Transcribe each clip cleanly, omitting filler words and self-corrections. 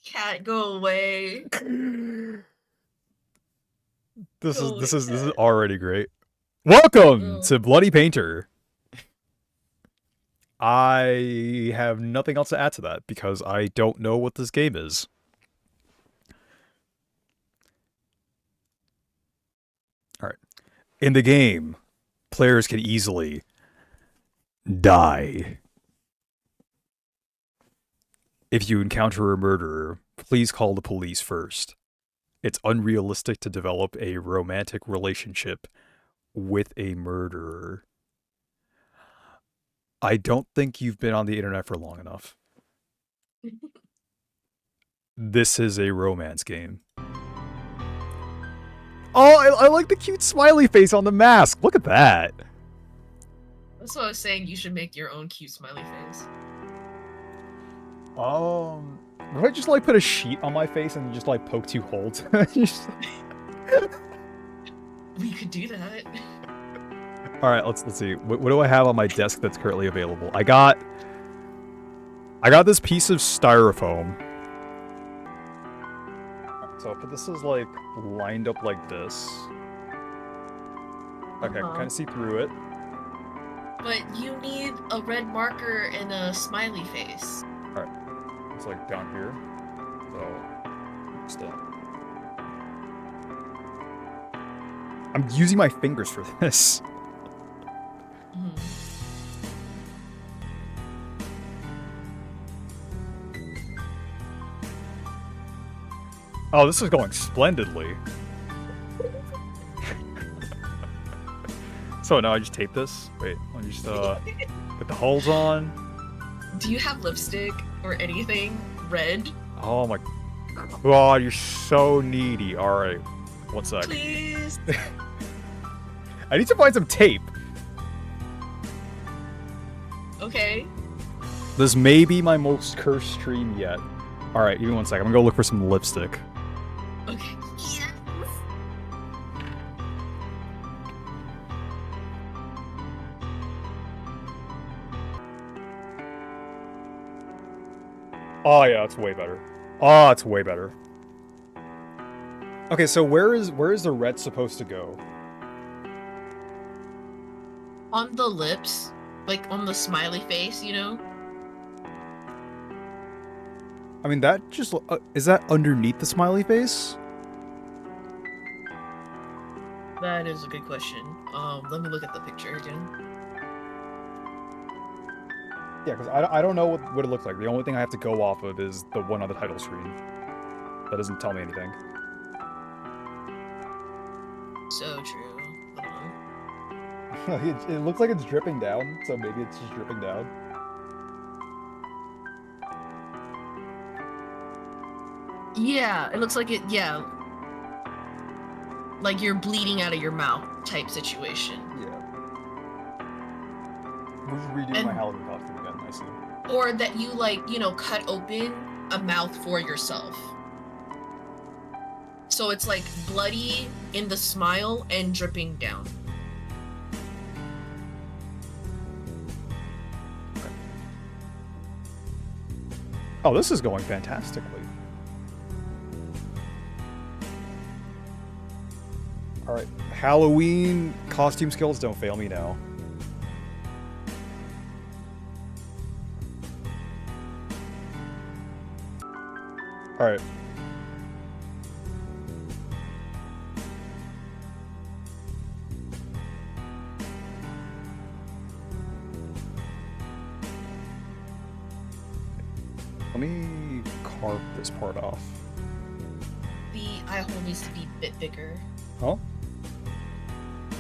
Cat, go away. This is Go this away, is this is cat. already great. Welcome Oh. to Bloody Painter. I have nothing else to add to that because I don't know what this game is. All right. In the game, players can easily die. If you encounter a murderer, please call the police first. It's unrealistic to develop a romantic relationship with a murderer. I don't think you've been on the internet for long enough. This is a romance game. Oh, I like the cute smiley face on the mask. Look at that. That's what I was saying. You should make your own cute smiley face. Would I just like put a sheet on my face and just like poke two holes? We could do that. All right, let's see. What do I have on my desk that's currently available? I got this piece of styrofoam. So I'll put this is like lined up like this. Okay, I can kind of see through it. But you need a red marker and a smiley face. All right, it's like down here. So still, I'm using my fingers for this. Oh, this is going splendidly. So now I just tape this. Wait, let me just get the holes on. Do you have lipstick or anything red? Oh my god, you're so needy. All right, 1 sec. Please. I need to find some tape. Okay. This may be my most cursed stream yet. All right, give me 1 sec. I'm gonna go look for some lipstick. Okay. Yes. Oh yeah, it's way better. Oh, it's way better. Okay, so where is the red supposed to go? On the lips, like on the smiley face, you know? I mean, that just is that underneath the smiley face? That is a good question. Let me look at the picture again. Yeah, because I don't know what it looks like. The only thing I have to go off of is the one on the title screen. That doesn't tell me anything. So true. It looks like it's dripping down, so maybe it's just dripping down. Yeah, it looks like it, yeah. Like you're bleeding out of your mouth type situation. Yeah. We're just redoing my Halloween costume again, I see. Or that you, like, you know, cut open a mouth for yourself. So it's like bloody in the smile and dripping down. Oh, this is going fantastically. Alright, Halloween costume skills, don't fail me now. Alright. Let me carve this part off. The eye hole needs to be a bit bigger. Huh?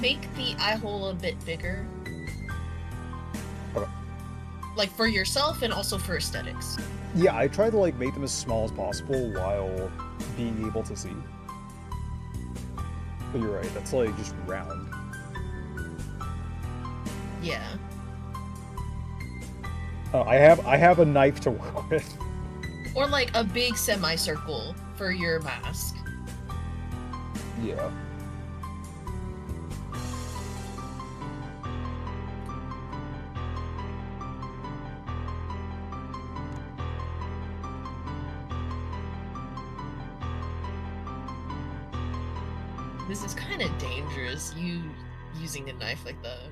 Make the eye hole a bit bigger. Okay. Like for yourself and also for aesthetics. Yeah, I tried to like make them as small as possible while being able to see. But you're right, that's like just round. Yeah. I have a knife to work with. Or like a big semicircle for your mask. Yeah. This is kind of dangerous. You using a knife like that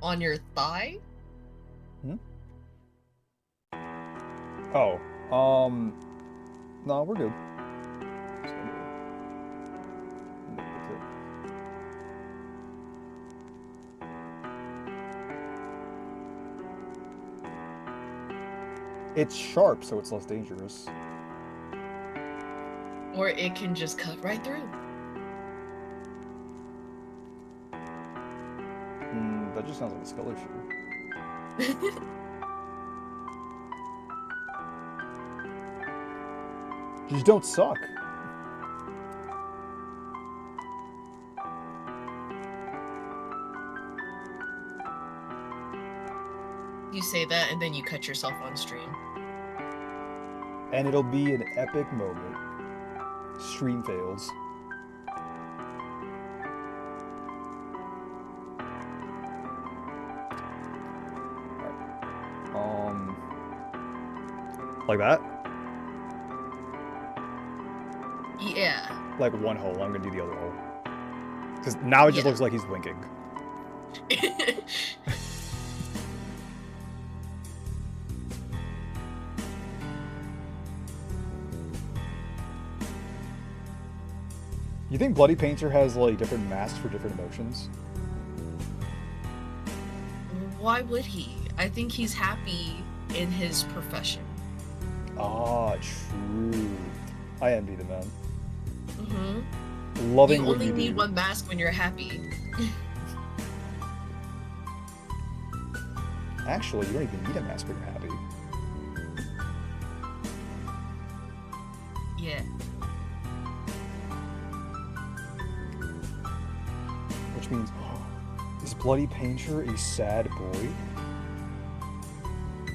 on your thigh? Hmm? Oh, no, we're good. It's sharp, so it's less dangerous. Or it can just cut right through. That just sounds like a skill issue. Just don't suck. You say that and then you cut yourself on stream. And it'll be an epic moment. Stream fails. Alright. Like that? Yeah. Like one hole. I'm gonna do the other hole. Because now it just looks like he's winking. You think Bloody Painter has like different masks for different emotions? Why would he? I think he's happy in his profession. Ah, true. I envy the man. Mm-hmm. Loving you what only you need do. one mask when you're happy. Actually, you don't even need a mask when you're happy. Yeah. Which means, is Bloody Painter a sad boy?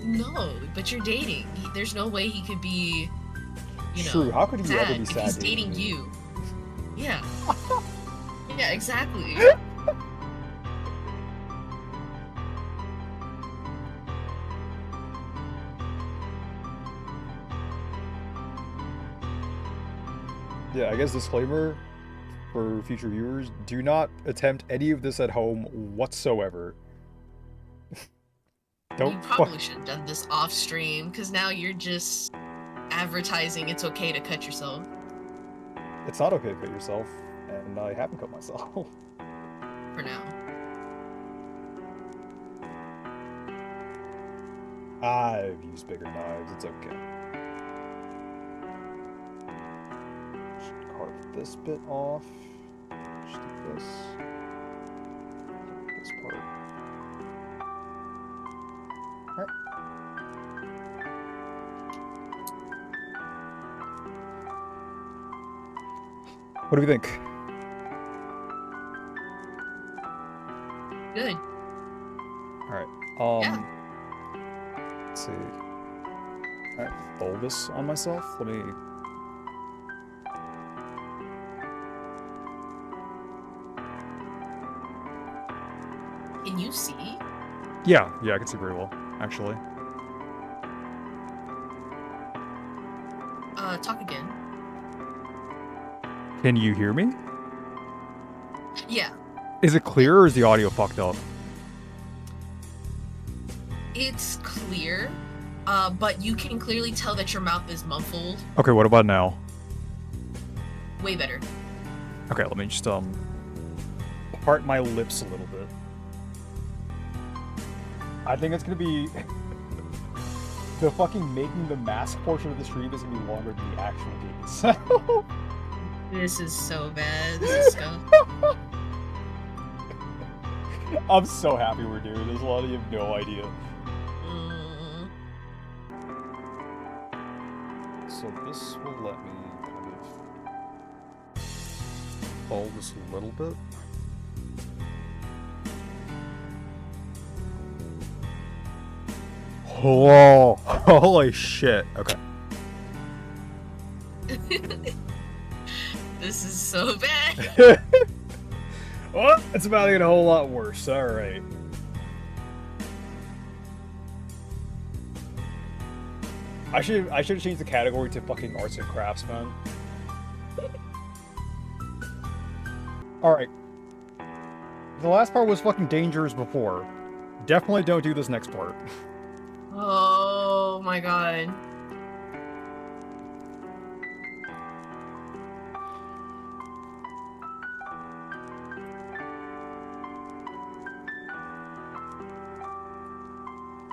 No, but you're dating. There's no way he could be, you know, True. How could you sad ever be sad? if he's dating you. Yeah. Yeah, exactly. Yeah, I guess disclaimer for future viewers, do not attempt any of this at home whatsoever. You probably should have done this off stream, because now you're just advertising it's okay to cut yourself. It's not okay to cut yourself, and I haven't cut myself. For now. I've used bigger knives, it's okay. Just carve this bit off. Just do this. This part. Alright. What do we think? Good. Alright. Yeah. Let's see. Alright, fold this on myself. Let me. Can you see? Yeah, I can see very well, actually. Talk again. Can you hear me? Yeah. Is it clear or is the audio fucked up? It's clear, but you can clearly tell that your mouth is muffled. Okay, what about now? Way better. Okay, let me just, part my lips a little bit. I think it's gonna be... the fucking making the mask portion of the stream is gonna be longer than the actual game itself. This is so bad. This is stuff. I'm so happy we're doing this, Lonnie. You have no idea. So this will let me kind of fold this a little bit. Whoa! Holy shit! Okay. This is so bad. Well, it's about to get a whole lot worse. All right. I should have changed the category to fucking arts and crafts, man. Alright. The last part was fucking dangerous before. Definitely don't do this next part. Oh my god.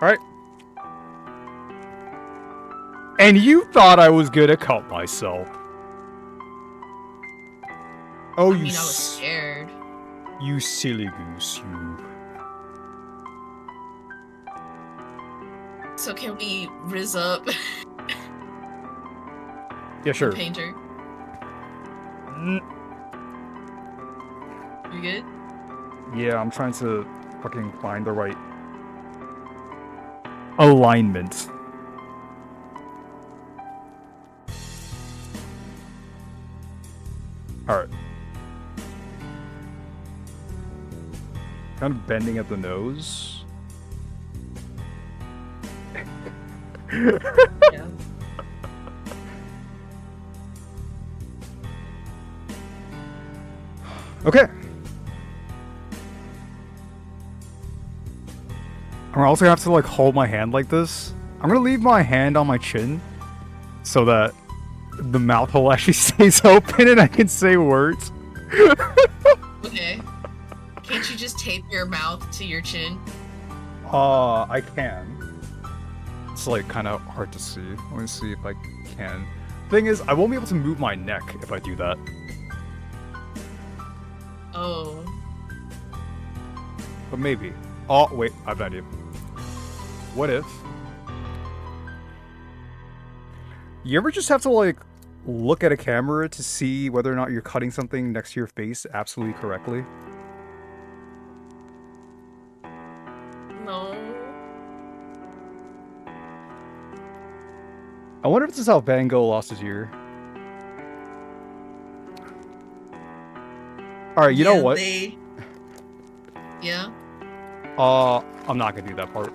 Alright. And you thought I was gonna cut myself. Oh, I mean, I was scared. You silly goose, you. So can we rizz up? Yeah, sure. Painter. You good? Yeah, I'm trying to fucking find the right alignment. Alright. Kind of bending at the nose. Yeah. Okay. I'm also gonna have to like hold my hand like this. I'm gonna leave my hand on my chin so that the mouth hole actually stays open and I can say words. Okay. Can't you just tape your mouth to your chin? I can. It's like kind of hard to see. Let me see if I can. Thing is, I won't be able to move my neck if I do that. Oh. But maybe. Oh, wait, I have an idea. What if... You ever just have to, like, look at a camera to see whether or not you're cutting something next to your face absolutely correctly? No. I wonder if this is how Van Gogh lost his ear. Alright, you know what? Yeah? I'm not gonna do that part.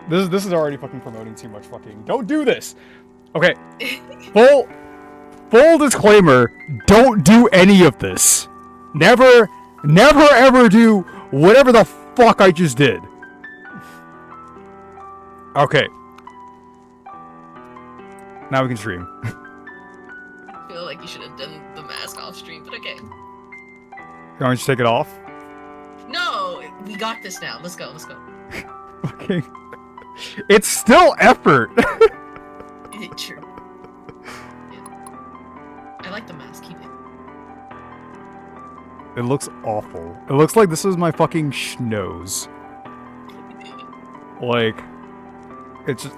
This is already fucking promoting too much fucking... Don't do this! Okay. Full disclaimer, don't do any of this. Never ever do whatever the fuck I just did. Okay. Now we can stream. I feel like you should have done the mask off stream, but okay. You want me to take it off? No! We got this now. Let's go, let's go. Okay. It's still effort! True. Yeah. I like the mask. Keep it. It looks awful. It looks like this is my fucking schnoz. Like, it's just...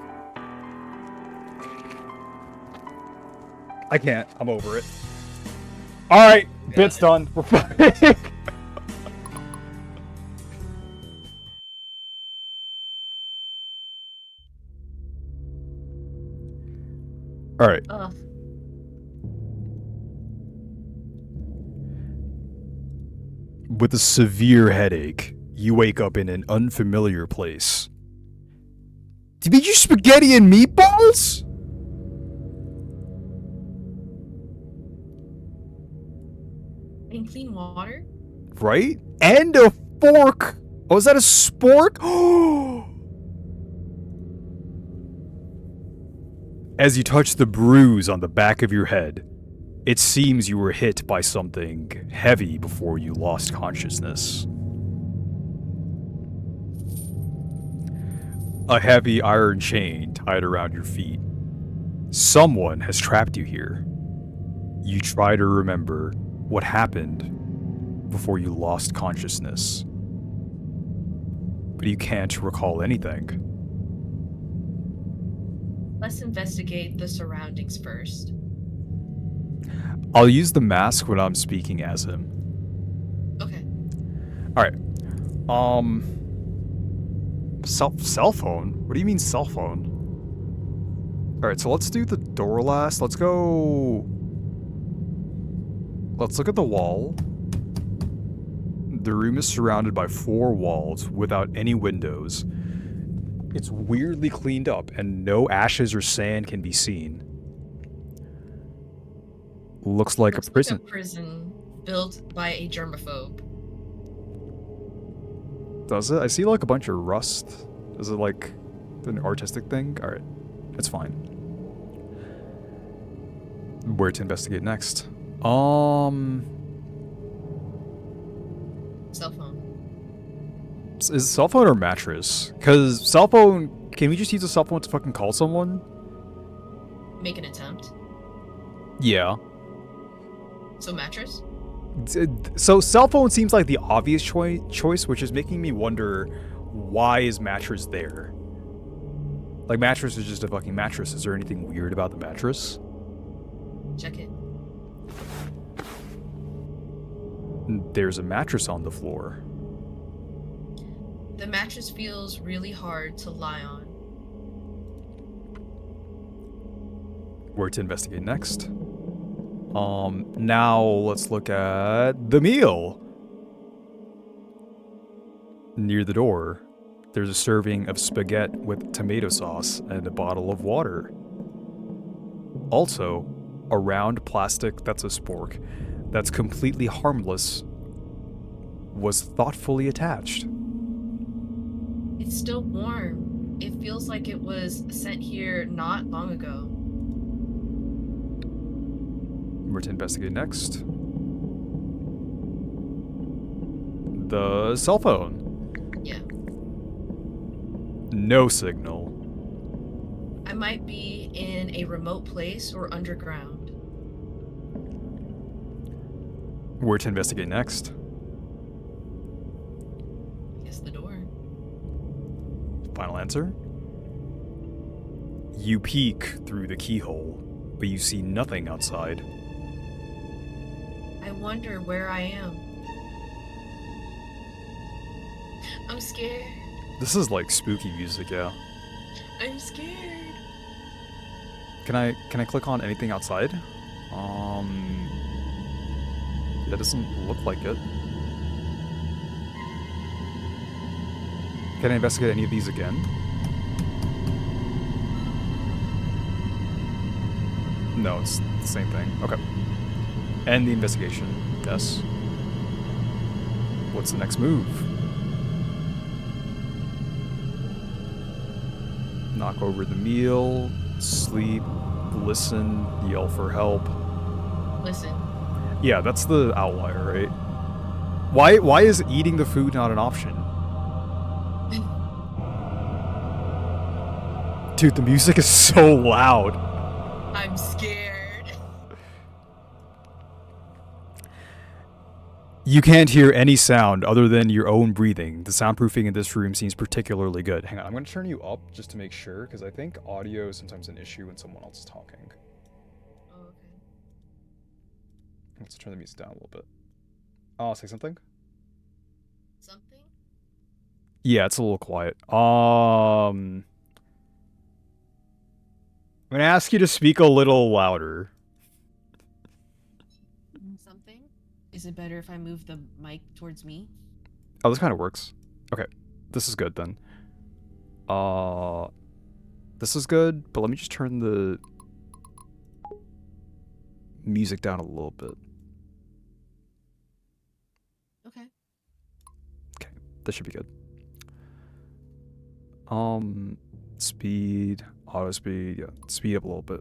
I can't. I'm over it. Alright, bit's done. We're fine. Alright. With a severe headache, you wake up in an unfamiliar place. Did you spaghetti and meatballs? And clean water? Right? And a fork! Oh, is that a spork? As you touch the bruise on the back of your head, it seems you were hit by something heavy before you lost consciousness. A heavy iron chain tied around your feet. Someone has trapped you here. You try to remember what happened before you lost consciousness, but you can't recall anything. Let's investigate the surroundings first. I'll use the mask when I'm speaking as him. Okay. Alright. Cell phone? What do you mean cell phone? Alright, so let's do the door last. Let's go... Let's look at the wall. The room is surrounded by 4 walls without any windows. It's weirdly cleaned up and no ashes or sand can be seen. Looks like a prison. Like a prison built by a germaphobe. Does it? I see like a bunch of rust. Is it like an artistic thing? Alright. It's fine. Where to investigate next? Cell phone. Is cell phone or mattress? Because cell phone, can we just use a cell phone to fucking call someone? Make an attempt. Yeah. So mattress? So cell phone seems like the obvious choice, which is making me wonder, why is mattress there? Like, mattress is just a fucking mattress. Is there anything weird about the mattress? Check it. There's a mattress on the floor. The mattress feels really hard to lie on. Where to investigate next? Now let's look at the meal. Near the door, there's a serving of spaghetti with tomato sauce and a bottle of water. Also, a round plastic that's a spork that's completely harmless was thoughtfully attached. It's still warm. It feels like it was sent here not long ago. Where to investigate next? The cell phone. Yeah. No signal. I might be in a remote place or underground. Where to investigate next? Guess the door. Final answer? You peek through the keyhole, but you see nothing outside. I wonder where I am. I'm scared. This is like spooky music, yeah. I'm scared. Can I click on anything outside? That doesn't look like it. Can I investigate any of these again? No, it's the same thing. Okay. End the investigation. Yes. What's the next move? Knock over the meal, sleep, listen, yell for help. Listen. Yeah, that's the outlier, right? Why is eating the food not an option? Dude, the music is so loud. I'm scared. You can't hear any sound other than your own breathing. The soundproofing in this room seems particularly good. Hang on, I'm going to turn you up just to make sure, because I think audio is sometimes an issue when someone else is talking. Oh, okay. Let's turn the music down a little bit. Oh, say something? Something? Yeah, it's a little quiet. I'm going to ask you to speak a little louder. Something? Is it better if I move the mic towards me? Oh, this kind of works. Okay, this is good then. This is good, but let me just turn the music down a little bit. Okay. Okay, this should be good. Speed, auto speed, yeah, speed up a little bit.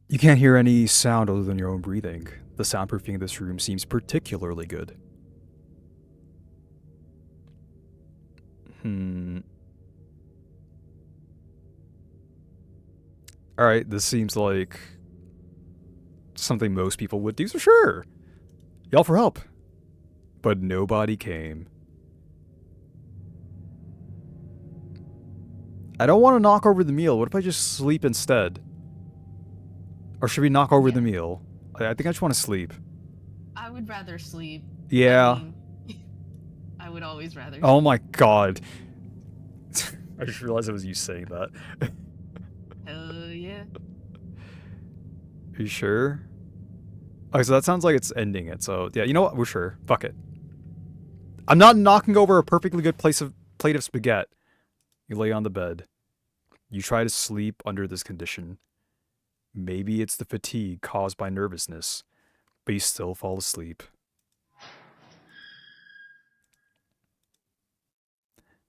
You can't hear any sound other than your own breathing. The soundproofing of this room seems particularly good. Alright, this seems like something most people would do, so sure. Yell for help. But nobody came. I don't want to knock over the meal. What if I just sleep instead? Or should we knock over the meal? I think I just want to sleep. I would rather sleep. Yeah. I would always rather sleep. Oh my god. I just realized it was you saying that. Hell yeah. Are you sure? Okay, so that sounds like it's ending it, so yeah, you know what? We're sure. Fuck it. I'm not knocking over a perfectly good plate of spaghetti. You lay on the bed. You try to sleep under this condition. Maybe it's the fatigue caused by nervousness, but you still fall asleep.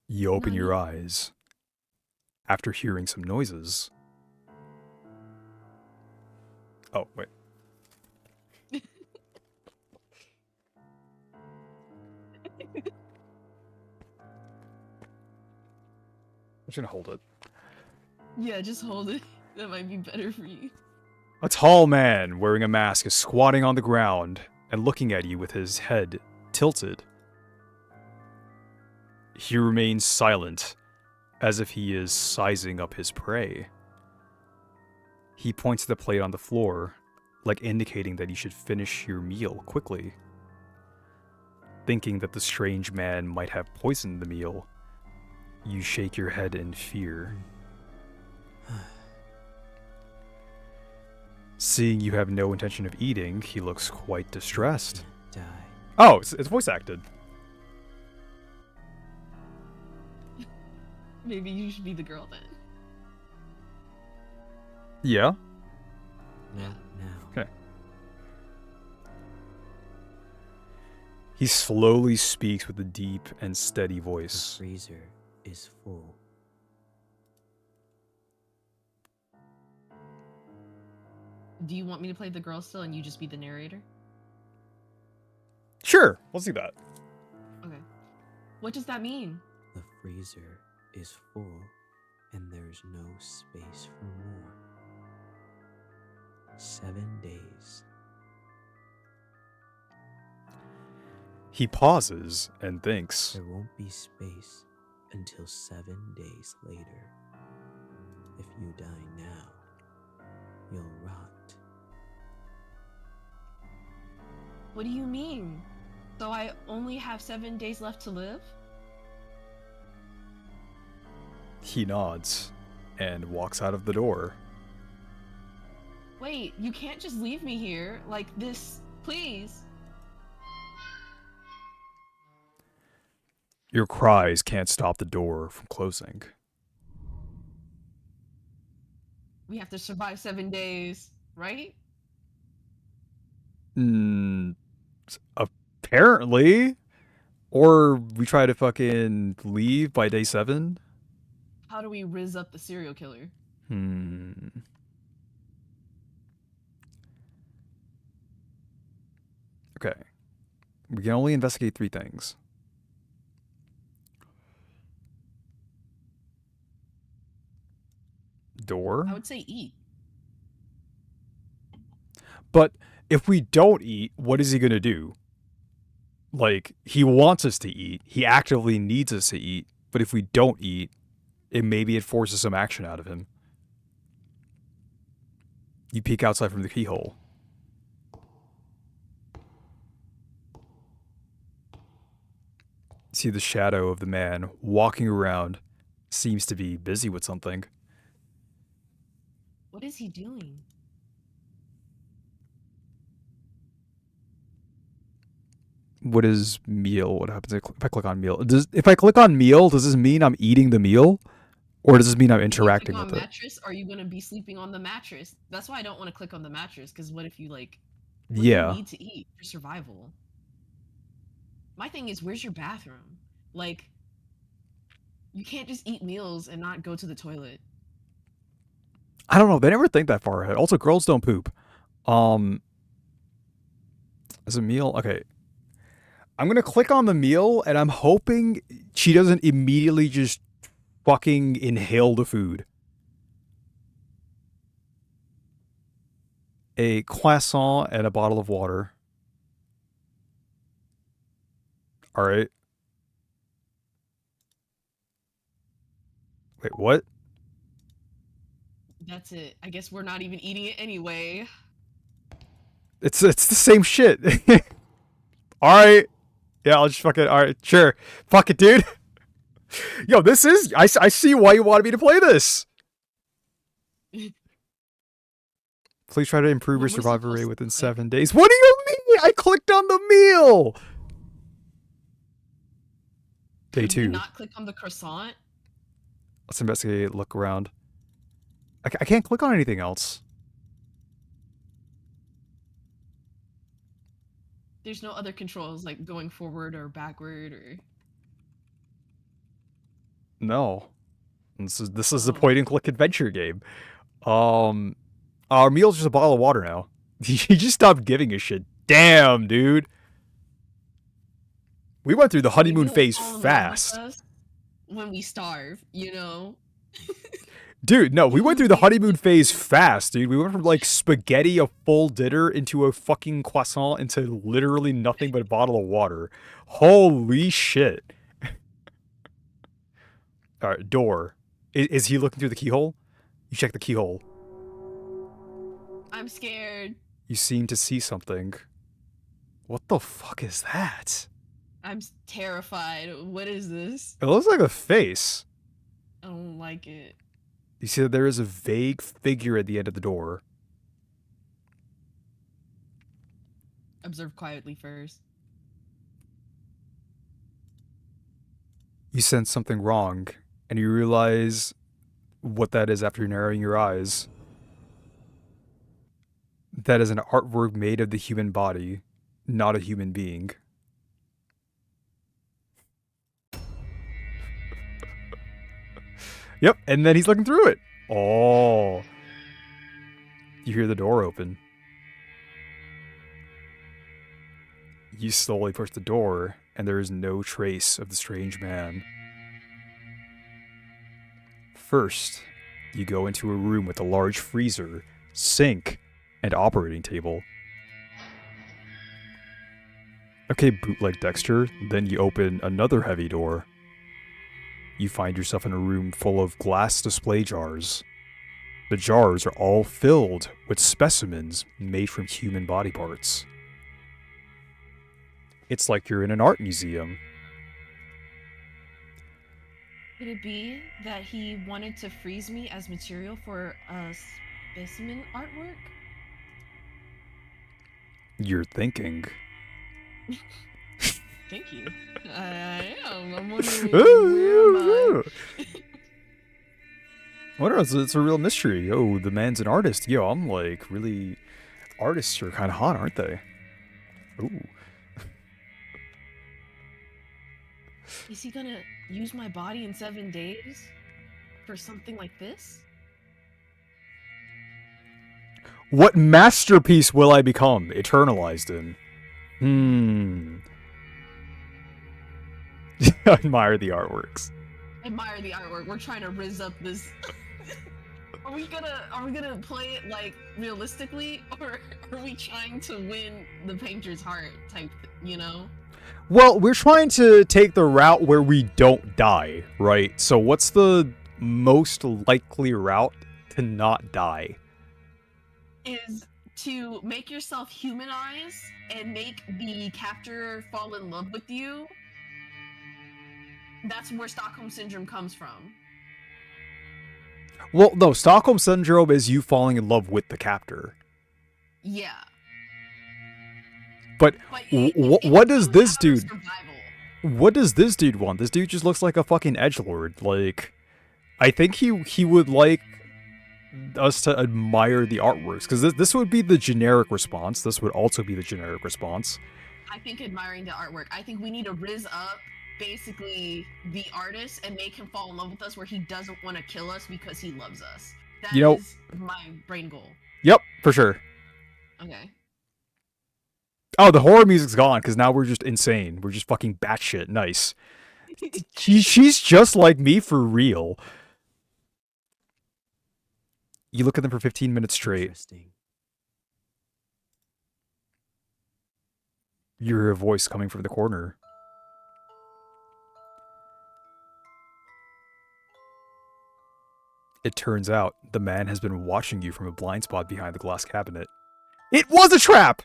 You open your eyes after hearing some noises. Oh, wait. I'm just gonna hold it. Yeah, just hold it. That might be better for you. A tall man wearing a mask is squatting on the ground and looking at you with his head tilted. He remains silent, as if he is sizing up his prey. He points to the plate on the floor, like indicating that you should finish your meal quickly. Thinking that the strange man might have poisoned the meal, you shake your head in fear. Seeing you have no intention of eating, he looks quite distressed. Die. Oh, it's voice acted. Maybe you should be the girl then. Yeah? Not now. Okay. He slowly speaks with a deep and steady The voice. freezer is full. Do you want me to play the girl still and you just be the narrator? Sure, let's do that. Okay. What does that mean? The freezer is full, and there's no space for more. 7 days. He pauses and thinks. There won't be space until 7 days later. If you die now, you'll rot. What do you mean? So I only have 7 days left to live? He nods and walks out of the door. Wait, you can't just leave me here like this, please. Your cries can't stop the door from closing. We have to survive 7 days, right? Apparently. Or we try to fucking leave by day 7. How do we rizz up the serial killer? Okay. We can only investigate 3 things. Door. I would say eat. But if we don't eat, what is he going to do? Like, he wants us to eat. He actively needs us to eat. But if we don't eat, maybe it forces some action out of him. You peek outside from the keyhole. See the shadow of the man walking around. Seems to be busy with something. What is he doing? What is meal? What happens if I click on meal? If I click on meal, does this mean I'm eating the meal? Or does this mean I'm interacting with it? Mattress, are you gonna be sleeping on the mattress? That's why I don't want to click on the mattress, because what if you what Yeah. do you need to eat for survival? My thing is, where's your bathroom? Like, you can't just eat meals and not go to the toilet. I don't know. They never think that far ahead. Also, girls don't poop. As a meal, okay. I'm gonna click on the meal, and I'm hoping she doesn't immediately just fucking inhale the food. A croissant and a bottle of water. All right. Wait, what? That's it. I guess we're not even eating it anyway. It's the same shit. All right. Yeah, I'll just fucking. All right, sure. Fuck it, dude. Yo, this is. I see why you wanted me to play this. Please try to improve your survival rate within 7 days. What do you mean? I clicked on the meal. Day 2. Not click on the croissant. Let's investigate. Look around. I can't click on anything else. There's no other controls like going forward or backward or. No. This is a Oh. point and click adventure game. Our meal's just a bottle of water now. He just stopped giving a shit. Damn, dude. We went through the Maybe honeymoon he'll phase fall in love with fast. us when we starve, you know? Dude, no, we went through the honeymoon phase Food. fast, dude. We went from like spaghetti, a full dinner, into a fucking croissant, into literally nothing but a bottle of water. Holy shit. Alright, door. Is he looking through the keyhole? You check the keyhole. I'm scared. You seem to see something. What the fuck is that? I'm terrified. What is this? It looks like a face. I don't like it. You see that there is a vague figure at the end of the door. Observe quietly first. You sense something wrong, and you realize what that is after narrowing your eyes. That is an artwork made of the human body, not a human being. Yep, and then he's looking through it. Oh. You hear the door open. You slowly push the door, and there is no trace of the strange man. First, you go into a room with a large freezer, sink, and operating table. Okay, bootleg Dexter, then you open another heavy door. You find yourself in a room full of glass display jars. The jars are all filled with specimens made from human body parts. It's like you're in an art museum. Could it be that he wanted to freeze me as material for a specimen artwork? You're thinking. Thank you. I am. I'm wondering where am I? I wonder if it's a real mystery. Oh, the man's an artist. Yo, I'm like, really... Artists are kind of hot, aren't they? Ooh. Is he gonna use my body in 7 days for something like this? What masterpiece will I become, eternalized in? Admire the artworks. Admire the artwork. We're trying to rizz up this. Are we gonna play it like realistically, or are we trying to win the painter's heart type? You know? Well, we're trying to take the route where we don't die, right? So what's the most likely route to not die? Is to make yourself humanize and make the captor fall in love with you. That's where Stockholm Syndrome comes from. Well, no, Stockholm Syndrome is you falling in love with the captor. Yeah. But what does this dude... What does this dude want? This dude just looks like a fucking edgelord. Like, I think he would like us to admire the artworks, because this would be the generic response. This would also be the generic response. I think admiring the artwork. I think we need to rizz up basically the artist and make him fall in love with us, where he doesn't want to kill us because he loves us. That is my brain goal. Yep, for sure. Okay. Oh, the horror music's gone because now we're just insane. We're just fucking batshit. Nice. She's just like me for real. You look at them for 15 minutes straight. Interesting. You hear a voice coming from the corner. It turns out the man has been watching you from a blind spot behind the glass cabinet. It was a trap!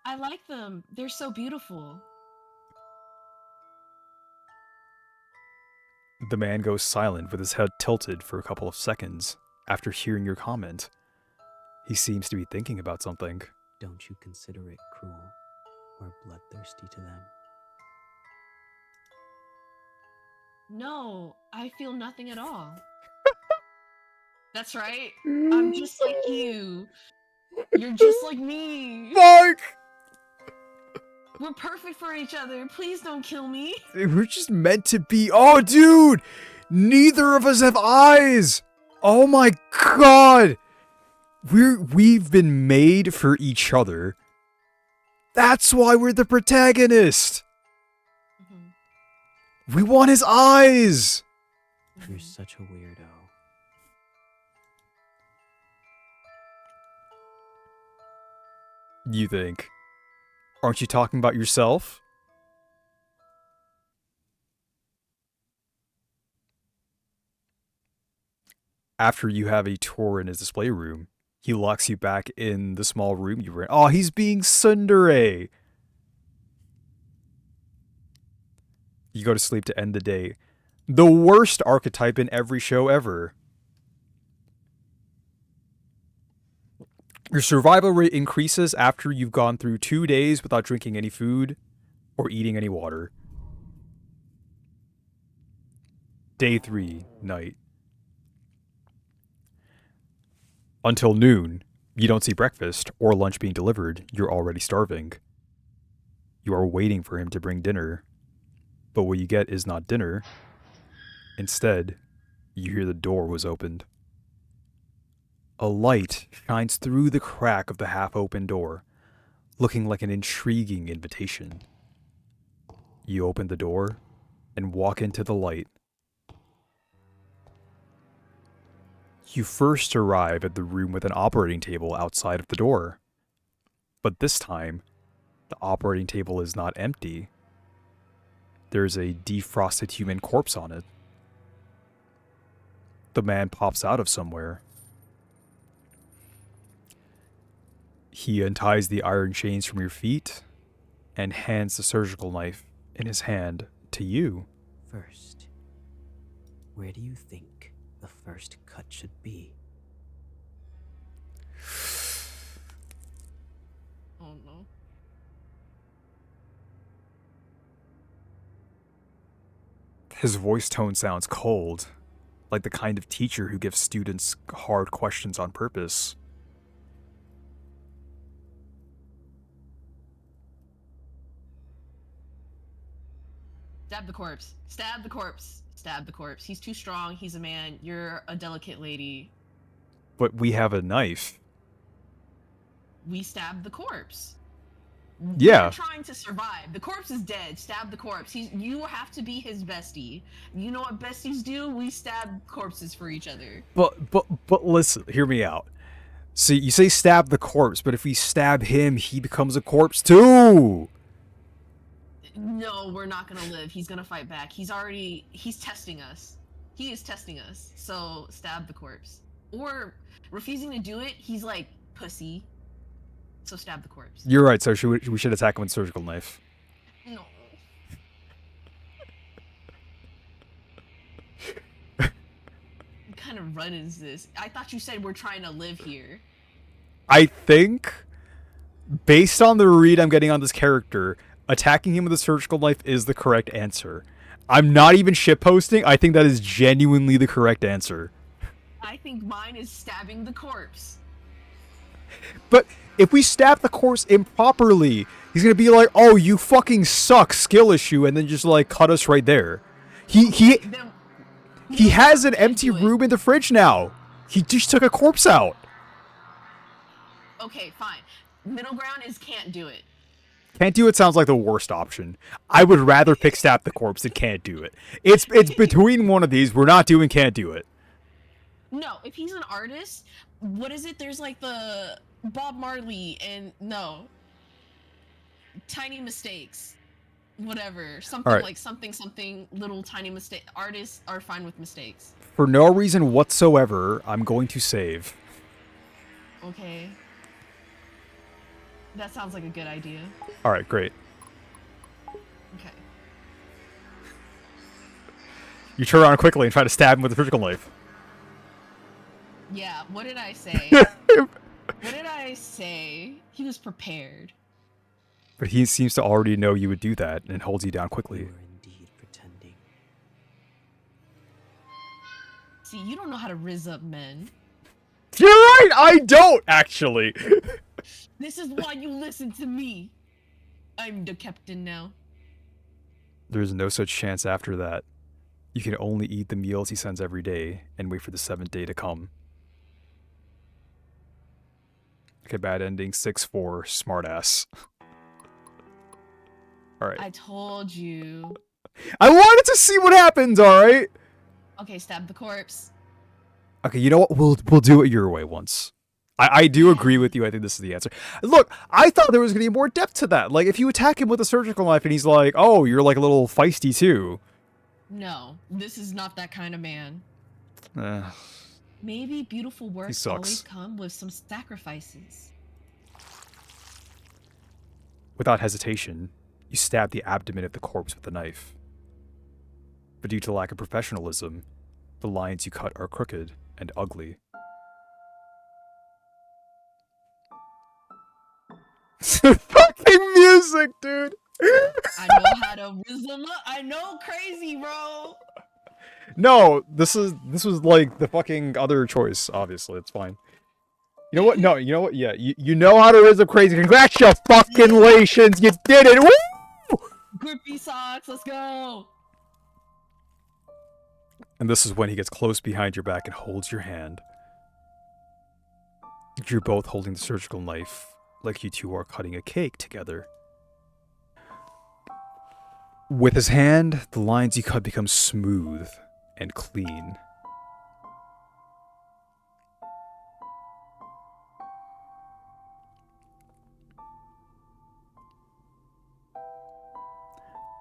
I like them. They're so beautiful. The man goes silent with his head tilted for a couple of seconds after hearing your comment. He seems to be thinking about something. Don't you consider it cruel or bloodthirsty to them? No, I feel nothing at all. That's right. I'm just like you. You're just like me. Fuck! We're perfect for each other. Please don't kill me. We're just meant to be. Oh, dude! Neither of us have eyes! Oh my god! We've been made for each other. That's why we're the protagonist! We want his eyes! You're such a weirdo. You think? Aren't you talking about yourself? After you have a tour in his display room, he locks you back in the small room you were in. Oh, he's being tsundere! You go to sleep to end the day. The worst archetype in every show ever. Your survival rate increases after you've gone through 2 days without drinking any food or eating any water. Day 3, night. Until noon, you don't see breakfast or lunch being delivered. You're already starving. You are waiting for him to bring dinner. But what you get is not dinner. Instead, you hear the door was opened. A light shines through the crack of the half-open door, looking like an intriguing invitation. You open the door and walk into the light. You first arrive at the room with an operating table outside of the door. But this time, the operating table is not empty. There's a defrosted human corpse on it. The man pops out of somewhere. He unties the iron chains from your feet and hands the surgical knife in his hand to you. First, where do you think the first cut should be? Oh no. His voice tone sounds cold, like the kind of teacher who gives students hard questions on purpose. Stab the corpse. Stab the corpse. Stab the corpse. He's too strong. He's a man. You're a delicate lady. But we have a knife. We stab the corpse. Yeah. We're trying to survive. The corpse is dead. Stab the corpse. You have to be his bestie. You know what besties do? We stab corpses for each other. But listen, hear me out. See, you say stab the corpse, but if we stab him, he becomes a corpse too. No, we're not gonna live. He's gonna fight back. He's testing us. He is testing us. So stab the corpse. Or refusing to do it, he's like pussy. So stab the corpse. You're right, so we should attack him with a surgical knife. No. What kind of run is this? I thought you said we're trying to live here. I think, based on the read I'm getting on this character, attacking him with a surgical knife is the correct answer. I'm not even shitposting. I think that is genuinely the correct answer. I think mine is stabbing the corpse. But if we stab the corpse improperly, he's gonna be like, "Oh, you fucking suck, skill issue," and then just like cut us right there. He has an empty room in the fridge now. He just took a corpse out. Okay, fine. Middle ground is can't do it. Can't do it sounds like the worst option. I would rather pick stab the corpse than can't do it. It's between one of these. We're not doing can't do it. No, if he's an artist, what is it? There's like the Bob Marley and no. Tiny mistakes. Whatever. Something right. like something little tiny mistake. Artists are fine with mistakes. For no reason whatsoever, I'm going to save. Okay. That sounds like a good idea. Alright, great. Okay. You turn around quickly and try to stab him with a surgical knife. Yeah, what did I say? What did I say? He was prepared. But he seems to already know you would do that and holds you down quickly. You were indeed pretending. See, you don't know how to rizz up men. fine! I don't, actually! This is why you listen to me. I'm the captain now. There's no such chance after that. You can only eat the meals he sends every day and wait for the 7th day to come. Okay, bad ending, 6-4, smartass. Alright. I told you. I wanted to see what happens, alright? Okay, stab the corpse. Okay, you know what? We'll do it your way once. I do agree with you. I think this is the answer. Look, I thought there was going to be more depth to that. Like, if you attack him with a surgical knife and he's like, oh, you're like a little feisty too. No, this is not that kind of man. Uh, Maybe beautiful work sucks. always come with some sacrifices. Without hesitation, you stab the abdomen of the corpse with the knife. But due to lack of professionalism, the lines you cut are crooked and ugly. Fucking music, dude! I know how to rhythm up. I know crazy, bro. No, this was like the fucking other choice, obviously. It's fine. You know what? No, you know what? Yeah, you know how to rhythm crazy. Congratulations, you did it! Woo! Grippy socks, let's go. And this is when he gets close behind your back and holds your hand. You're both holding the surgical knife, like you two are cutting a cake together. With his hand, the lines you cut become smooth and clean.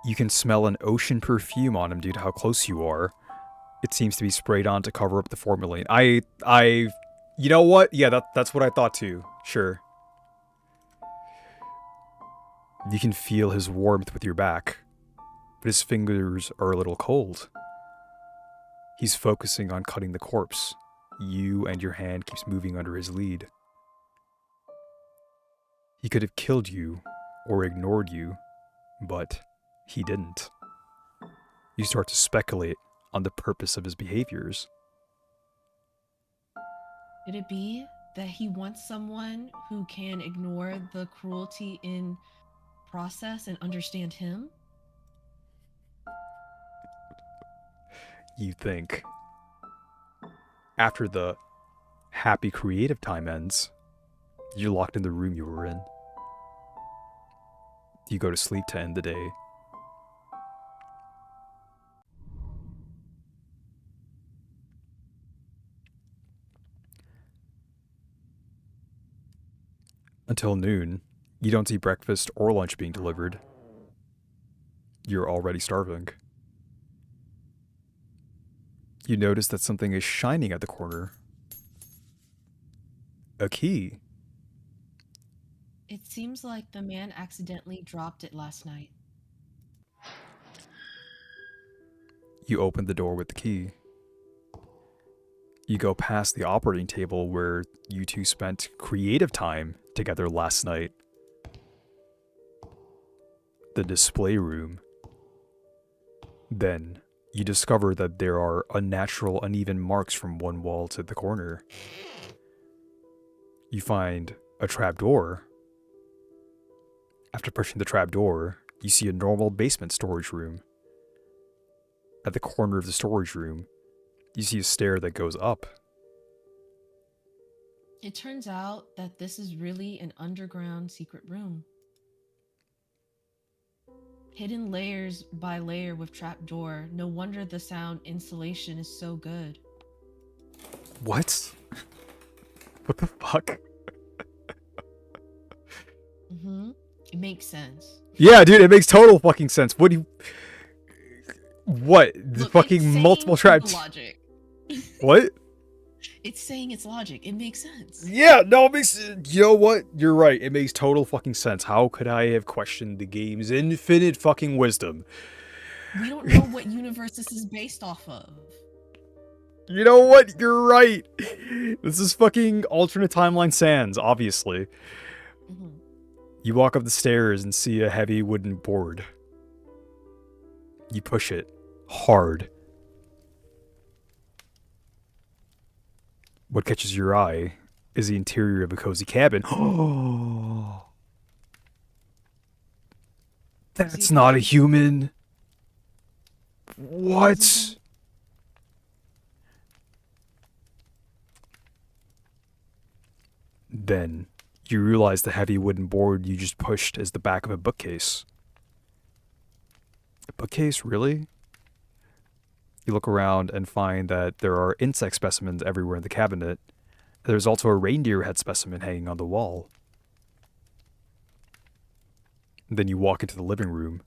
You can smell an ocean perfume on him due to how close you are. It seems to be sprayed on to cover up the formalin. You know what? Yeah, that's what I thought too. Sure. You can feel his warmth with your back, but his fingers are a little cold. He's focusing on cutting the corpse. You and your hand keeps moving under his lead. He could have killed you or ignored you, but he didn't. You start to speculate on the purpose of his behaviors. Could it be that he wants someone who can ignore the cruelty in process and understand him? You think. After the happy creative time ends, you're locked in the room you were in. You go to sleep to end the day. Until noon, you don't see breakfast or lunch being delivered. You're already starving. You notice that something is shining at the corner. A key. It seems like the man accidentally dropped it last night. You open the door with the key. You go past the operating table where you two spent creative time together last night. The display room. Then you discover that there are unnatural, uneven marks from one wall to the corner. You find a trapdoor. After pushing the trapdoor, you see a normal basement storage room. At the corner of the storage room, you see a stair that goes up. It turns out that this is really an underground secret room. Hidden layers by layer with trapdoor. No wonder the sound insulation is so good. What? What the fuck? It makes sense. Yeah, dude, it makes total fucking sense. What do you... What? The Look, fucking it's multiple saying traps... logic. What? It's saying it's logic. It makes sense. Yeah, no, it makes... You know what? You're right. It makes total fucking sense. How could I have questioned the game's infinite fucking wisdom? We don't know what universe this is based off of. You know what? You're right. This is fucking alternate timeline sans, obviously. You walk up the stairs and see a heavy wooden board. You push it hard. What catches your eye is the interior of a cozy cabin. Oh, that's not a human. What? Then you realize the heavy wooden board you just pushed is the back of a bookcase. A bookcase, really? You look around and find that there are insect specimens everywhere in the cabinet. There's also a reindeer head specimen hanging on the wall. Then you walk into the living room.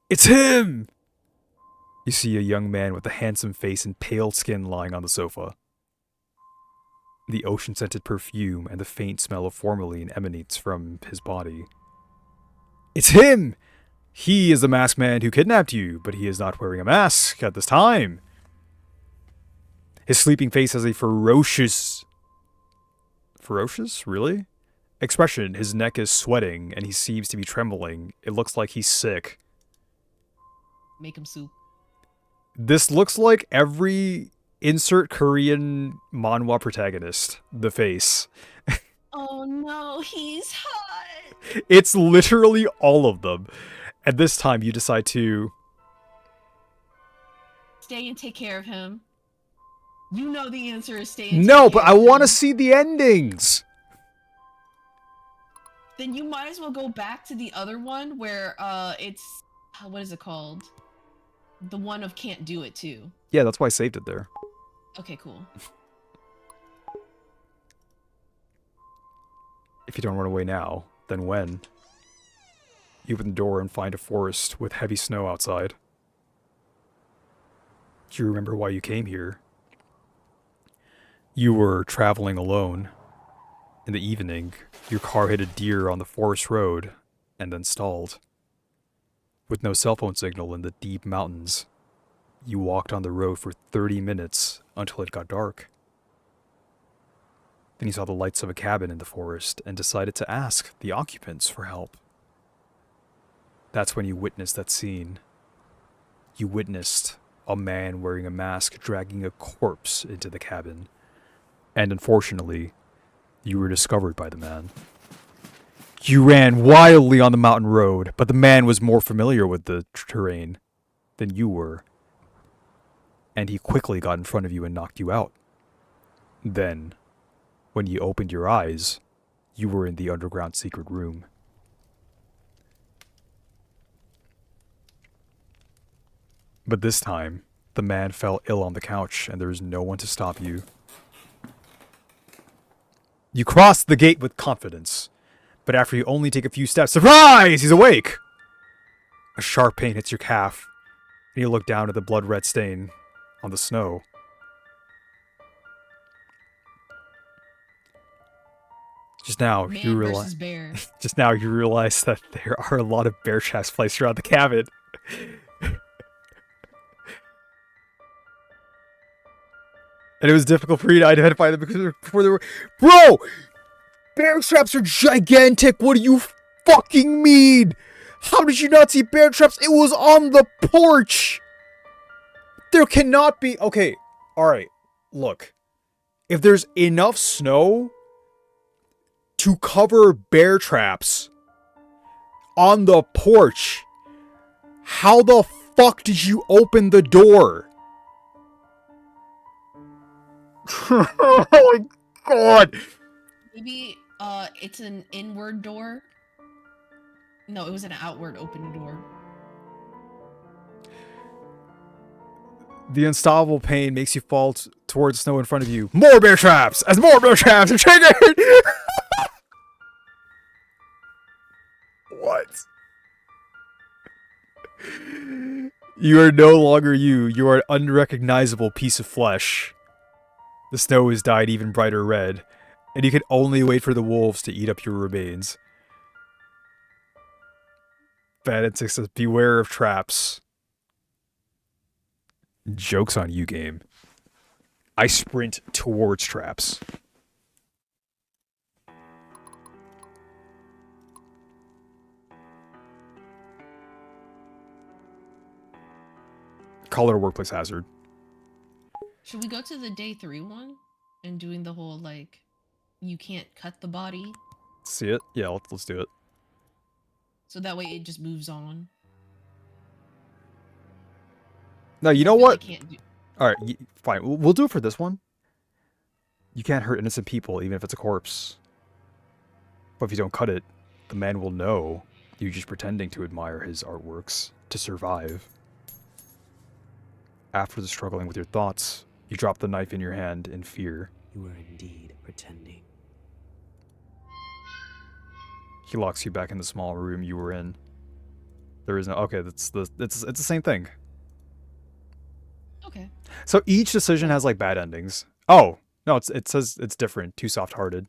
It's him! You see a young man with a handsome face and pale skin lying on the sofa. The ocean-scented perfume and the faint smell of formalin emanates from his body. It's him! He is the masked man who kidnapped you, but he is not wearing a mask at this time. His sleeping face has a ferocious, really? Expression. His neck is sweating and he seems to be trembling. It looks like he's sick. Make him soup. This looks like every insert Korean manhwa protagonist. The face. Oh no, he's hot. It's literally all of them. At this time, you decide to Stay and take care of him. You know the answer is stay and No, take but care I of want to him. see the endings. Then you might as well go back to the other one where it's what is it called? The one of can't do it too. Yeah, that's why I saved it there. Okay, cool. If you don't run away now, then when? You open the door and find a forest with heavy snow outside. Do you remember why you came here? You were traveling alone. In the evening, your car hit a deer on the forest road and then stalled. With no cell phone signal in the deep mountains, you walked on the road for 30 minutes until it got dark. Then you saw the lights of a cabin in the forest and decided to ask the occupants for help. That's when you witnessed that scene. You witnessed a man wearing a mask dragging a corpse into the cabin. And unfortunately, you were discovered by the man. You ran wildly on the mountain road, but the man was more familiar with the terrain than you were. And he quickly got in front of you and knocked you out. Then, when you opened your eyes, you were in the underground secret room. But this time, the man fell ill on the couch and there is no one to stop you. You cross the gate with confidence, but after you only take a few steps, surprise! He's awake! A sharp pain hits your calf, and you look down at the blood-red stain on the snow. Just now, you realize that there are a lot of bear traps placed around the cabin. And it was difficult for you to identify them because before they were... Bro! Bear traps are gigantic! What do you fucking mean? How did you not see bear traps? It was on the porch! There cannot be... Okay, alright. Look. If there's enough snow to cover bear traps on the porch, how the fuck did you open the door? Oh my god! Maybe it's an inward door. No, it was an outward open door. The unstoppable pain makes you fall towards snow in front of you. More bear traps! As more bear traps are triggered! What? You are no longer you. You are an unrecognizable piece of flesh. The snow has dyed even brighter red, and you can only wait for the wolves to eat up your remains. Bad Insect says, beware of traps. Joke's on you, game. I sprint towards traps. Call it a workplace hazard. Should we go to the day 3 one and doing the whole like you can't cut the body See it? Yeah, let's do it. so that way it just moves on? No, you 'Cause I know feel I what? can't do. All right, fine. We'll do it for this one. You can't hurt innocent people, even if it's a corpse. But if you don't cut it, the man will know you're just pretending to admire his artworks to survive. After the struggling with your thoughts, you drop the knife in your hand in fear. You were indeed pretending. He locks you back in the small room you were in. There is no okay. It's the same thing. Okay. So each decision has like bad endings. Oh no, it says it's different. Too soft-hearted.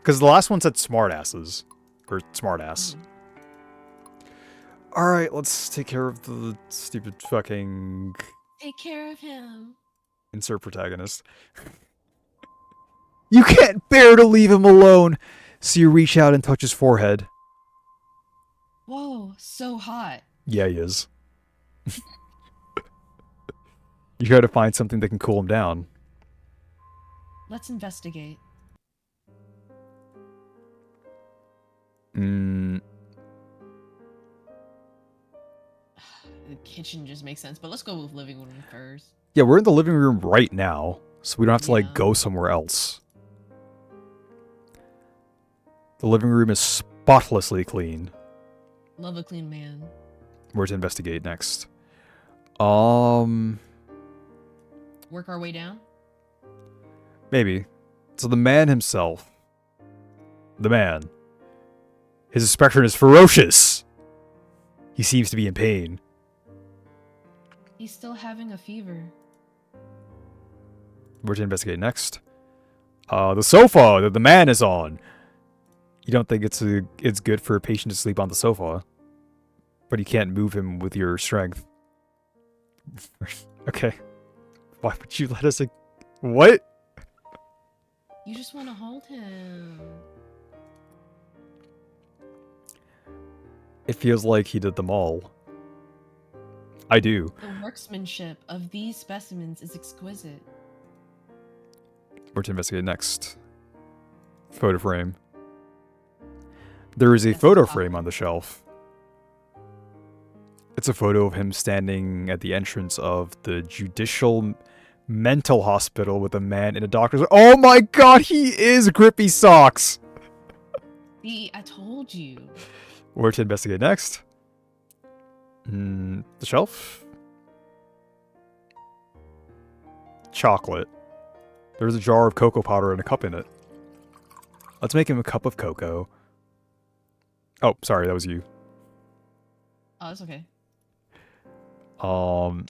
Because the last one said smartasses or smartass. Mhm. All right, let's take care of the stupid fucking Take care of him. insert protagonist. You can't bear to leave him alone, so you reach out and touch his forehead. Whoa, so hot. Yeah, he is. You try to find something that can cool him down. Let's investigate. Mm, The kitchen just makes sense, but let's go with living room first. yeah, we're in the living room right now, so we don't have to like Yeah. go somewhere else. The living room is spotlessly clean. Love a clean man. Where to investigate next? Work our way down. Maybe. So the man himself. The man. His expression is ferocious. He seems to be in pain. He's still having a fever. Where to investigate next? The sofa that the man is on. You don't think it's good for a patient to sleep on the sofa, but you can't move him with your strength. Okay. Why would you let us? What? You just want to hold him. It feels like he did them all. I do. The workmanship of these specimens is exquisite. Where to investigate next? Photo frame. There is a That's photo the frame on the shelf. It's a photo of him standing at the entrance of the judicial mental hospital with a man in a doctor's. Oh my god, he is Grippy Socks! See, I told you. Where to investigate next? The shelf? Chocolate. There's a jar of cocoa powder and a cup in it. Let's make him a cup of cocoa. Oh, sorry, that was you. Oh, that's okay. Um,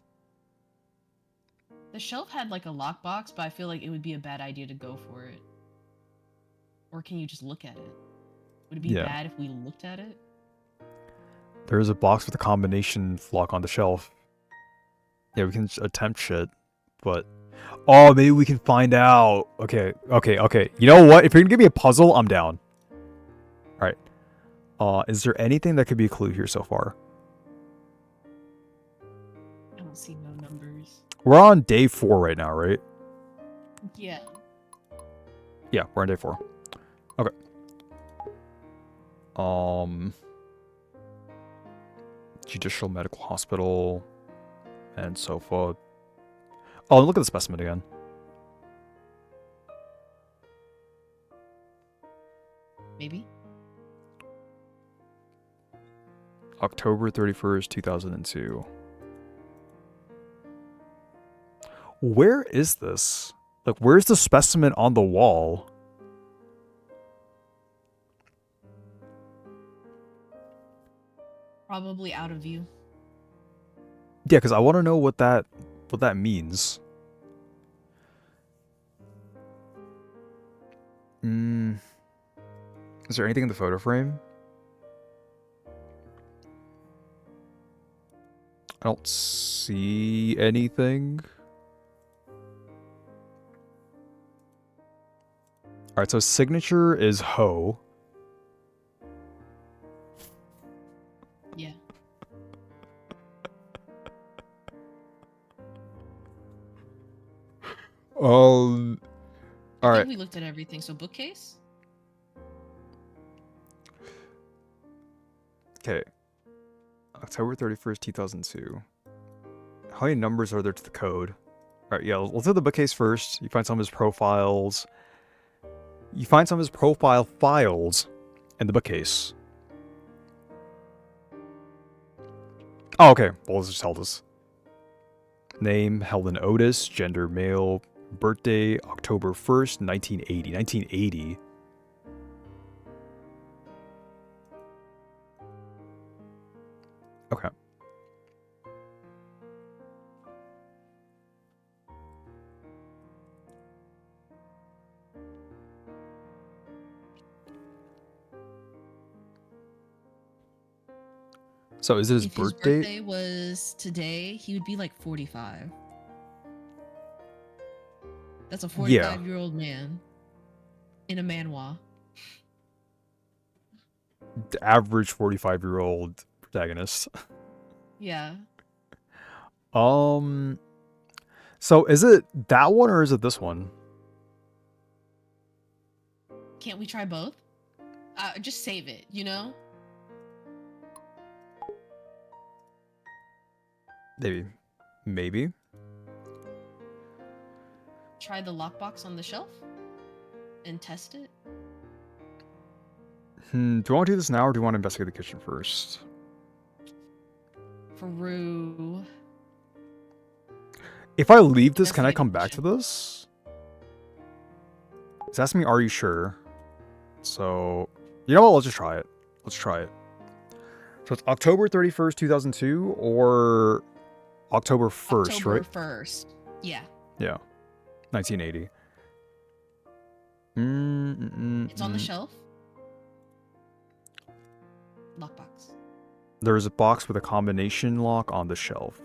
The shelf had like a lockbox, but I feel like it would be a bad idea to go for it. Or can you just look at it? Would it be Yeah. bad if we looked at it? there is a box with a combination lock on the shelf. Yeah, we can attempt shit, but... Oh, maybe we can find out. Okay. You know what? If you're gonna give me a puzzle, I'm down. Alright. Is there anything that could be a clue here so far? I don't see no numbers. We're on day 4 right now, right? Yeah. Yeah, we're on day 4. Okay. Judicial Medical Hospital and sofa. Oh, look at the specimen again. Maybe. October 31st, 2002. Where is this? Like, where's the specimen on the wall? Probably out of view. Yeah, because I want to know what that means. Is there anything in the photo frame? I don't see anything. Alright, so signature is Ho. Yeah. All I right. think we looked at everything. So bookcase. Okay. October 31st, 2002. How many numbers are there to the code? All right, yeah, let's do the bookcase first. You find some of his profiles. You find some of his profile files in the bookcase. Oh, okay. Well, let's just tell this. Name, Helen Otis. Gender, male. Birthday, October 1st, 1980. 1980. Okay. So is it his If his birthday? birthday was today, he would be like 45. That's a Yeah. 45-year-old man in a manhwa. The average 45-year-old protagonist. Yeah. So is it that one or is it this one? Can't we try both? Just save it, you know? Maybe. Try the lockbox on the shelf and test it. Do you want to do this now or do you want to investigate the kitchen first? For Rue. If I leave this, can I Investigate the come back to kitchen. this? It's asking me, are you sure? So, you know what? Let's just try it. Let's try it. So it's October 31st, 2002 or October 1st, October right? 1st. Yeah. Yeah. 1980. It's on the shelf. Lockbox. There's a box with a combination lock on the shelf.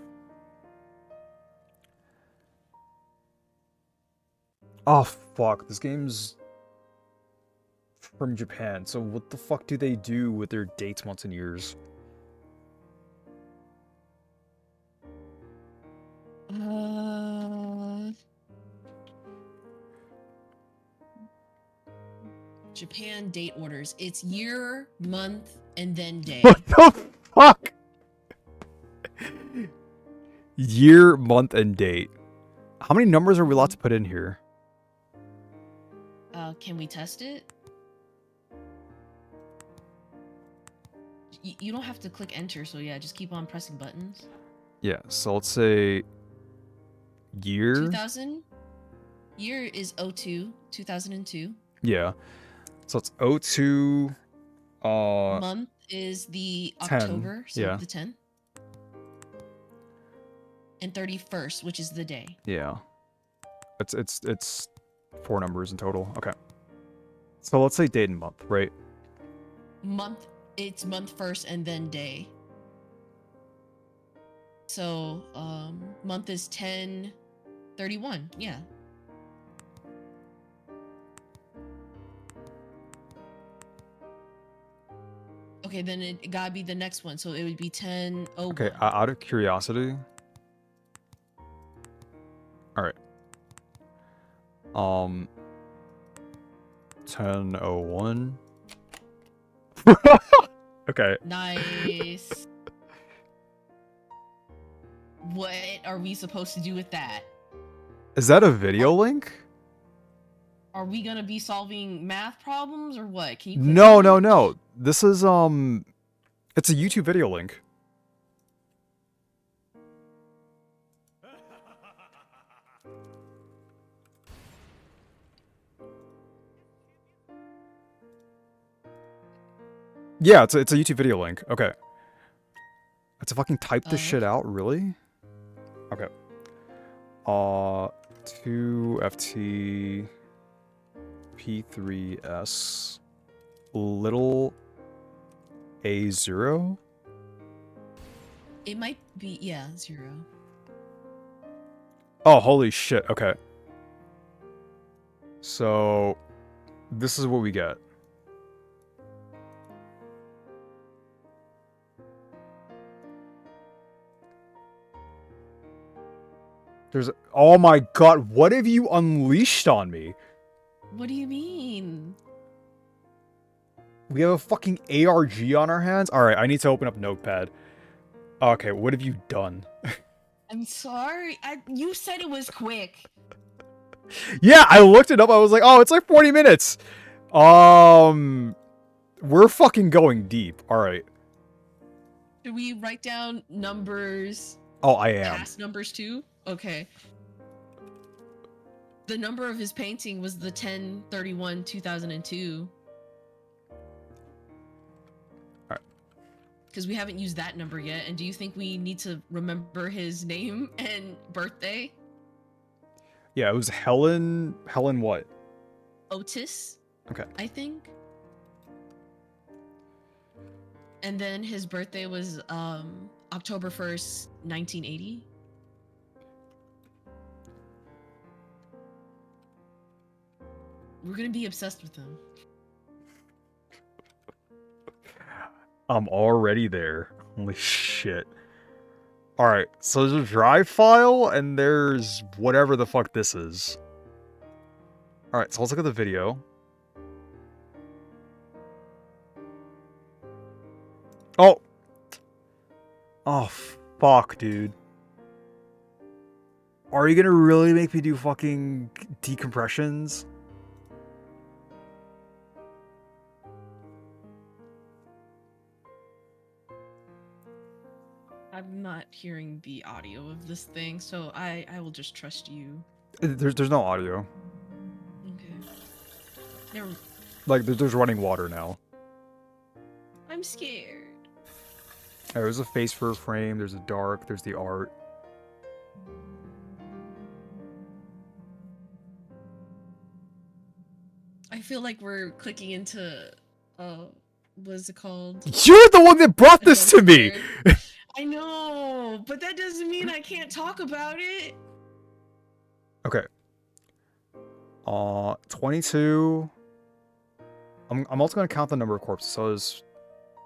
Oh, fuck. This game's from Japan, so what the fuck do they do with their dates, months, and years? Japan date orders. It's year, month, and then day. What the fuck? Year, month, and date. How many numbers are we allowed to put in here? Can we test it? You don't have to click enter, so yeah, just keep on pressing buttons. Yeah, so let's say year. 2000. Year is 02, 2002. Yeah. So it's 02. Month is the 10. October, so Yeah. the 10th. And 31st, which is the day. Yeah. It's 4 numbers in total. Okay. So let's say date and month, right? Month, it's month first and then day. So, month is 10/31. Yeah. Okay, then it gotta be the next one. So it would be 10/01. Okay, out of curiosity. All right. 10:01. Okay. Nice. What are we supposed to do with that? Is that a video link? Are we gonna be solving math problems or what? Can you? No. This is it's a YouTube video link. Yeah, it's a YouTube video link. Okay. I have to fucking type this shit out, really? Okay. 2FT P3S little A0? It might be, yeah, 0. Oh, holy shit. Okay. So this is what we get. There's... Oh my god, what have you unleashed on me? What do you mean? We have a fucking ARG on our hands? Alright, I need to open up Notepad. Okay, what have you done? I'm sorry. You said it was quick. Yeah, I looked it up. I was like, oh, it's like 40 minutes. We're fucking going deep. Alright. Should we write down numbers? Oh, I am. Past numbers too? Okay. The number of his painting was the 10/31/2002. Alright. Because we haven't used that number yet. And do you think we need to remember his name and birthday? Yeah, it was Helen... Helen what? Otis. Okay. I think. And then his birthday was October 1st, 1980. We're gonna be obsessed with him. I'm already there. Holy shit. Alright, so there's a drive file, and there's whatever the fuck this is. Alright, so let's look at the video. Oh! Oh, fuck, dude. Are you gonna really make me do fucking decompressions? I'm not hearing the audio of this thing, so I will just trust you. There's no audio. Okay. Never. Like, there's running water now. I'm scared. There's a face for a frame, there's a dark, there's the art. I feel like we're clicking into what is it called? You're the one that brought this to me! I know, but that doesn't mean I can't talk about it. Okay. 22. I'm also gonna count the number of corpses. So there's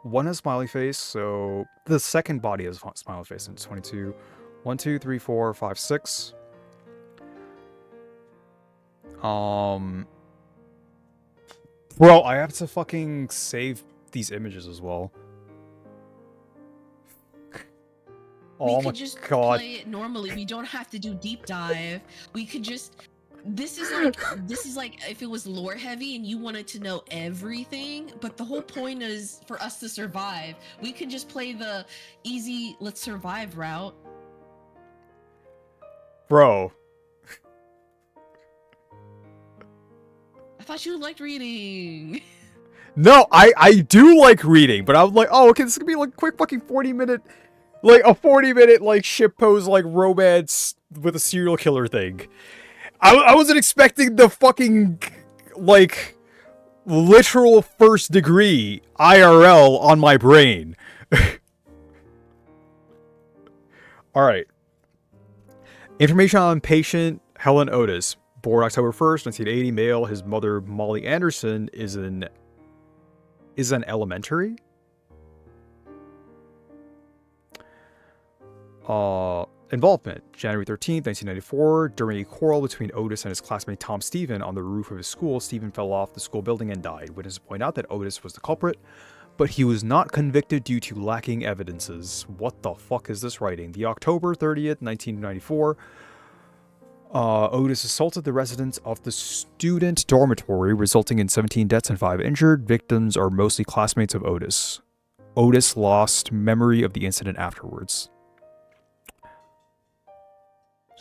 one has smiley face, so the second body has smiley face, and it's 22. 1, 2, 3, 4, 5, 6. Bro, I have to fucking save these images as well. Oh We my could just god. play it normally. We don't have to do deep dive. We could just. This is like if it was lore heavy and you wanted to know everything, but the whole point is for us to survive. We could just play the easy let's survive route. Bro. I thought you liked reading. No, I do like reading, but I'm like, oh, okay, this is gonna be like a quick fucking 40-minute, like a 40-minute like shitpost like romance with a serial killer thing. I wasn't expecting the fucking like literal first degree IRL on my brain. All right. Information on patient Helen Otis, born October 1st, 1980, male. His mother Molly Anderson is an elementary. Involvement. January 13th, 1994. During a quarrel between Otis and his classmate Tom Stephen on the roof of his school, Stephen fell off the school building and died. Witnesses point out that Otis was the culprit, but he was not convicted due to lacking evidences. What the fuck is this writing? The October 30th, 1994. Otis assaulted the residents of the student dormitory, resulting in 17 deaths and 5 injured. Victims are mostly classmates of Otis. Otis lost memory of the incident afterwards.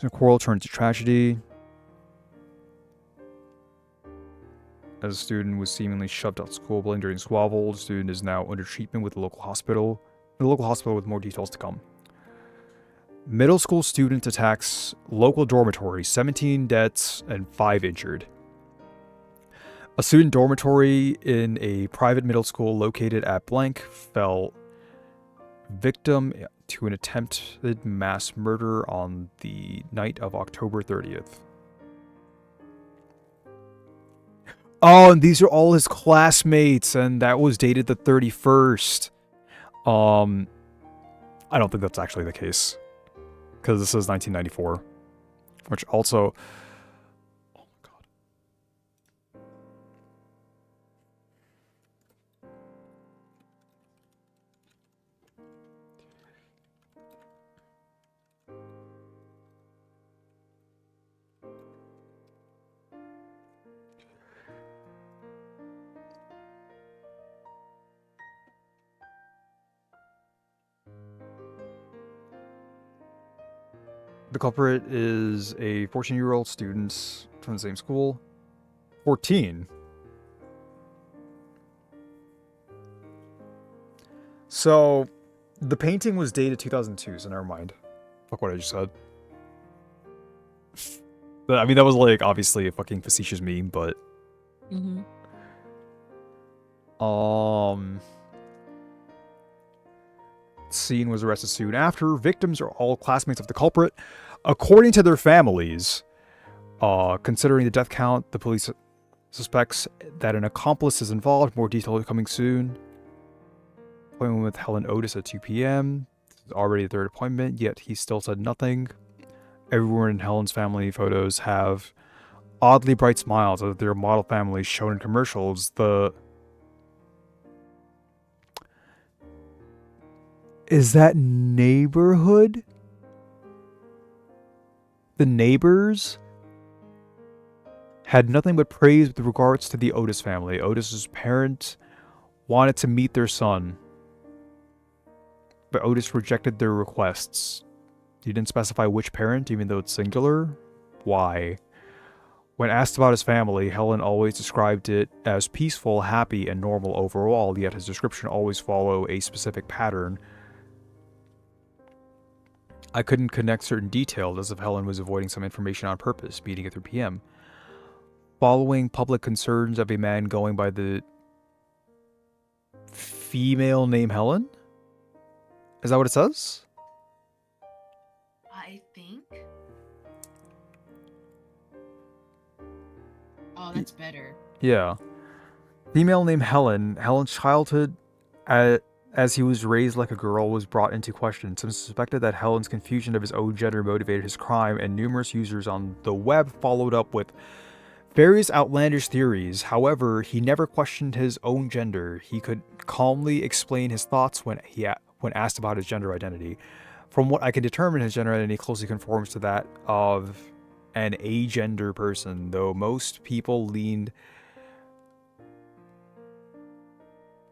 The quarrel turned to tragedy as a student was seemingly shoved out of school building during squabble. The student is now under treatment with the local hospital. With more details to come. Middle school student attacks local dormitory, 17 deaths and 5 injured. A student dormitory in a private middle school located at blank fell victim to an attempted mass murder on the night of October 30th. Oh, and these are all his classmates, and that was dated the 31st. I don't think that's actually the case, because this is 1994. which also... Oh my god. The culprit is a 14-year-old student from the same school. 14? So, the painting was dated 2002, so never mind. Fuck what I just said. I mean, that was, like, obviously a fucking facetious meme, but... Mm-hmm. Scene was arrested soon after. Victims are all classmates of the culprit. According to their families, considering the death count, the police suspects that an accomplice is involved. More detail coming soon. Appointment with Helen Otis at 2 p.m. Already the third appointment, yet he still said nothing. Everyone in Helen's family photos have oddly bright smiles as their model families shown in commercials. Is that neighborhood? The neighbors had nothing but praise with regards to the Otis family. Otis's parents wanted to meet their son, but Otis rejected their requests. He didn't specify which parent, even though it's singular. Why? When asked about his family, Helen always described it as peaceful, happy, and normal overall, yet his description always followed a specific pattern. I couldn't connect certain details, as if Helen was avoiding some information on purpose, meeting at 3 p.m. Following public concerns of a man going by the female name Helen? Is that what it says? I think. Oh, that's better. Yeah. Female named Helen. Helen's childhood, as he was raised like a girl, was brought into question. Some suspected that Helen's confusion of his own gender motivated his crime, and numerous users on the web followed up with various outlandish theories. However, he never questioned his own gender. He could calmly explain his thoughts when asked about his gender identity. From what I can determine, his gender identity closely conforms to that of an agender person, though most people leaned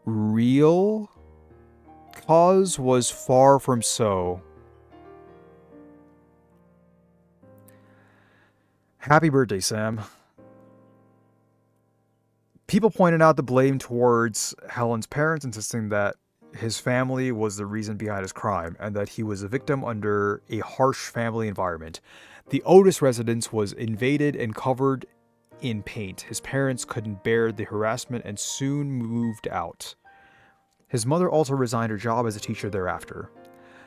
real cause was far from so. Happy birthday, Sam. People pointed out the blame towards Helen's parents, insisting that his family was the reason behind his crime, and that he was a victim under a harsh family environment. The Otis residence was invaded and covered in paint. His parents couldn't bear the harassment and soon moved out. His mother also resigned her job as a teacher thereafter.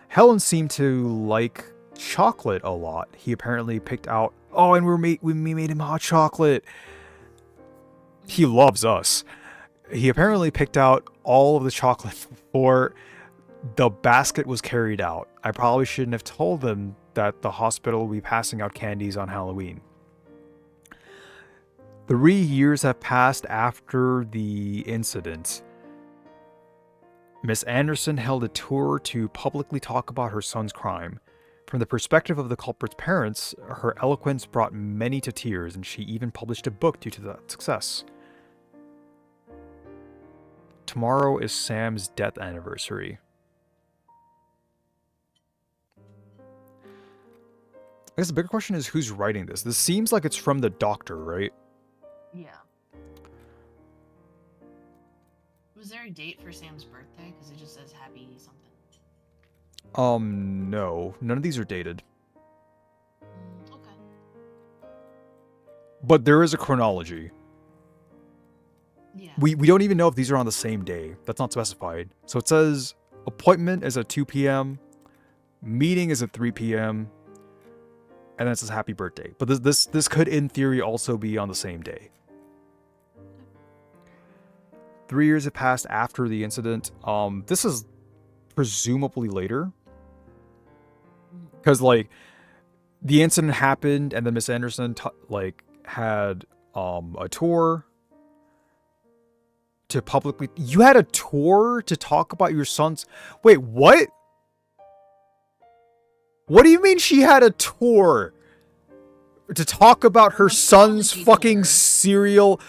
Helen seemed to like chocolate a lot. He apparently picked out... Oh, and we made him hot chocolate. He loves us. He apparently picked out all of the chocolate before the basket was carried out. I probably shouldn't have told them that the hospital will be passing out candies on Halloween. 3 years have passed after the incident. Miss Anderson held a tour to publicly talk about her son's crime. From the perspective of the culprit's parents, her eloquence brought many to tears, and she even published a book due to that success. Tomorrow is Sam's death anniversary. I guess the bigger question is who's writing this. This seems like it's from the doctor, right? Yeah. Was there a date for Sam's birthday? Because it just says happy something. No. None of these are dated. Okay. But there is a chronology. Yeah. We don't even know if these are on the same day. That's not specified. So it says appointment is at 2 p.m. Meeting is at 3 p.m. And then it says happy birthday. But this could, in theory, also be on the same day. 3 years have passed after the incident. This is presumably later. Because, like, the incident happened, and then Miss Anderson had a tour to publicly. You had a tour to talk about your son's. Wait, what? What do you mean she had a tour to talk about her son's fucking tour. serial?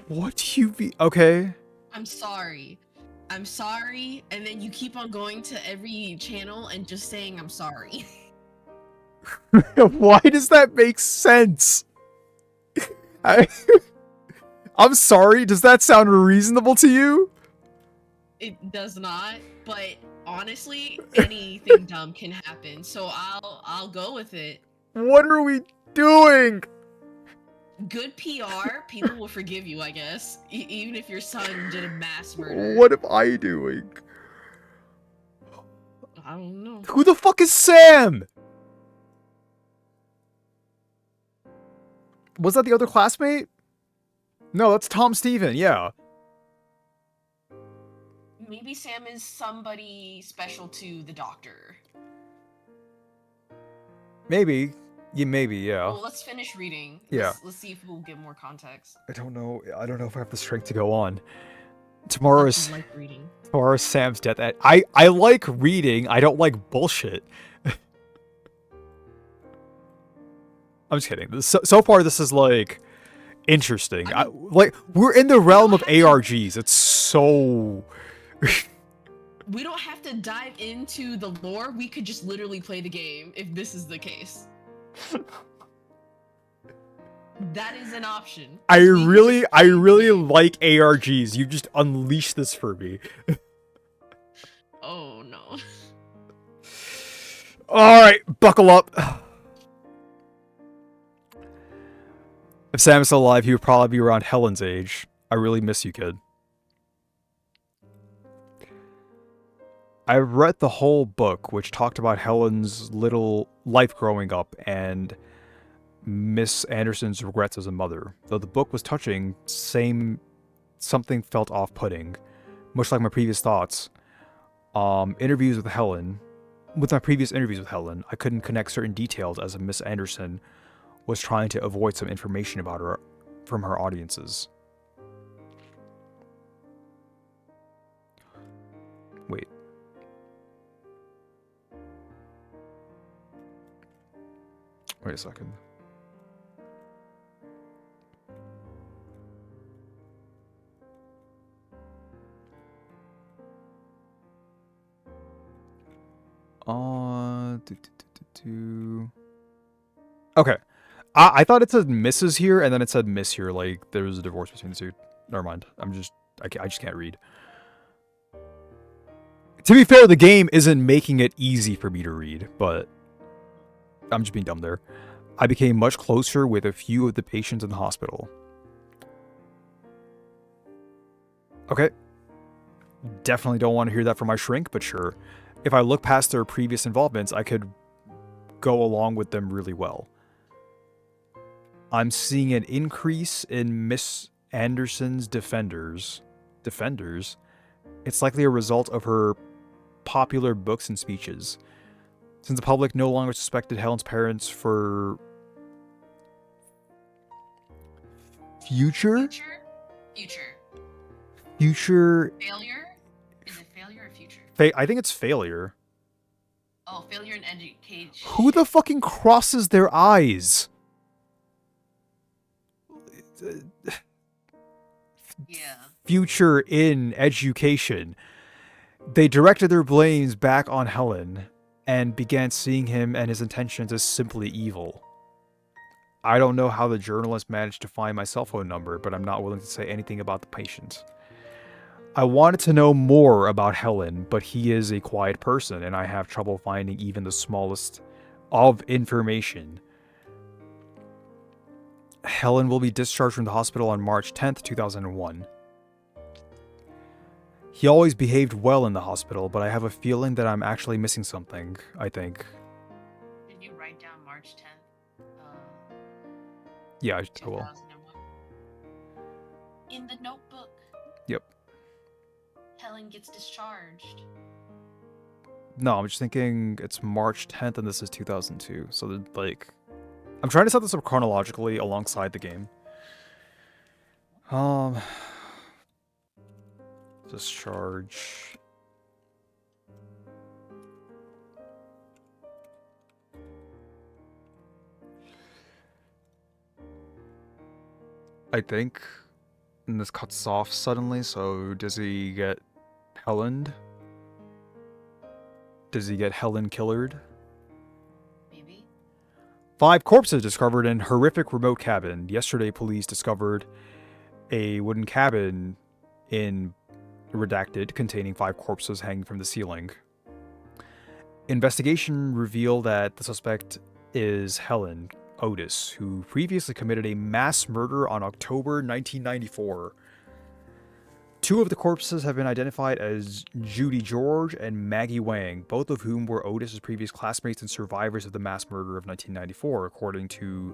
What do you mean? Okay. I'm sorry. I'm sorry, and then you keep on going to every channel and just saying I'm sorry. Why does that make sense? I'm sorry. Does that sound reasonable to you? It does not, but honestly, anything dumb can happen. So I'll go with it. What are we doing? Good PR, people will forgive you, I guess. Even if your son did a mass murder. What am I doing? I don't know. Who the fuck is Sam? Was that the other classmate? No, that's Tom Steven, yeah. Maybe Sam is somebody special to the doctor. Maybe. Yeah, maybe, yeah. Well, let's finish reading. Yeah. Let's see if we'll get more context. I don't know if I have the strength to go on. Tomorrow's Like reading. Sam's death. I like reading. I don't like bullshit. I'm just kidding. So far, this is like interesting. We're in the realm of ARGs. It's so. We don't have to dive into the lore. We could just literally play the game if this is the case. That is an option. I really like ARGs. You just unleash this for me. Oh no. All right, buckle up. If Sam is still alive, he would probably be around Helen's age. I really miss you, kid. I read the whole book, which talked about Helen's little life growing up and Miss Anderson's regrets as a mother. Though the book was touching, something felt off-putting, much like my previous thoughts. With my previous interviews with Helen, I couldn't connect certain details as Miss Anderson was trying to avoid some information about her from her audiences. Wait. Wait a second. Okay. I thought it said Mrs. here, and then it said Miss here, like there was a divorce between the two. Never mind. I just can't read. To be fair, the game isn't making it easy for me to read, but I'm just being dumb there. I became much closer with a few of the patients in the hospital. Okay. Definitely don't want to hear that from my shrink, but sure. If I look past their previous involvements, I could go along with them really well. I'm seeing an increase in Miss Anderson's defenders. Defenders? It's likely a result of her popular books and speeches. Since the public no longer suspected Helen's parents for future Failure? Is it failure or future? I think it's failure. Oh, failure in education. Who the fucking crosses their eyes? Yeah. Future in education. They directed their blames back on Helen and began seeing him and his intentions as simply evil. I don't know how the journalist managed to find my cell phone number, but I'm not willing to say anything about the patient. I wanted to know more about Helen, but he is a quiet person, and I have trouble finding even the smallest of information. Helen will be discharged from the hospital on March 10th, 2001. He always behaved well in the hospital, but I have a feeling that I'm actually missing something, I think. Did you write down March 10th? Yeah, I will. 2001? In the notebook. Yep. Helen gets discharged. No, I'm just thinking it's March 10th and this is 2002. So, like, I'm trying to set this up chronologically alongside the game. Discharge. I think. And this cuts off suddenly, so does he get Helened? Does he get Helen killered? Maybe. 5 corpses discovered in horrific remote cabin. Yesterday, police discovered a wooden cabin in redacted containing 5 corpses hanging from the ceiling. Investigation revealed that the suspect is Helen Otis, who previously committed a mass murder on October 1994. 2 of the corpses have been identified as Judy George and Maggie Wang, both of whom were Otis's previous classmates and survivors of the mass murder of 1994. According to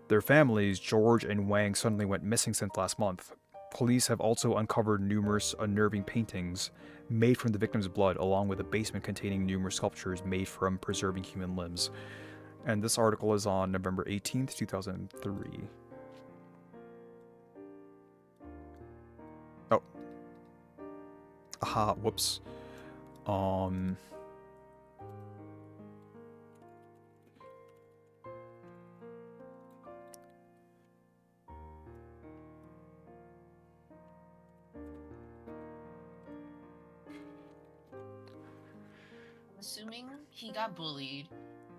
their families, George and Wang suddenly went missing since last month. Police have also uncovered numerous unnerving paintings made from the victim's blood, along with a basement containing numerous sculptures made from preserving human limbs. And this article is on November 18th, 2003. Oh. Aha, whoops. Assuming he got bullied,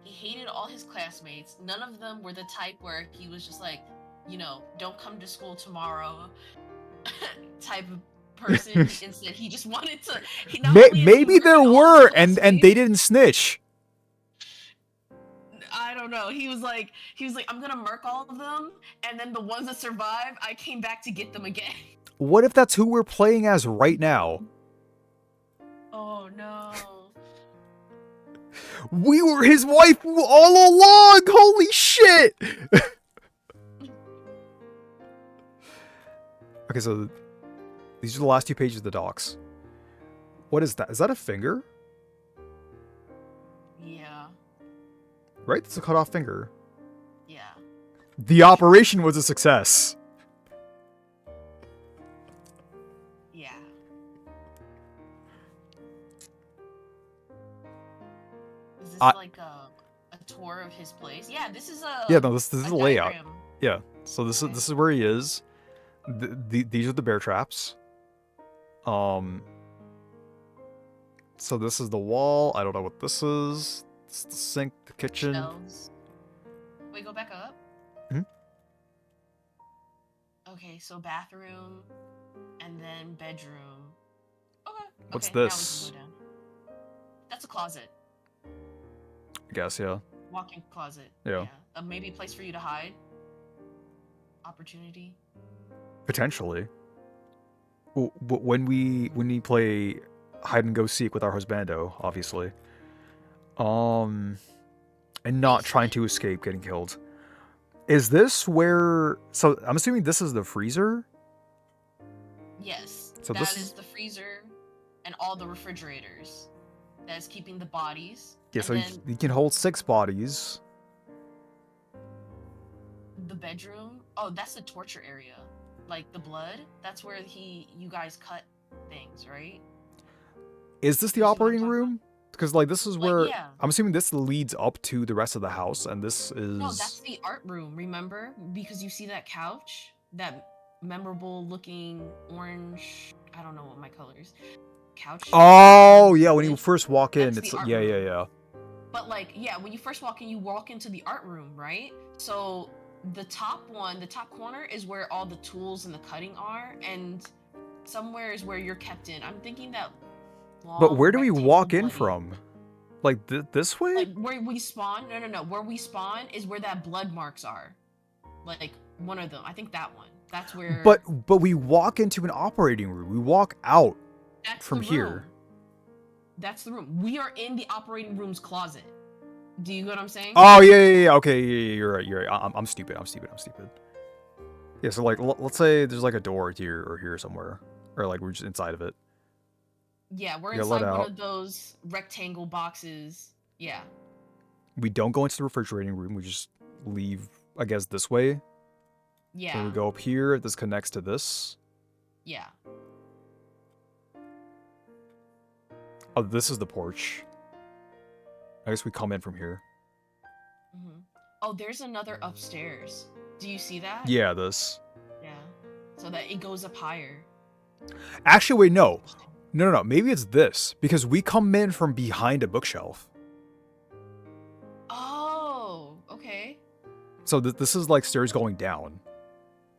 he hated all his classmates. None of them were the type where he was just like, you know, don't come to school tomorrow type of person. Instead, he just wanted to. Maybe there were, and they didn't snitch. I don't know. He was like, I'm gonna murk all of them, and then the ones that survive, I came back to get them again. What if that's who we're playing as right now? Oh no. We were his wife all along! Holy shit! Okay, so these are the last 2 pages of the docs. What is that? Is that a finger? Yeah. Right? That's a cut off finger. Yeah. The operation was a success. Yeah. Is this like a tour of his place? Yeah, this is a. Yeah, no, this is a layout. Diagram. Yeah. So this is where he is. These are the bear traps. So this is the wall. I don't know what this is. It's the sink, the kitchen. Shelves. Wait, go back up. Mhm. Okay, so bathroom, and then bedroom. Okay. What's okay, now we this? can go down. That's a closet. I guess, yeah. Walk-in closet. Yeah. Maybe a place for you to hide. Opportunity. Potentially. When we play hide and go seek with our husbando, obviously. And not trying to escape getting killed. Is this where... So, I'm assuming this is the freezer? Yes. So that is the freezer and all the refrigerators. That is keeping the bodies. Yeah, and so then you can hold 6 bodies. the bedroom. Oh, that's the torture area. Like the blood. That's where you guys cut things, right? Is this the You see what I'm operating talking room? Because, like, this is Like, where... yeah. I'm assuming this leads up to the rest of the house, and this is... No, that's the art room, remember? Because you see that couch? That memorable looking orange... I don't know what my color is. Couch? Oh, yeah, when you first walk in, That's it's... the art Yeah, room. yeah, yeah. But, like, yeah, when you first walk in, you walk into the art room, right? So the top corner is where all the tools and the cutting are, and somewhere is where you're kept in. I'm thinking that But where do we rectangle walk in bloody- from? Like, this way? Like, where we spawn? No. Where we spawn is where that blood marks are. Like, one of them. I think that one. That's where... But we walk into an operating room. We walk out That's from the here. room. That's the room. We are in the operating room's closet. Do you get what I'm saying? Oh, yeah. Okay, yeah, you're right. I'm stupid. Yeah, so, like, let's say there's, like, a door here or here somewhere. Or, like, we're just inside of it. Yeah, we're You're let inside one out. of those rectangle boxes. Yeah. We don't go into the refrigerating room. We just leave, I guess, this way. Yeah. Then we go up here. This connects to this. Yeah. Oh, this is the porch. I guess we come in from here. Mm-hmm. Oh, there's another upstairs. Do you see that? Yeah, this. Yeah. So that it goes up higher. Actually, wait, no. No. Maybe it's this. Because we come in from behind a bookshelf. Oh, okay. So this is like stairs going down.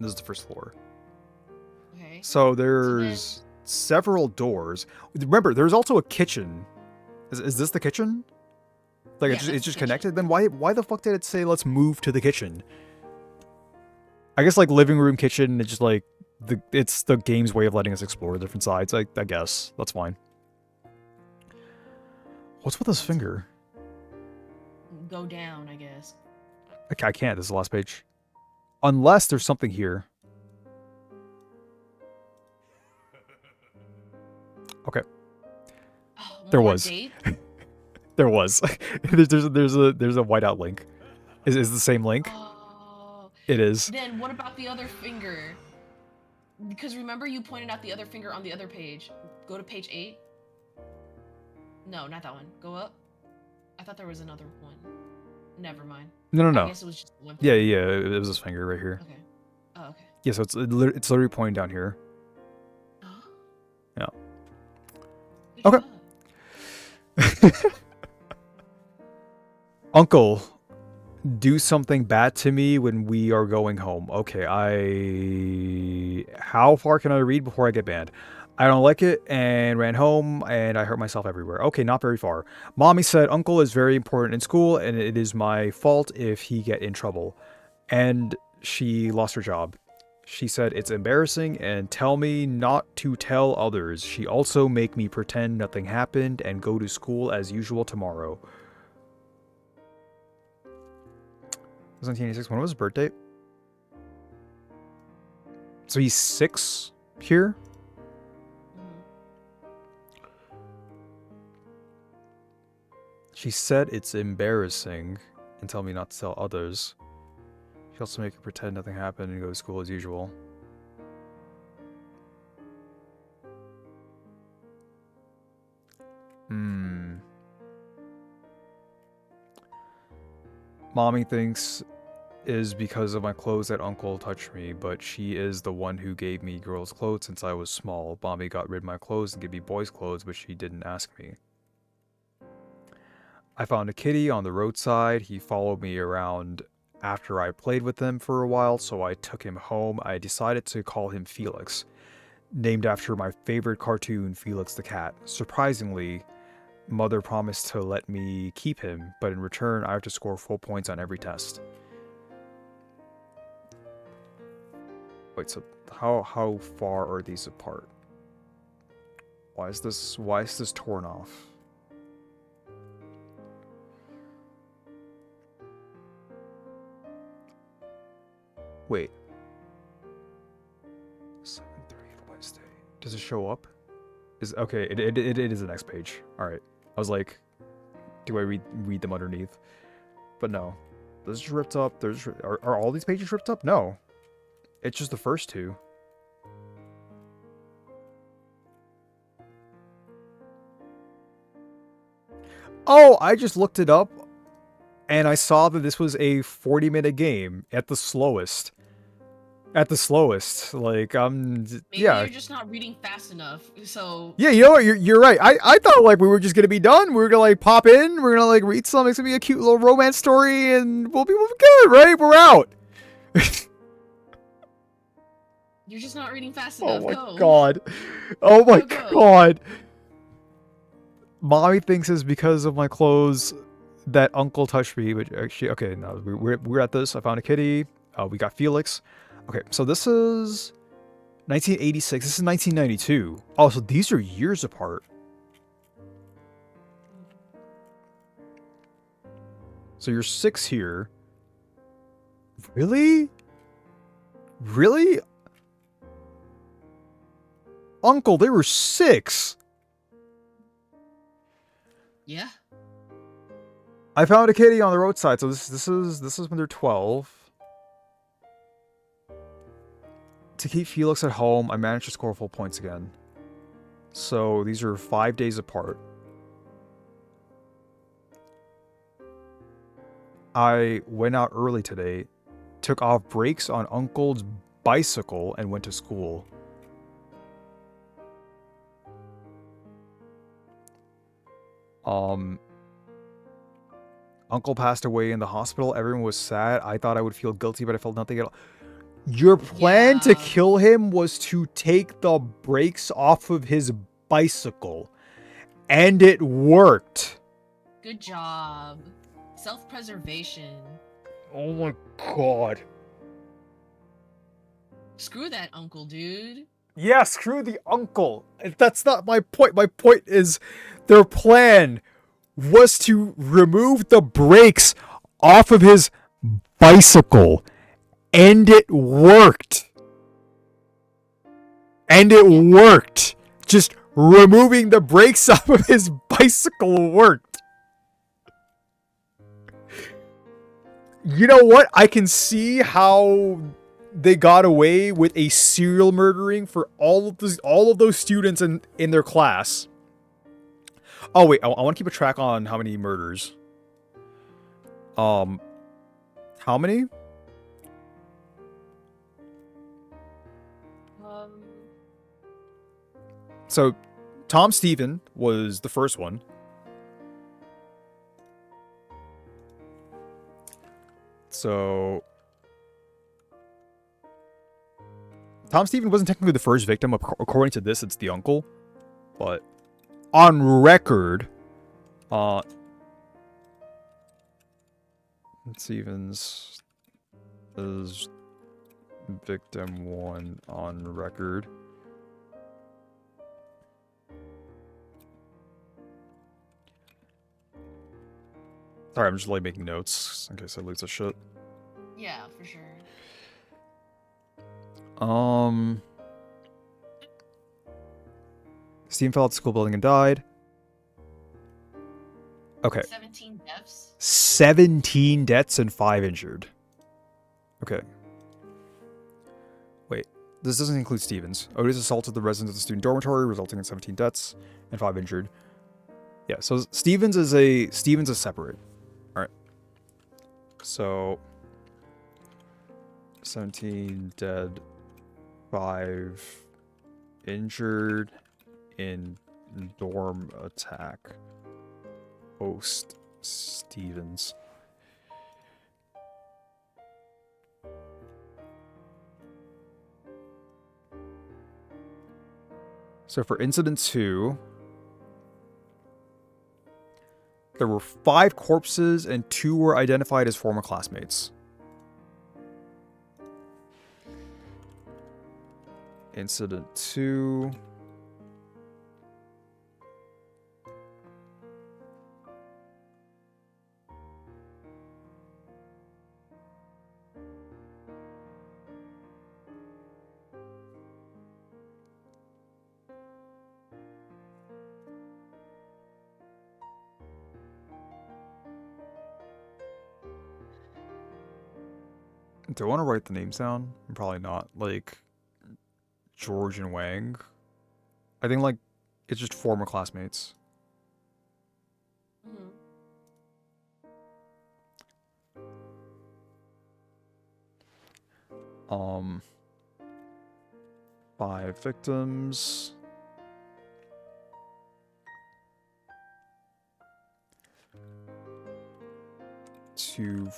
This is the first floor. Okay. So there's several doors. Remember, there's also a kitchen. Is this the kitchen? Like Yeah, it's that's just the kitchen. connected? Then why the fuck did it say let's move to the kitchen? I guess like living room, kitchen, it's just like it's the game's way of letting us explore different sides. I guess. That's fine. What's with this finger? Go down, I guess. I can't. This is the last page. Unless there's something here. Okay. Oh, There more was. date? There was. there's a whiteout link. Is the same link? Oh. It is. Then what about the other finger? Because remember you pointed out the other finger on the other page. Go to page 8. No, not that one. Go up. I thought there was another one. Never mind. No. I guess it was just one. Yeah. It was this finger right here. Okay. Oh, okay. Yeah, so it's literally pointing down here. Yeah. Good Okay. job. Uncle, do something bad to me when we are going home. Okay, how far can I read before I get banned? I don't like it and ran home and I hurt myself everywhere. Okay, not very far. Mommy said Uncle is very important in school and it is my fault if he get in trouble. And she lost her job. She said it's embarrassing and tell me not to tell others. She also make me pretend nothing happened and go to school as usual tomorrow. It was 1986. When was his birthday? So he's 6 here? She said it's embarrassing and tell me not to tell others. She also make her pretend nothing happened and go to school as usual. Mommy thinks is because of my clothes that Uncle touched me, but she is the one who gave me girls' clothes since I was small. Mommy got rid of my clothes and gave me boys' clothes, but she didn't ask me. I found a kitty on the roadside. He followed me around after I played with him for a while, so I took him home. I decided to call him Felix, named after my favorite cartoon, Felix the Cat. Surprisingly, Mother promised to let me keep him, but in return, I have to score full points on every test. Wait, so how far are these apart? Why is this torn off? Wait. 7:30 Wednesday. Does it show up? Okay, it is the next page. Alright. I was like, do I read them underneath? But no. This is ripped up. Are all these pages ripped up? No. It's just the first two. Oh, I just looked it up and I saw that this was a 40-minute game at the slowest. At the slowest, like Maybe yeah. you're just not reading fast enough. So yeah, you know what? You're right. I thought like we were just gonna be done. We were gonna like pop in. We're gonna like read something. It's gonna be a cute little romance story, and we'll be good, right? We're out. you're just not reading fast Oh enough. my Go. god. Oh my Go. god. Mommy thinks it's because of my clothes that Uncle touched me, but actually, okay, no, we're at this. I found a kitty. We got Felix. Okay, so this is 1986. This is 1992. Oh, so these are years apart. So you're 6 here. Really? Really? Uncle, they were 6. Yeah. I found a kitty on the roadside. So this is when they're 12. To keep Felix at home, I managed to score full points again. So these are 5 days apart. I went out early today, took off brakes on Uncle's bicycle, and went to school. Uncle passed away in the hospital. Everyone was sad. I thought I would feel guilty, but I felt nothing at all. Your plan to kill him was to take the brakes off of his bicycle. And it worked. Good job. Self-preservation. Oh my god. Screw that uncle, dude. Yeah, screw the uncle. That's not my point. My point is their plan was to remove the brakes off of his bicycle. And it worked. And it worked. Just removing the brakes off of his bicycle worked. You know what? I can see how they got away with a serial murdering for all of those students in their class. Oh wait, I want to keep a track on how many murders. How many? So, Tom Stephen was the first one. So, Tom Stephen wasn't technically the first victim. According to this, it's the uncle. But, on record, Stevens is victim 1 on record. Sorry, I'm just like making notes in case I lose a shit. Yeah, for sure. Steven fell out the school building and died. Okay. 17 deaths? 17 deaths and 5 injured. Okay. Wait. This doesn't include Stevens. Otis assaulted the residents of the student dormitory, resulting in 17 deaths and 5 injured. Yeah, so Stevens is separate. Alright. So 17 dead, 5 injured in dorm attack. Host Stevens. So for incident 2, there were 5 corpses and 2 were identified as former classmates. Incident 2. Do I want to write the names down? Probably not. Like, George and Wang. I think, like, it's just former classmates. Mm-hmm. 5 victims. Two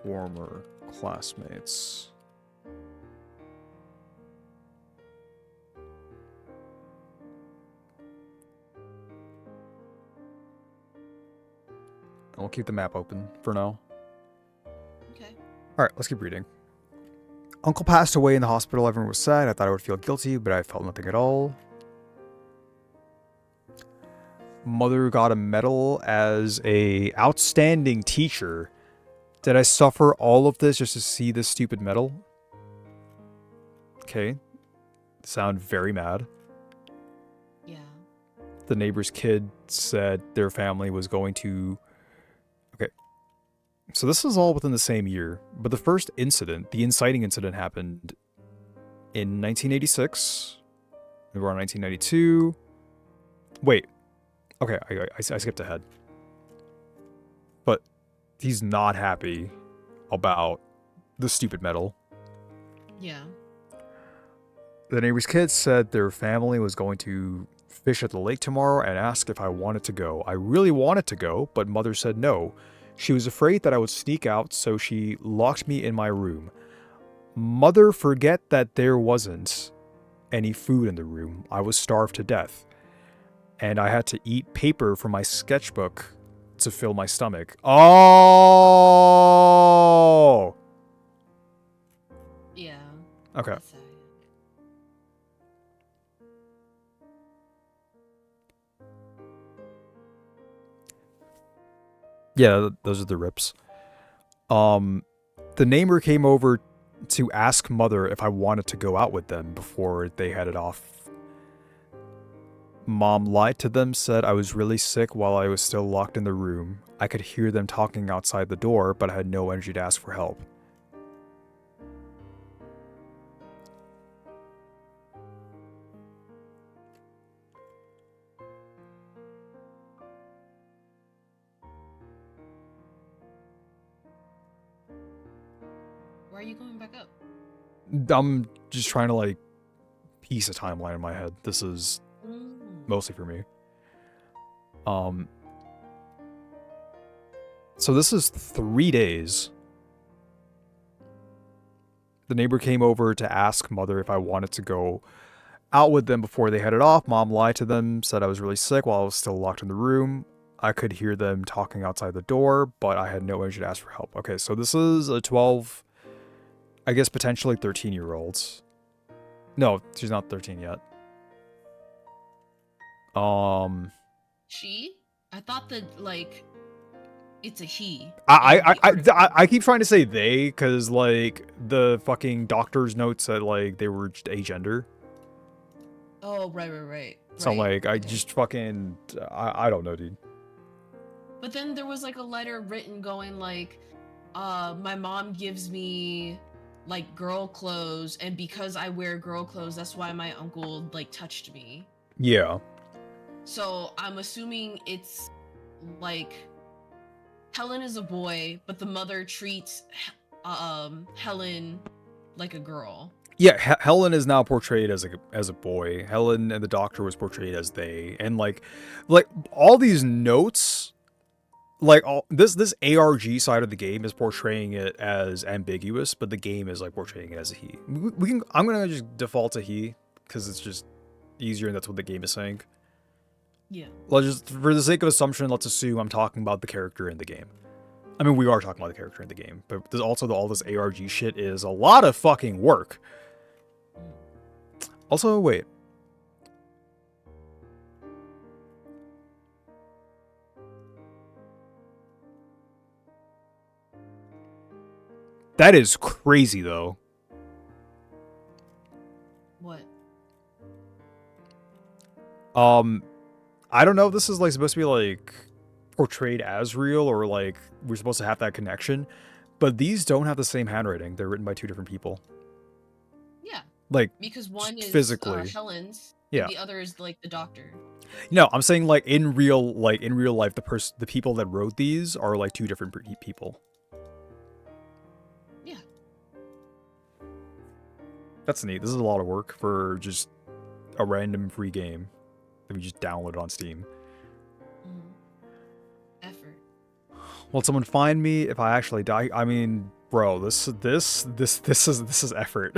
former classmates. I'll keep the map open for now. Okay. Alright, let's keep reading. Uncle passed away in the hospital. Everyone was sad. I thought I would feel guilty, but I felt nothing at all. Mother got a medal as a outstanding teacher. Did I suffer all of this just to see this stupid medal? Okay. Sound very mad. Yeah. the neighbor's kid said their family was going to... Okay. So this is all within the same year. But the first incident, the inciting incident, happened in 1986. We were on 1992. Wait. Okay, I skipped ahead. But he's not happy about the stupid medal. Yeah. The neighbor's kid said their family was going to fish at the lake tomorrow and asked if I wanted to go. I really wanted to go, but mother said no. She was afraid that I would sneak out, so she locked me in my room. Mother forget that there wasn't any food in the room. I was starved to death. And I had to eat paper from my sketchbook to fill my stomach. Oh! Yeah. Okay. That's sad. Yeah, those are the rips. The neighbor came over to ask mother if I wanted to go out with them before they headed off. Mom lied to them, said I was really sick while I was still locked in the room. I could hear them talking outside the door, but I had no energy to ask for help. Why are you going back up? I'm just trying to, like, piece a timeline in my head. This is mostly for me. So this is 3 days. The neighbor came over to ask mother if I wanted to go out with them before they headed off. Mom lied to them, said I was really sick while I was still locked in the room. I could hear them talking outside the door, but I had no energy to ask for help. Okay, so this is a 12, I guess potentially 13-year-olds. No, she's not 13 yet. She? I thought that, like, it's a he. I keep trying to say they because, like, the fucking doctor's notes said, like, they were just agender. Oh, right. So, like, I Okay. just fucking... I don't know, dude. But then there was, like, a letter written going, like, my mom gives me, like, girl clothes, and because I wear girl clothes, that's why my uncle, like, touched me. Yeah. So I'm assuming it's, like, Helen is a boy, but the mother treats Helen like a girl. Yeah, Helen is now portrayed as a boy. Helen and the doctor was portrayed as they. And, like all these notes... Like, all this ARG side of the game is portraying it as ambiguous, but the game is, like, portraying it as a he. I'm gonna just default to he, because it's just easier and that's what the game is saying. Yeah. Let's just, for the sake of assumption, let's assume I'm talking about the character in the game. I mean, we are talking about the character in the game, but there's also all this ARG shit is a lot of fucking work. Also, wait. That is crazy, though. What? I don't know if this is, like, supposed to be, like, portrayed as real or, like, we're supposed to have that connection, but these don't have the same handwriting. They're written by two different people. Yeah. Like, Because one is physically. Helen's, Yeah. and the other is, like, the doctor. No, I'm saying, like, in real life, the people that wrote these are, like, two different people. Yeah. That's neat. This is a lot of work for just a random free game that we just downloaded on Steam. Effort. Will someone find me if I actually die? I mean, bro, this is effort.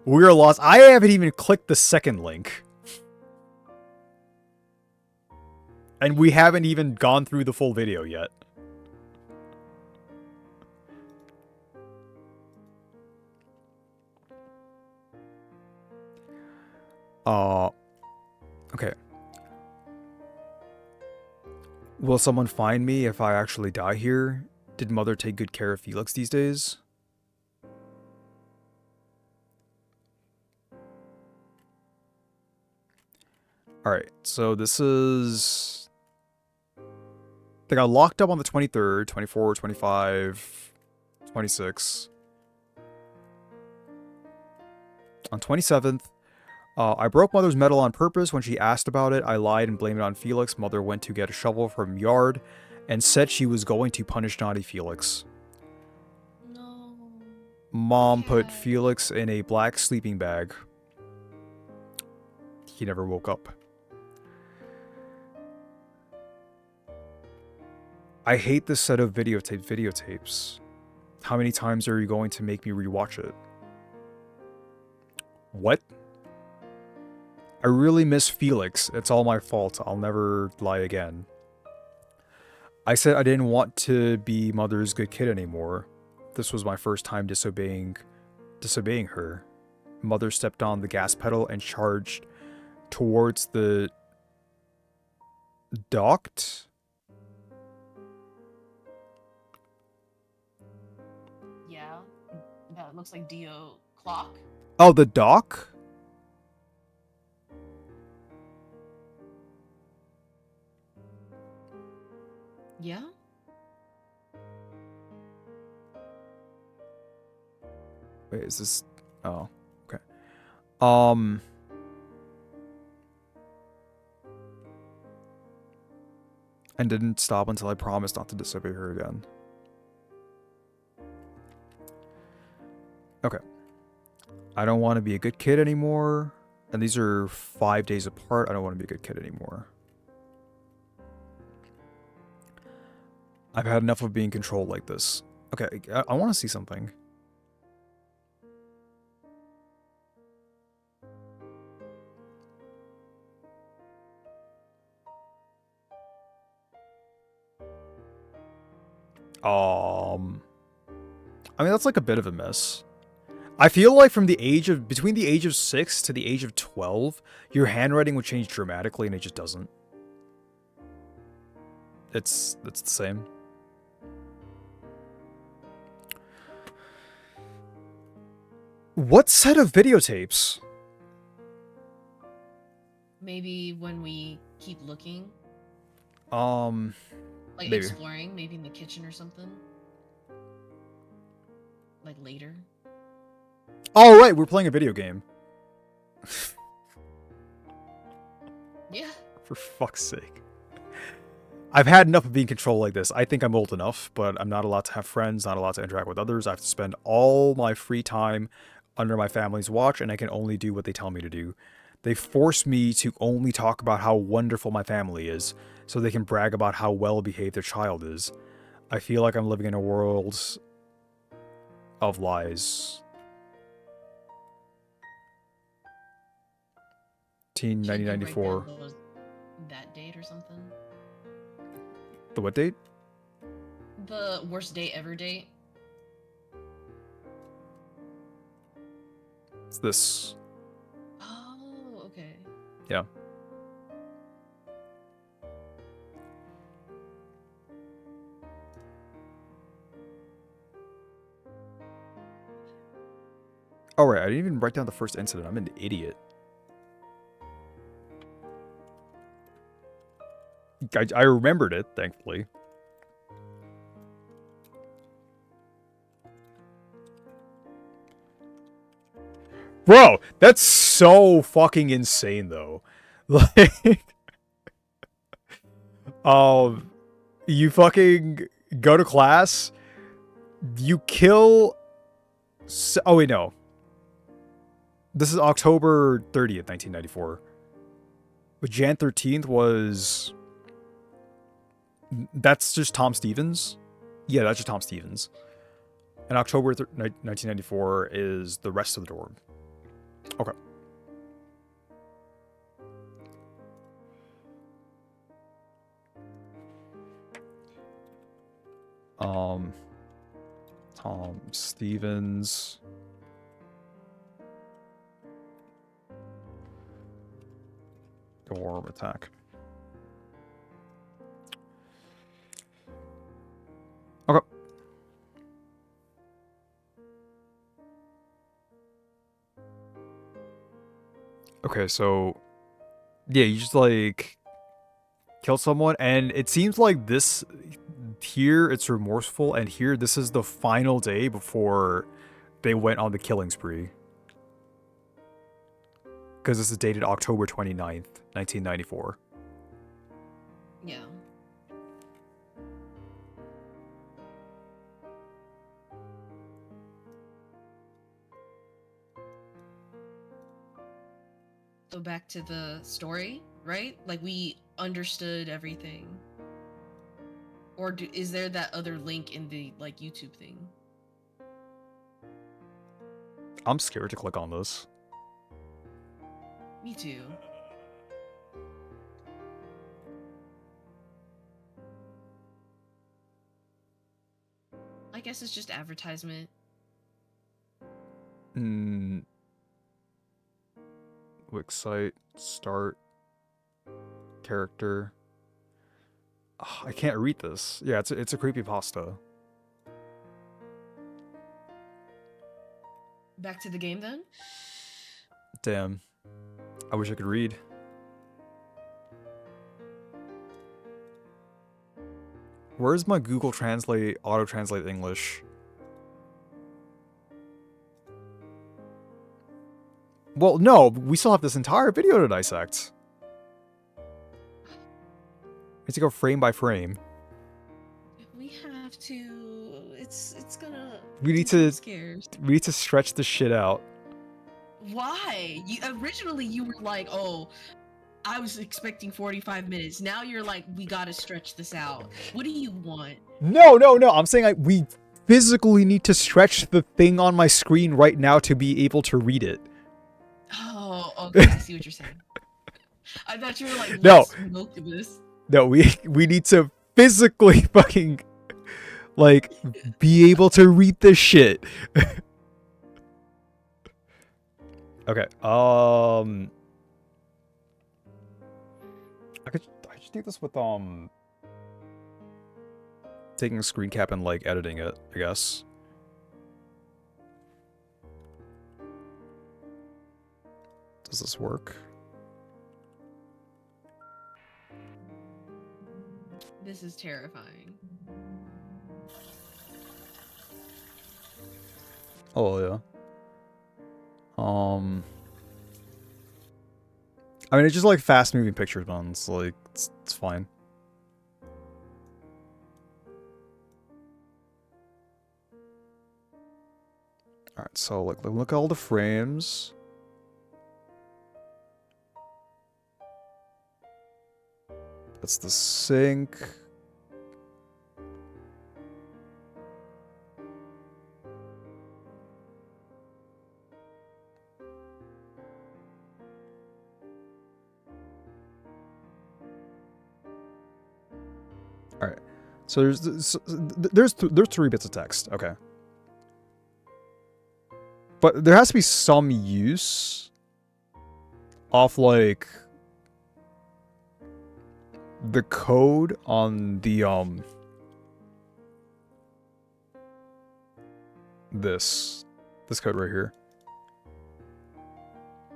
We're lost. I haven't even clicked the second link. And we haven't even gone through the full video yet. Okay. Will someone find me if I actually die here? Did mother take good care of Felix these days? Alright, so this is... They got locked up on the 23rd, 24, 25, 26. On 27th, I broke Mother's metal on purpose. When she asked about it, I lied and blamed it on Felix. Mother went to get a shovel from yard and said she was going to punish naughty Felix. No. Mom put Cat. Felix in a black sleeping bag. He never woke up. I hate this set of videotapes. How many times are you going to make me rewatch it? What? I really miss Felix. It's all my fault. I'll never lie again. I said I didn't want to be Mother's good kid anymore. This was my first time disobeying her. Mother stepped on the gas pedal and charged towards the docked. Yeah. That looks like Dio clock. Oh, the dock? Yeah. Wait, is this... Oh, okay. And didn't stop until I promised not to disobey her again. Okay. I don't want to be a good kid anymore. And these are 5 days apart. I don't want to be a good kid anymore. I've had enough of being controlled like this. Okay, I want to see something. I mean, that's like a bit of a mess. I feel like from between the age of 6 to the age of 12, your handwriting would change dramatically, and it just doesn't. It's the same. What set of videotapes? Maybe when we keep looking, Like maybe exploring, maybe in the kitchen or something. Like later. Oh, right, we're playing a video game. Yeah. For fuck's sake. I've had enough of being controlled like this. I think I'm old enough, but I'm not allowed to have friends, not allowed to interact with others. I have to spend all my free time under my family's watch, and I can only do what they tell me to do. They force me to only talk about how wonderful my family is, so they can brag about how well-behaved their child is. I feel like I'm living in a world of lies. 1994. That date or something? The what date? The worst date ever date? It's this. Oh, okay. Yeah. Oh, right. I didn't even write down the first incident. I'm an idiot. I remembered it, thankfully. Bro, that's so fucking insane, though. Like, you fucking go to class, you kill... Oh, wait, no. This is October 30th, 1994. But Jan 13th was... That's just Tom Stevens? Yeah, that's just Tom Stevens. And October 1994 is the rest of the dorm. Okay. Tom Stevens. Dorm attack. Okay. Okay, so Yeah, you just like kill someone, and it seems like this here it's remorseful, and here this is the final day before they went on the killing spree. Because this is dated October 29th, 1994. Yeah. So back to the story, right? Like we understood everything. Or is there that other link in the like YouTube thing? I'm scared to click on this. Me too. I guess it's just advertisement. Wix site, start, character. I can't read this. Yeah, it's a creepypasta. Back to the game then? Damn. I wish I could read. Where's my Google Translate, auto-translate English? Well, no, we still have this entire video to dissect. We have to go frame by frame. We have to. It's gonna. We need to. Scares. We need to stretch this shit out. Why? Originally you were like, oh, I was expecting 45 minutes. Now you're like, we gotta stretch this out. What do you want? No. I'm saying we physically need to stretch the thing on my screen right now to be able to read it. Oh, okay. I see what you're saying. I thought you were like, No. let's milk this. No, we need to physically fucking like be able to read this shit. Okay. I just do this with taking a screen cap and like editing it, I guess. Does this work? This is terrifying. Oh yeah. I mean, it's just like fast moving pictures, man. It's like it's fine. All right, so like look at all the frames. That's the sink. All right, so there's three bits of text. Okay, but there has to be some use of like the code on the this code right here.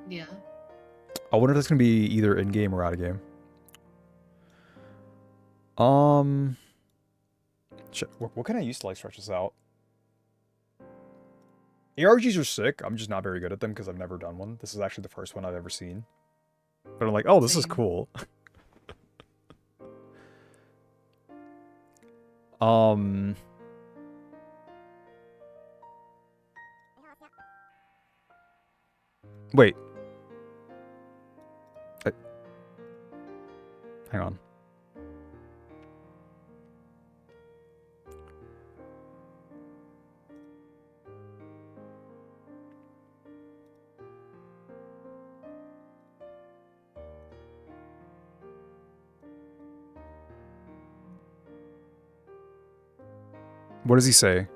Yeah. I wonder if that's gonna be either in game or out of game. Shit, what can I use to like stretch this out? ARGs are sick. I'm just not very good at them because I've never done one. This is actually the first one I've ever seen. But I'm like, oh, this is Same. cool. Wait. Hang on. What does he say?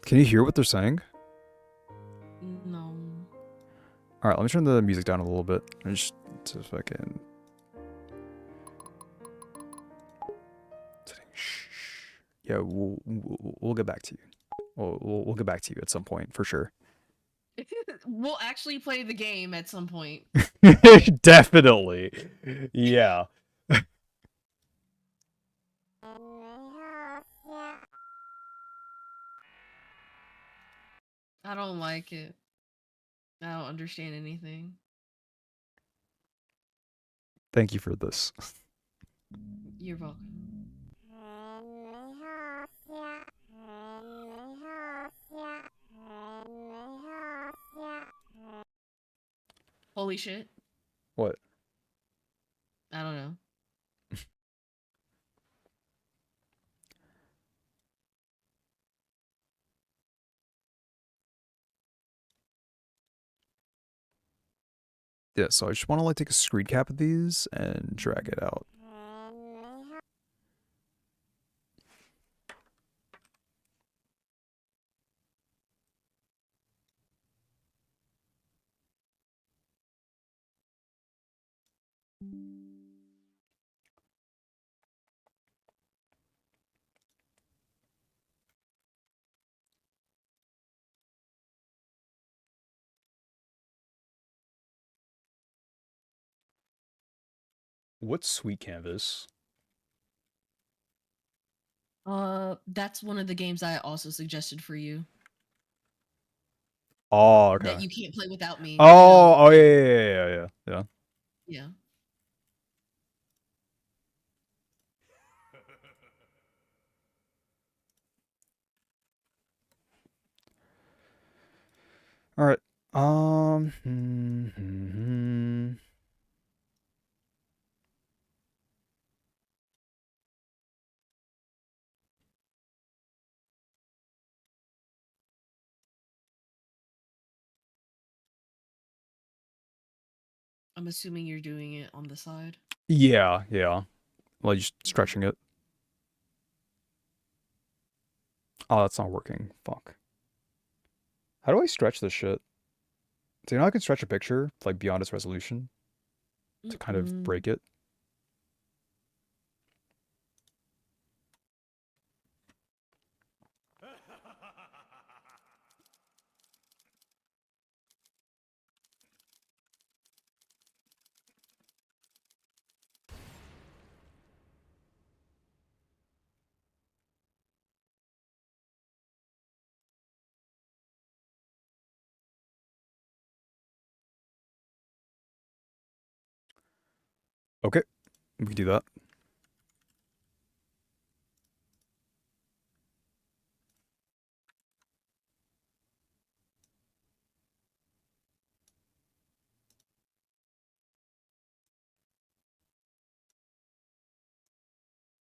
Can you hear what they're saying? No. All right, let me turn the music down a little bit. Just to fucking. Shh. Yeah, we'll get back to you. We'll get back to you at some point for sure. We'll actually play the game at some point. Definitely. Yeah. I don't like it. I don't understand anything. Thank you for this. You're welcome. Holy shit. What? I don't know. Yeah, so I just want to like take a screen cap of these and drag it out. What's sweet canvas? That's one of the games I also suggested for you Oh, okay. that you can't play without me. Oh, yeah. Yeah. All right. I'm assuming you're doing it on the side. Yeah. Like just stretching it. Oh, that's not working. Fuck. How do I stretch this shit? Do you know I can stretch a picture like beyond its resolution to kind of Mm-mm. break it? Okay, we can do that.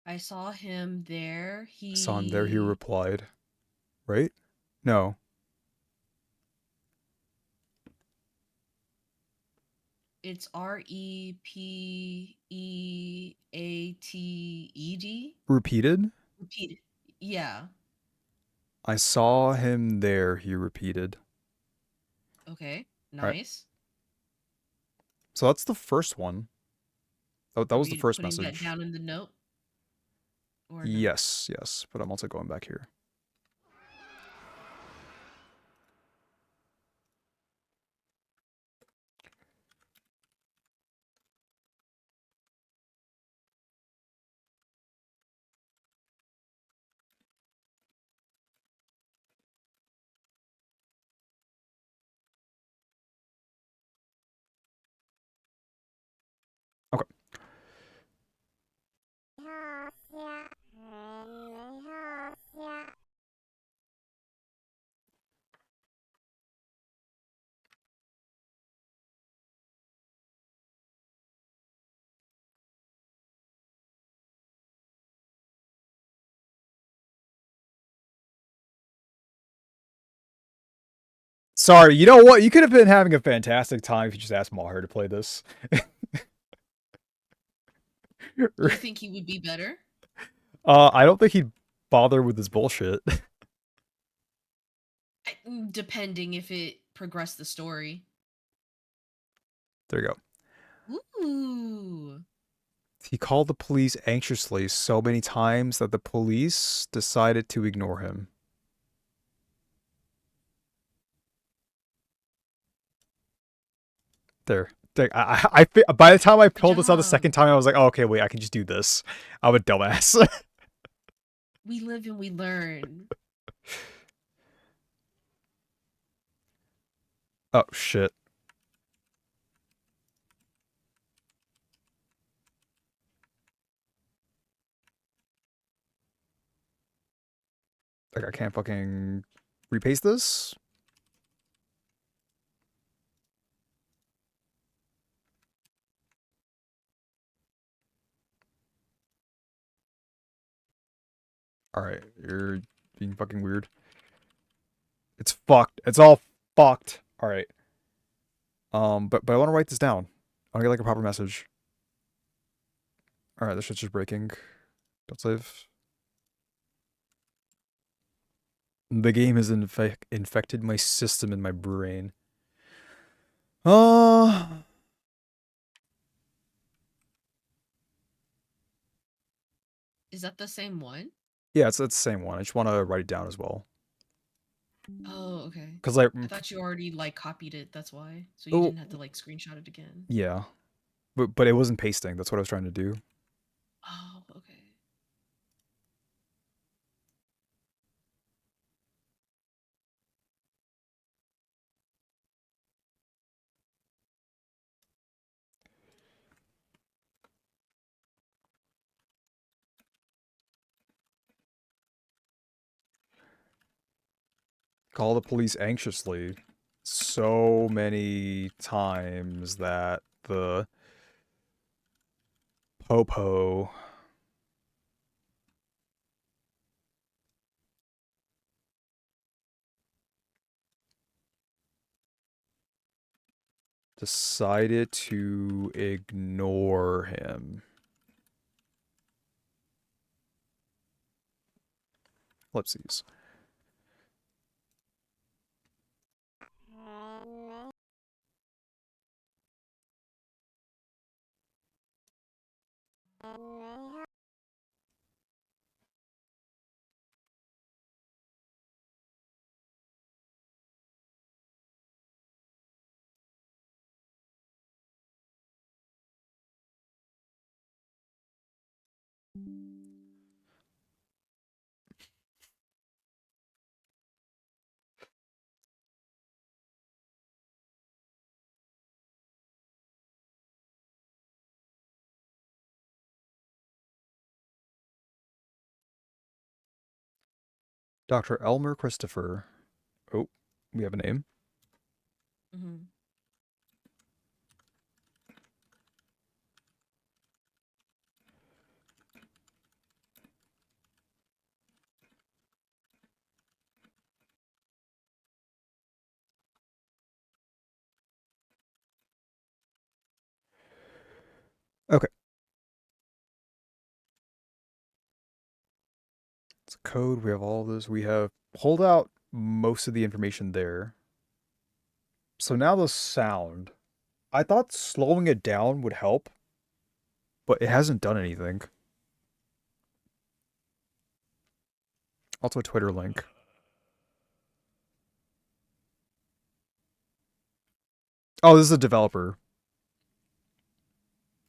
I saw him there. I saw him there. He He replied, right? No. It's Repeated. Repeated? Repeated. Yeah. I saw him there. He repeated. Okay. All right. Nice. So that's the first one. That Are was the we first putting that message. down in the note? Or no? Yes. But I'm also going back here. Okay. Sorry, you know what? You could have been having a fantastic time if you just asked Maher to play this. You think he would be better? I don't think he'd bother with this bullshit. Depending if it progressed the story. There you go. Ooh. He called the police anxiously so many times that the police decided to ignore him. There. By the time I pulled this out the job. second time, I was like, oh, okay, wait, I can just do this. I'm a dumbass. We live and we learn. Oh, shit. Like, I can't fucking repaste this? Alright, you're being fucking weird. It's fucked. It's all fucked. Alright. But I want to write this down. I want to get like a proper message. Alright, this shit's just breaking. Don't save. The game has infected my system and my brain. Is that the same one? Yeah, it's the same one. I just want to write it down as well. Oh, okay. Cause like, I thought you already like copied it. That's why. So you oh, didn't have to like screenshot it again. yeah, but it wasn't pasting. That's what I was trying to do. Oh, okay. Call the police anxiously. So many times that the popo decided to ignore him. Ellipses. Dr. Elmer Christopher. Oh, we have a name. Mm-hmm. Okay. It's a code. We have all of this. We have pulled out most of the information there. So now the sound. I thought slowing it down would help, but it hasn't done anything. Also a Twitter link. Oh, this is a developer.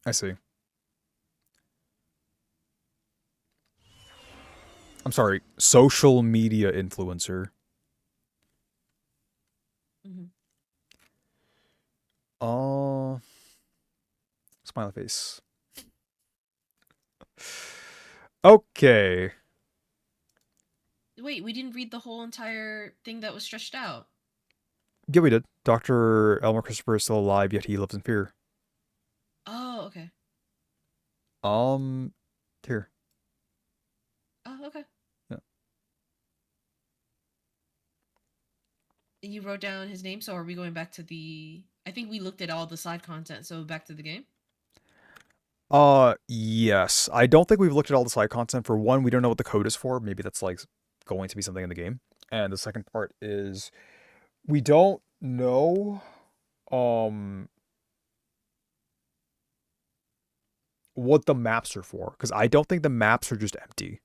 I see. I'm sorry. Social media influencer. Mm-hmm. Smiley face. Okay. Wait, we didn't read the whole entire thing that was stretched out. Yeah, we did. Dr. Elmer Christopher is still alive, yet he lives in fear. Oh, okay. Here. Oh, okay. Yeah. And you wrote down his name, so are we going back to the... I think we looked at all the side content, so back to the game? Yes. I don't think we've looked at all the side content. For one, we don't know what the code is for. Maybe that's like going to be something in the game. And the second part is we don't know what the maps are for, because I don't think the maps are just empty.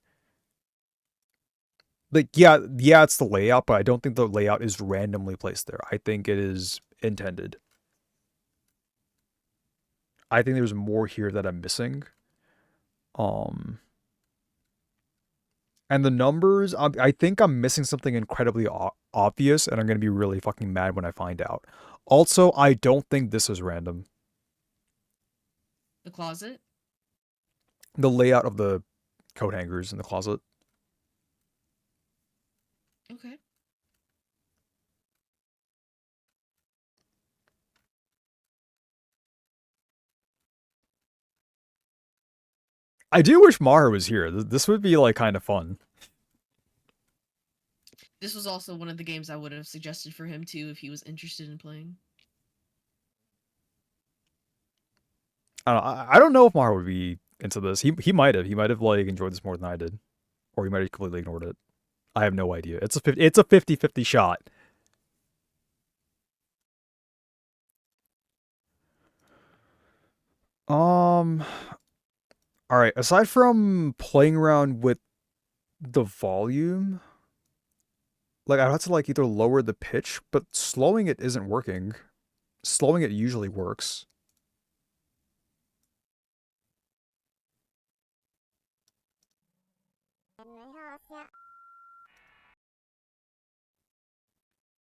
Like, yeah, it's the layout, but I don't think the layout is randomly placed there. I think it is intended. I think there's more here that I'm missing. And the numbers, I think I'm missing something incredibly obvious, and I'm gonna be really fucking mad when I find out. Also, I don't think this is random. The closet? The layout of the coat hangers in the closet. Okay. I do wish Mara was here. This would be like kind of fun. This was also one of the games I would have suggested for him too if he was interested in playing. I don't know if Mara would be into this. He might have. He might have like enjoyed this more than I did, or he might have completely ignored it. I have no idea. It's a 50-50 shot. All right. Aside from playing around with the volume, like I'd have to like either lower the pitch, but slowing it isn't working. Slowing it usually works.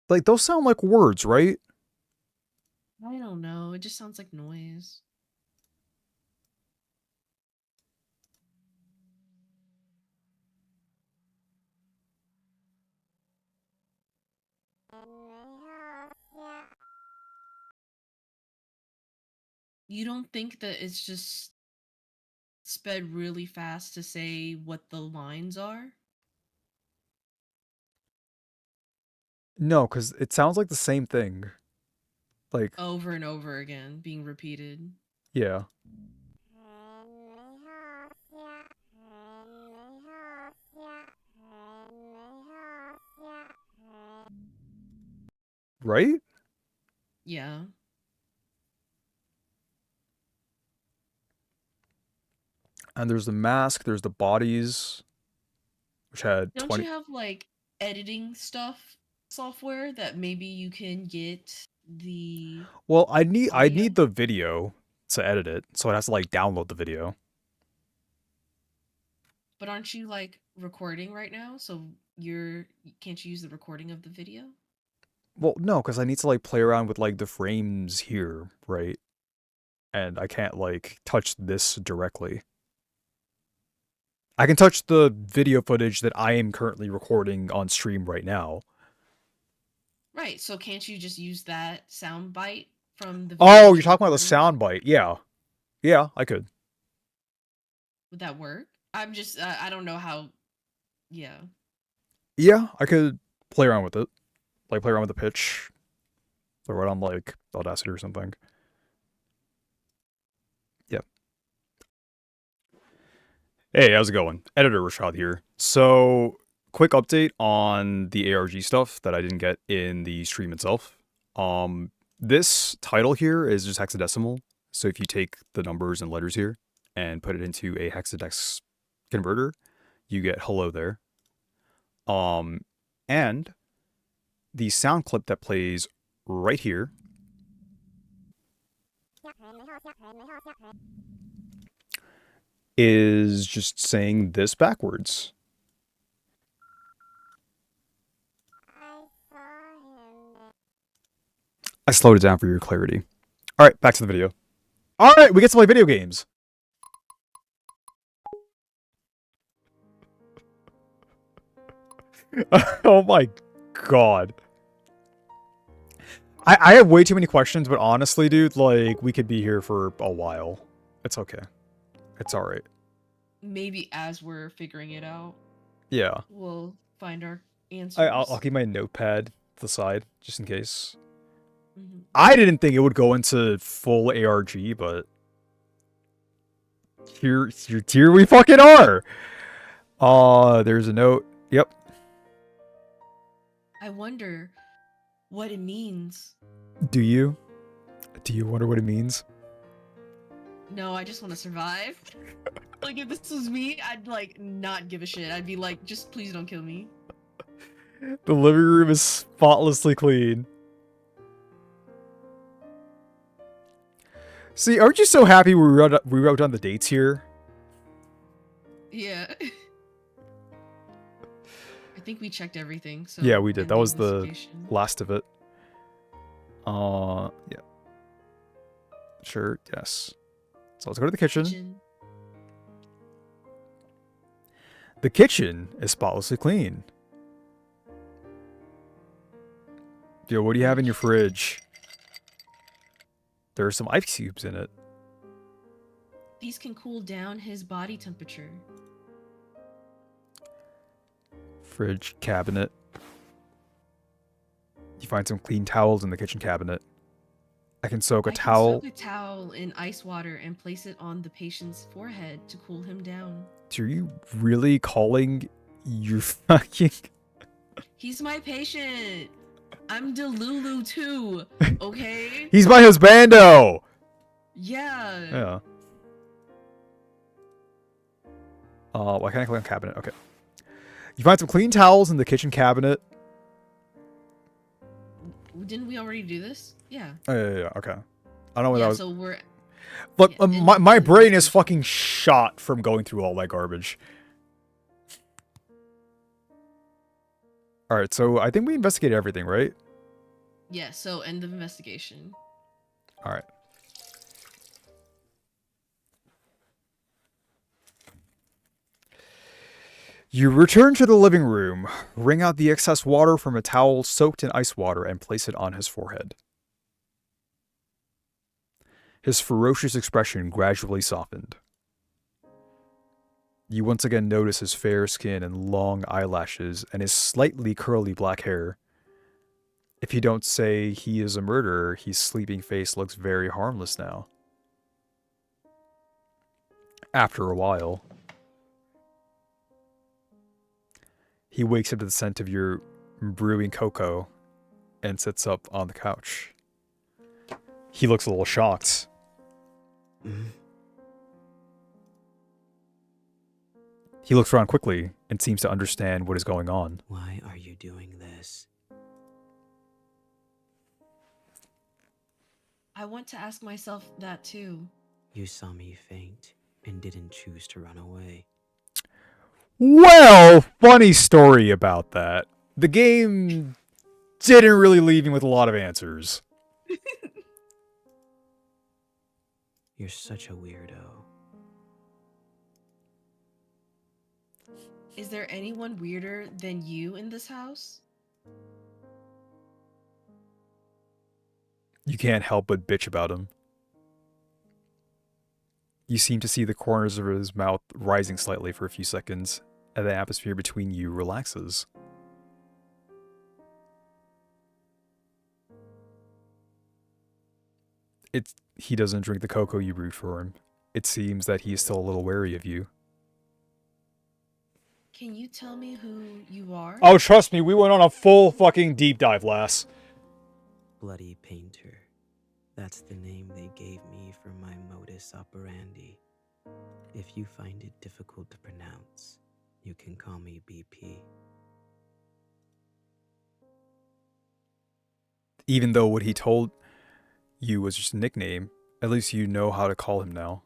Like those sound like words, right? I don't know. It just sounds like noise. You don't think that it's just sped really fast to say what the lines are? No, because it sounds like the same thing. Like, Over and over again, being repeated. yeah. Right? Yeah. And there's the mask, there's the bodies, which had Don't 20. you have like editing stuff software that maybe you can get the Well, I need audio? the video to edit it, so it has to like download the video. But aren't you like recording right now? So you're can't you use the recording of the video? Well, no, because I need to like play around with like the frames here, right? And I can't like touch this directly. I can touch the video footage that I am currently recording on stream right now. Right. So can't you just use that sound bite from the video Oh, that you're you're talking about the recording? sound bite. Yeah. Yeah, I could. Would that work? I'm just I don't know how. Yeah. Yeah, I could play around with it. Like play around with the pitch. Throw it on like Audacity or something. Yeah. Hey, how's it going? Editor Rashad here. So, quick update on the ARG stuff that I didn't get in the stream itself. This title here is just hexadecimal. So if you take the numbers and letters here and put it into a hexadex converter, you get hello there. And the sound clip that plays right here is just saying this backwards. I slowed it down for your clarity. All right, back to the video. All right, we get to play video games. Oh my god. I have way too many questions, but honestly, dude, like, we could be here for a while. It's okay. It's alright. Maybe as we're figuring it out, Yeah. we'll find our I'll answers. keep my notepad to the side, just in case. Mhm. I didn't think it would go into full ARG, but here we fucking are. There's a note. Yep. I wonder what it means. Do you? Do you wonder what it means? No, I just want to survive. Like if this was me, I'd like not give a shit. I'd be like, just please don't kill me. The living room is spotlessly clean. See, aren't you so happy we wrote down the dates here? Yeah. I think we checked everything. So Yeah, we did. end That was the investigation. last of it. Yeah. Sure, yes. So let's go to the kitchen. The kitchen is spotlessly clean. Yo, what do you have in your fridge? There are some ice cubes in it. These can cool down his body temperature. Fridge cabinet. You find some clean towels in the kitchen cabinet. I can soak a towel. Soak a towel in ice water and place it on the patient's forehead to cool him down. Are you really calling you fucking... He's my patient. I'm Delulu too, okay? He's my husbando! Yeah. Yeah. Why can't I click on cabinet? Okay. You find some clean towels in the kitchen cabinet. Didn't we already do this? Yeah. Oh, yeah, okay. I don't know what that was. So we're... Look, yeah, my brain is fucking shot from going through all that garbage. Alright, so I think we investigated everything, right? Yeah, so end of investigation. Alright. You return to the living room, wring out the excess water from a towel soaked in ice water, and place it on his forehead. His ferocious expression gradually softened. You once again notice his fair skin and long eyelashes and his slightly curly black hair. If you don't say he is a murderer, his sleeping face looks very harmless now. After a while, he wakes up to the scent of your brewing cocoa and sits up on the couch. He looks a little shocked. He looks around quickly and seems to understand what is going on. Why are you doing this? I want to ask myself that too. You saw me faint and didn't choose to run away. Well, funny story about that. The game didn't really leave me with a lot of answers. You're such a weirdo. Is there anyone weirder than you in this house? You can't help but bitch about him. You seem to see the corners of his mouth rising slightly for a few seconds, and the atmosphere between you relaxes. He doesn't drink the cocoa you brewed for him. It seems that he is still a little wary of you. Can you tell me who you are? Oh, trust me, we went on a full fucking deep dive, lass. Bloodypainter. That's the name they gave me for my modus operandi. If you find it difficult to pronounce, you can call me BP. Even though what he told you was just a nickname, at least you know how to call him now.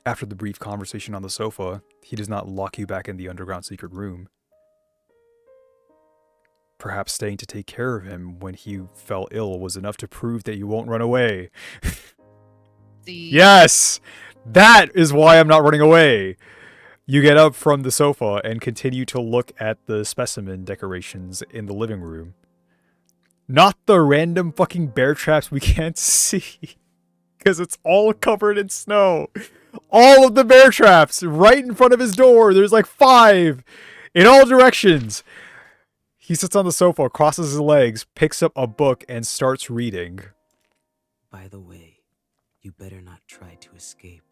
After the brief conversation on the sofa, he does not lock you back in the underground secret room. Perhaps staying to take care of him when he fell ill was enough to prove that you won't run away. See? Yes! That is why I'm not running away! You get up from the sofa and continue to look at the specimen decorations in the living room. Not the random fucking bear traps we can't see. Because it's all covered in snow. All of the bear traps right in front of his door. There's like 5 in all directions. He sits on the sofa, crosses his legs, picks up a book, and starts reading. By the way, you better not try to escape.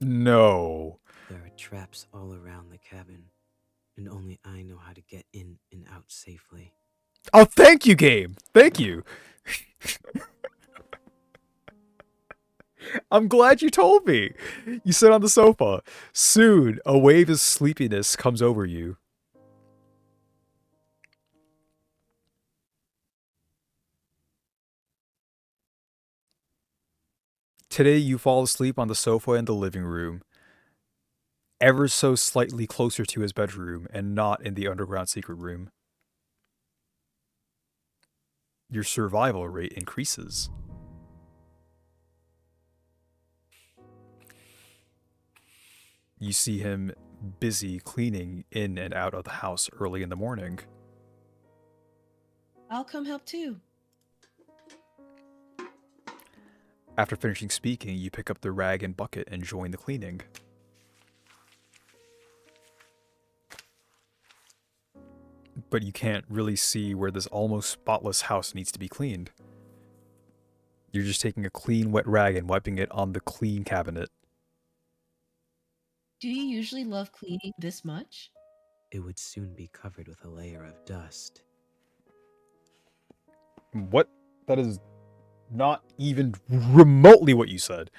No. There are traps all around the cabin, and only I know how to get in and out safely. Oh, thank you, game. Thank you. I'm glad you told me. You sit on the sofa. Soon, a wave of sleepiness comes over you. Today you fall asleep on the sofa in the living room, ever so slightly closer to his bedroom and not in the underground secret room. Your survival rate increases. You see him busy cleaning in and out of the house early in the morning. I'll come help too. After finishing speaking, you pick up the rag and bucket and join the cleaning. But you can't really see where this almost spotless house needs to be cleaned. You're just taking a clean wet rag and wiping it on the clean cabinet. Do you usually love cleaning this much? It would soon be covered with a layer of dust. What? That is not even remotely what you said.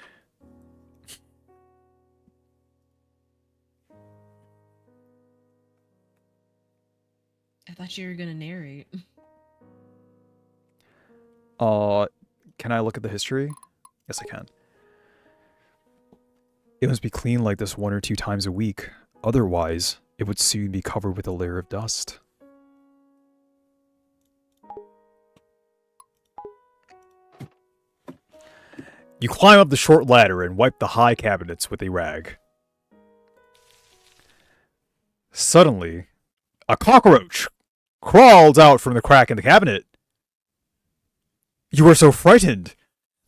I thought you were gonna narrate. Can I look at the history? Yes, I can. It must be cleaned like this 1 or 2 times a week. Otherwise, it would soon be covered with a layer of dust. You climb up the short ladder and wipe the high cabinets with a rag. Suddenly, a cockroach crawls out from the crack in the cabinet. You are so frightened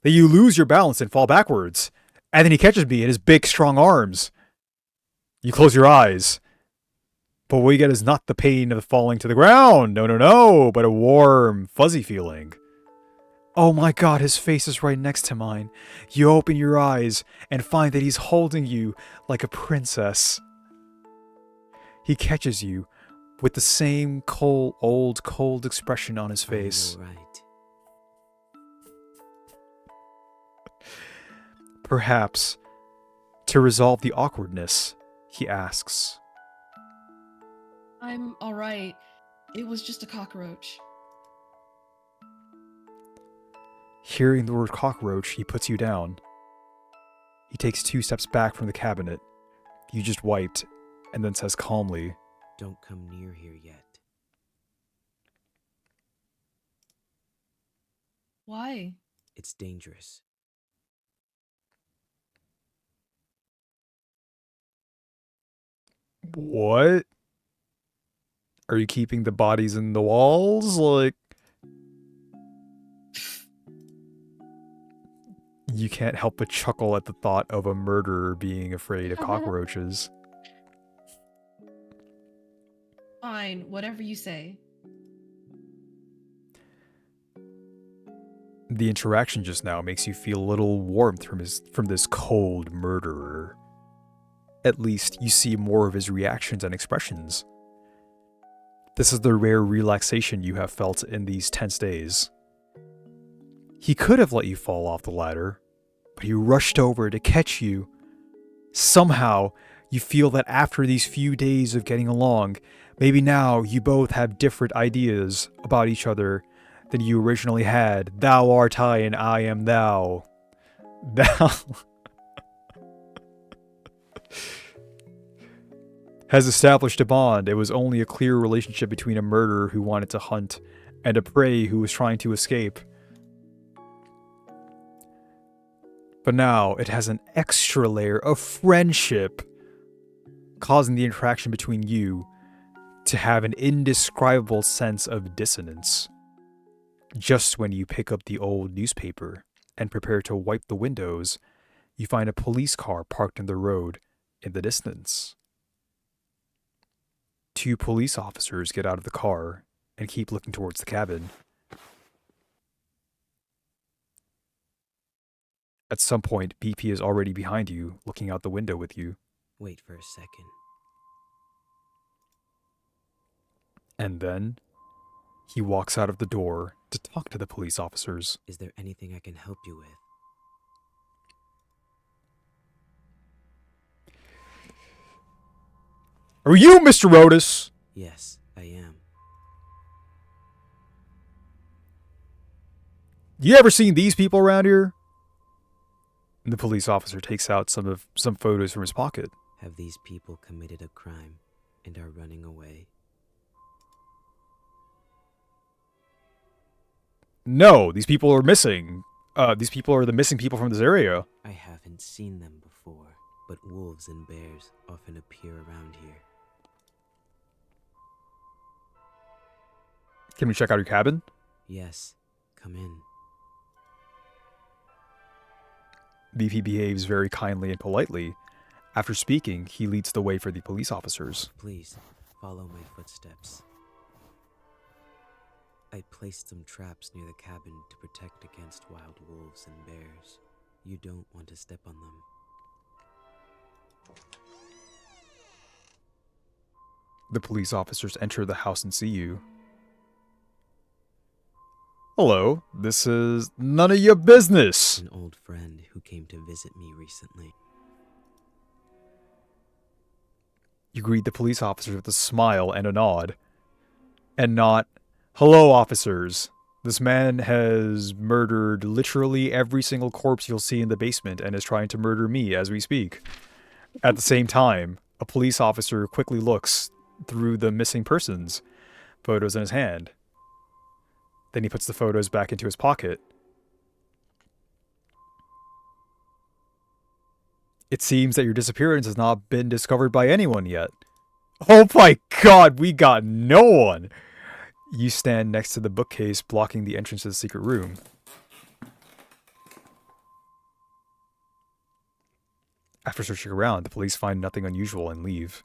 that you lose your balance and fall backwards, and then he catches me in his big, strong arms. You close your eyes, but what you get is not the pain of falling to the ground, no, but a warm, fuzzy feeling. Oh my god, his face is right next to mine. You open your eyes and find that he's holding you like a princess. He catches you with the same cold expression on his face. All right. Perhaps, to resolve the awkwardness, he asks. I'm alright. It was just a cockroach. Hearing the word cockroach, he puts you down. He takes 2 steps back from the cabinet you just wiped, and then says calmly, Don't come near here yet. Why? It's dangerous. What? Are you keeping the bodies in the walls? Like, you can't help but chuckle at the thought of a murderer being afraid of cockroaches. Fine, whatever you say. The interaction just now makes you feel a little warmth from this cold murderer. At least you see more of his reactions and expressions. This is the rare relaxation you have felt in these tense days. He could have let you fall off the ladder, but he rushed over to catch you. Somehow, you feel that after these few days of getting along, maybe now you both have different ideas about each other than you originally had. Thou art I and I am thou. Thou has established a bond. It was only a clear relationship between a murderer who wanted to hunt and a prey who was trying to escape. But now it has an extra layer of friendship, causing the interaction between you to have an indescribable sense of dissonance. Just when you pick up the old newspaper and prepare to wipe the windows, you find a police car parked in the road in the distance. 2 police officers get out of the car and keep looking towards the cabin. At some point, BP is already behind you, looking out the window with you. Wait for a second. And then, he walks out of the door to talk to the police officers. Is there anything I can help you with? Are you Mr. Rodas? Yes, I am. You ever seen these people around here? The police officer takes out some photos from his pocket. Have these people committed a crime and are running away? No, these people are missing. These people are the missing people from this area. I haven't seen them before, but wolves and bears often appear around here. Can we check out your cabin? Yes, come in. VP behaves very kindly and politely. After speaking, he leads the way for the police officers. Please, follow my footsteps. I placed some traps near the cabin to protect against wild wolves and bears. You don't want to step on them. The police officers enter the house and see you. Hello, this is none of your business. An old friend who came to visit me recently. You greet the police officers with a smile and a nod. And not, hello officers. This man has murdered literally every single corpse you'll see in the basement and is trying to murder me as we speak. At the same time, a police officer quickly looks through the missing persons photos in his hand. Then he puts the photos back into his pocket. It seems that your disappearance has not been discovered by anyone yet. Oh my god, we got no one! You stand next to the bookcase blocking the entrance to the secret room. After searching around, the police find nothing unusual and leave.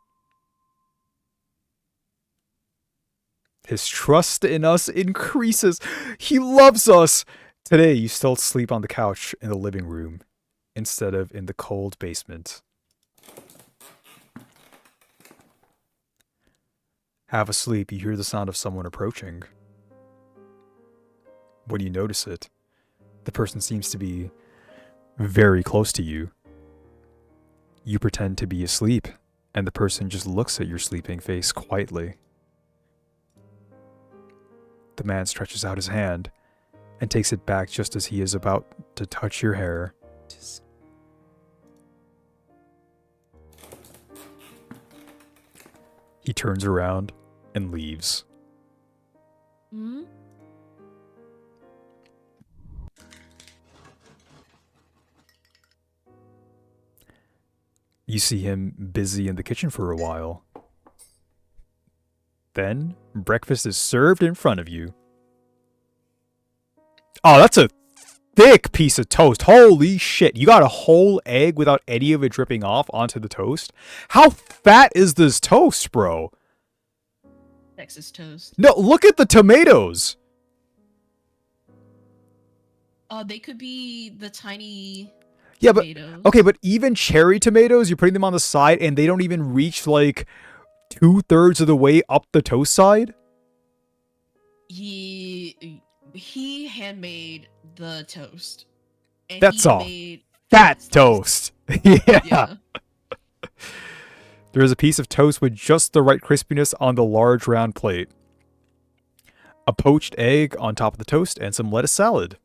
His trust in us increases. He loves us. Today, you still sleep on the couch in the living room instead of in the cold basement. Half asleep, you hear the sound of someone approaching. When you notice it, the person seems to be very close to you. You pretend to be asleep, and the person just looks at your sleeping face quietly. The man stretches out his hand and takes it back just as he is about to touch your hair. He turns around and leaves. Hmm? You see him busy in the kitchen for a while. Then, breakfast is served in front of you. Oh, that's a thick piece of toast. Holy shit. You got a whole egg without any of it dripping off onto the toast? How fat is this toast, bro? Texas toast. No, look at the tomatoes. They could be the tiny Yeah, but tomatoes. okay, but even cherry tomatoes, you're putting them on the side and they don't even reach like 2/3 of the way up the toast side? He handmade the toast. And That's he all. made Fat slices. toast. Yeah. Yeah. There is a piece of toast with just the right crispiness on the large round plate. A poached egg on top of the toast and some lettuce salad.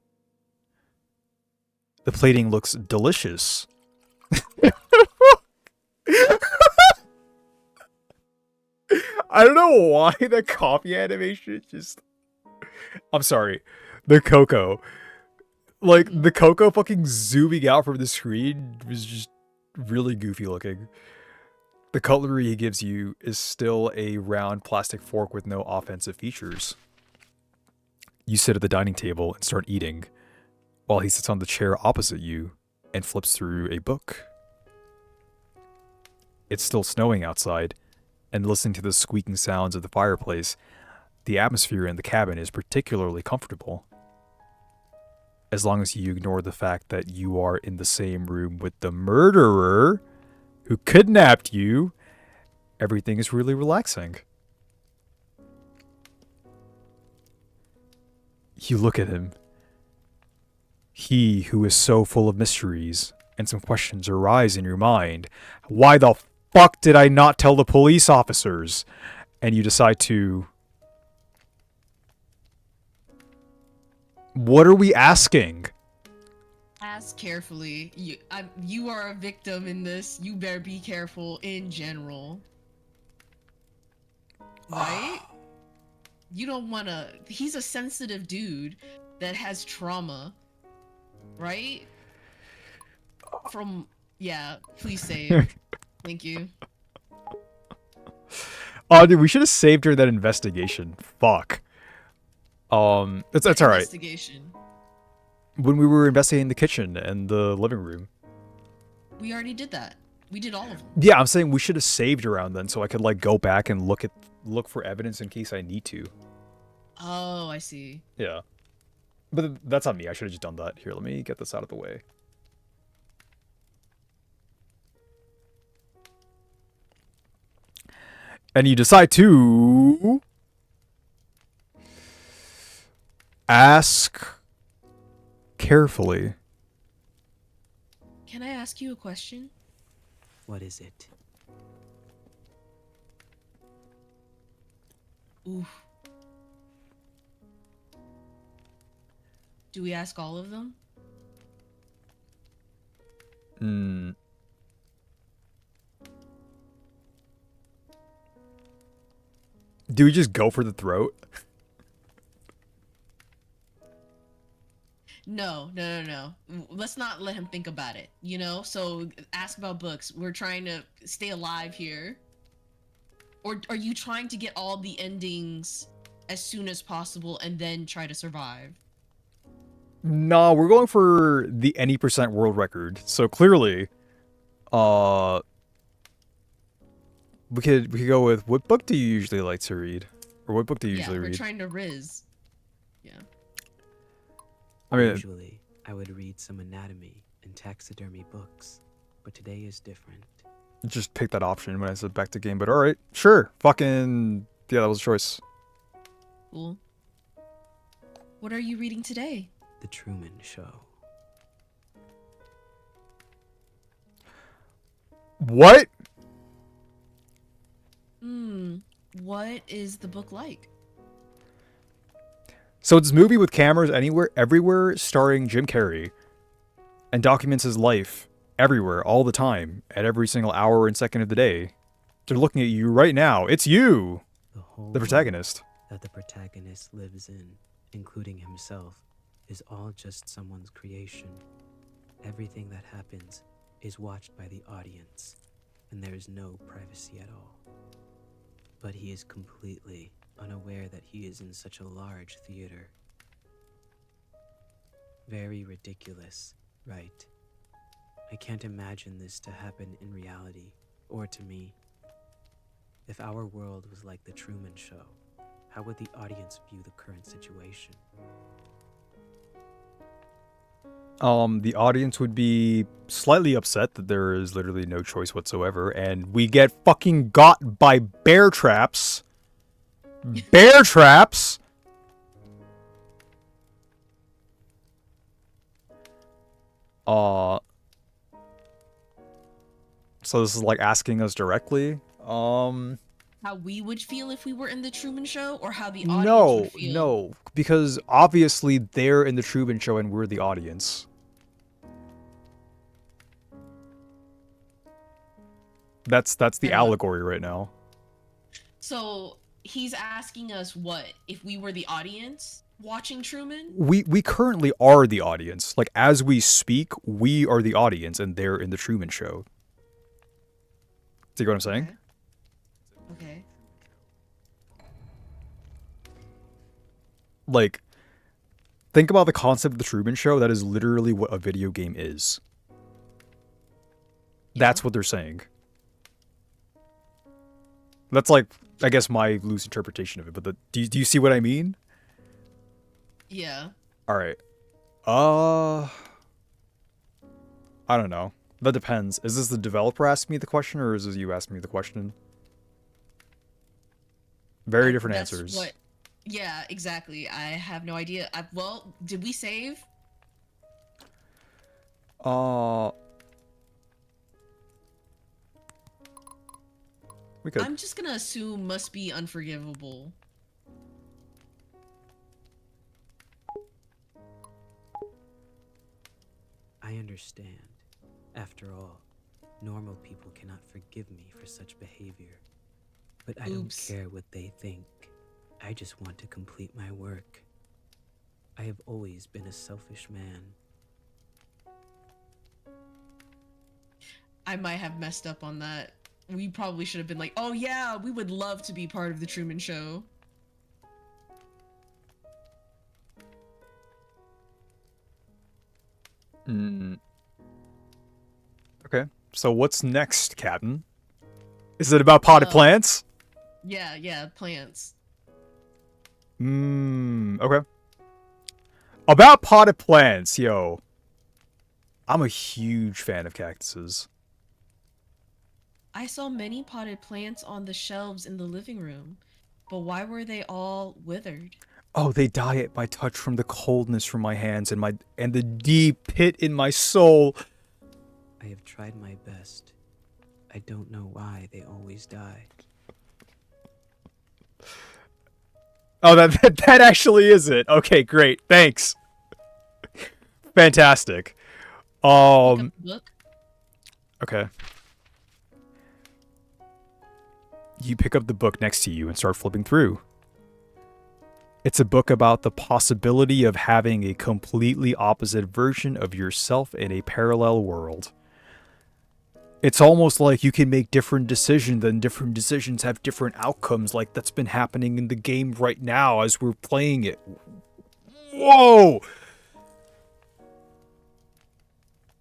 The plating looks delicious. I don't know why the coffee animation just... I'm sorry. The cocoa. Like, the cocoa fucking zooming out from the screen was just really goofy looking. The cutlery he gives you is still a round plastic fork with no offensive features. You sit at the dining table and start eating, while he sits on the chair opposite you and flips through a book. It's still snowing outside, and listening to the squeaking sounds of the fireplace, the atmosphere in the cabin is particularly comfortable. As long as you ignore the fact that you are in the same room with the murderer who kidnapped you, everything is really relaxing. You look at him. He who is so full of mysteries, and some questions arise in your mind. Why the fuck did I not tell the police officers? And you decide to... What are we asking? Ask carefully. You are a victim in this. You better be careful in general. Right? You don't wanna. He's a sensitive dude that has trauma. Right? From. Yeah, please save. Thank you. Oh, dude, we should have saved her that investigation. Fuck. It's all right. Investigation. When we were investigating the kitchen and the living room. We already did that. We did all of them. Yeah, I'm saying we should have saved around then, so I could like go back and look for evidence in case I need to. Oh, I see. Yeah, but that's on me. I should have just done that. Here, let me get this out of the way. And you decide to ask carefully. Can I ask you a question? What is it? Oof. Do we ask all of them? Hmm. Do we just go for the throat? No. Let's not let him think about it, you know? So ask about books. We're trying to stay alive here. Or are you trying to get all the endings as soon as possible and then try to survive? No, we're going for the any percent world record. So clearly, we could go with what book do you usually like to read, or what book do you usually we're read? trying to riz. Yeah. I mean, Usually, I would read some anatomy and taxidermy books, but today is different. just pick that option when I said back to game. But all right, sure, fucking yeah, that was a choice. Cool. What are you reading today? The Truman Show. What? What is the book like? So it's a movie with cameras anywhere, everywhere, starring Jim Carrey, and documents his life everywhere, all the time, at every single hour and second of the day. They're looking at you right now. It's you, The whole the protagonist. world that the protagonist lives in, including himself, is all just someone's creation. Everything that happens is watched by the audience, and there is no privacy at all. But he is completely unaware that he is in such a large theater. Very ridiculous, right? I can't imagine this to happen in reality, or to me. If our world was like the Truman Show, how would the audience view the current situation? The audience would be slightly upset that there is literally no choice whatsoever, and we get fucking got by bear traps. Bear traps. So this is like asking us directly. How we would feel if we were in the Truman Show, or how the audience No, would feel? no, because obviously they're in the Truman Show and we're the audience. That's the allegory right now. So he's asking us what if we were the audience watching Truman? We currently are the audience. Like as we speak, we are the audience and they're in the Truman Show. See what I'm saying? Okay. Like, think about the concept of the Truman Show. That is literally what a video game is. That's what they're saying. That's like, I guess, my loose interpretation of it. But do you see what I mean? Yeah. All right. I don't know. That depends. Is this the developer asking me the question, or is this you asking me the question? Very different That's answers. what. Yeah, exactly. I have no idea. Well, did we save? We could. I'm just gonna assume must be unforgivable. I understand. After all, normal people cannot forgive me for such behavior. But I don't Oops. care what they think. I just want to complete my work. I have always been a selfish man. I might have messed up on that. We probably should have been like, oh yeah, we would love to be part of the Truman Show. Okay. So what's next, Captain? Is it about potted plants? Yeah, plants. Okay. About potted plants, yo. I'm a huge fan of cactuses. I saw many potted plants on the shelves in the living room, but why were they all withered? Oh, they die at my touch from the coldness from my hands and the deep pit in my soul. I have tried my best. I don't know why they always die. Oh, that actually is it. Okay, great. Thanks. Fantastic. Pick up the book. Okay. You pick up the book next to you and start flipping through. It's a book about the possibility of having a completely opposite version of yourself in a parallel world. It's almost like you can make different decisions and different decisions have different outcomes, like that's been happening in the game right now as we're playing it. Whoa!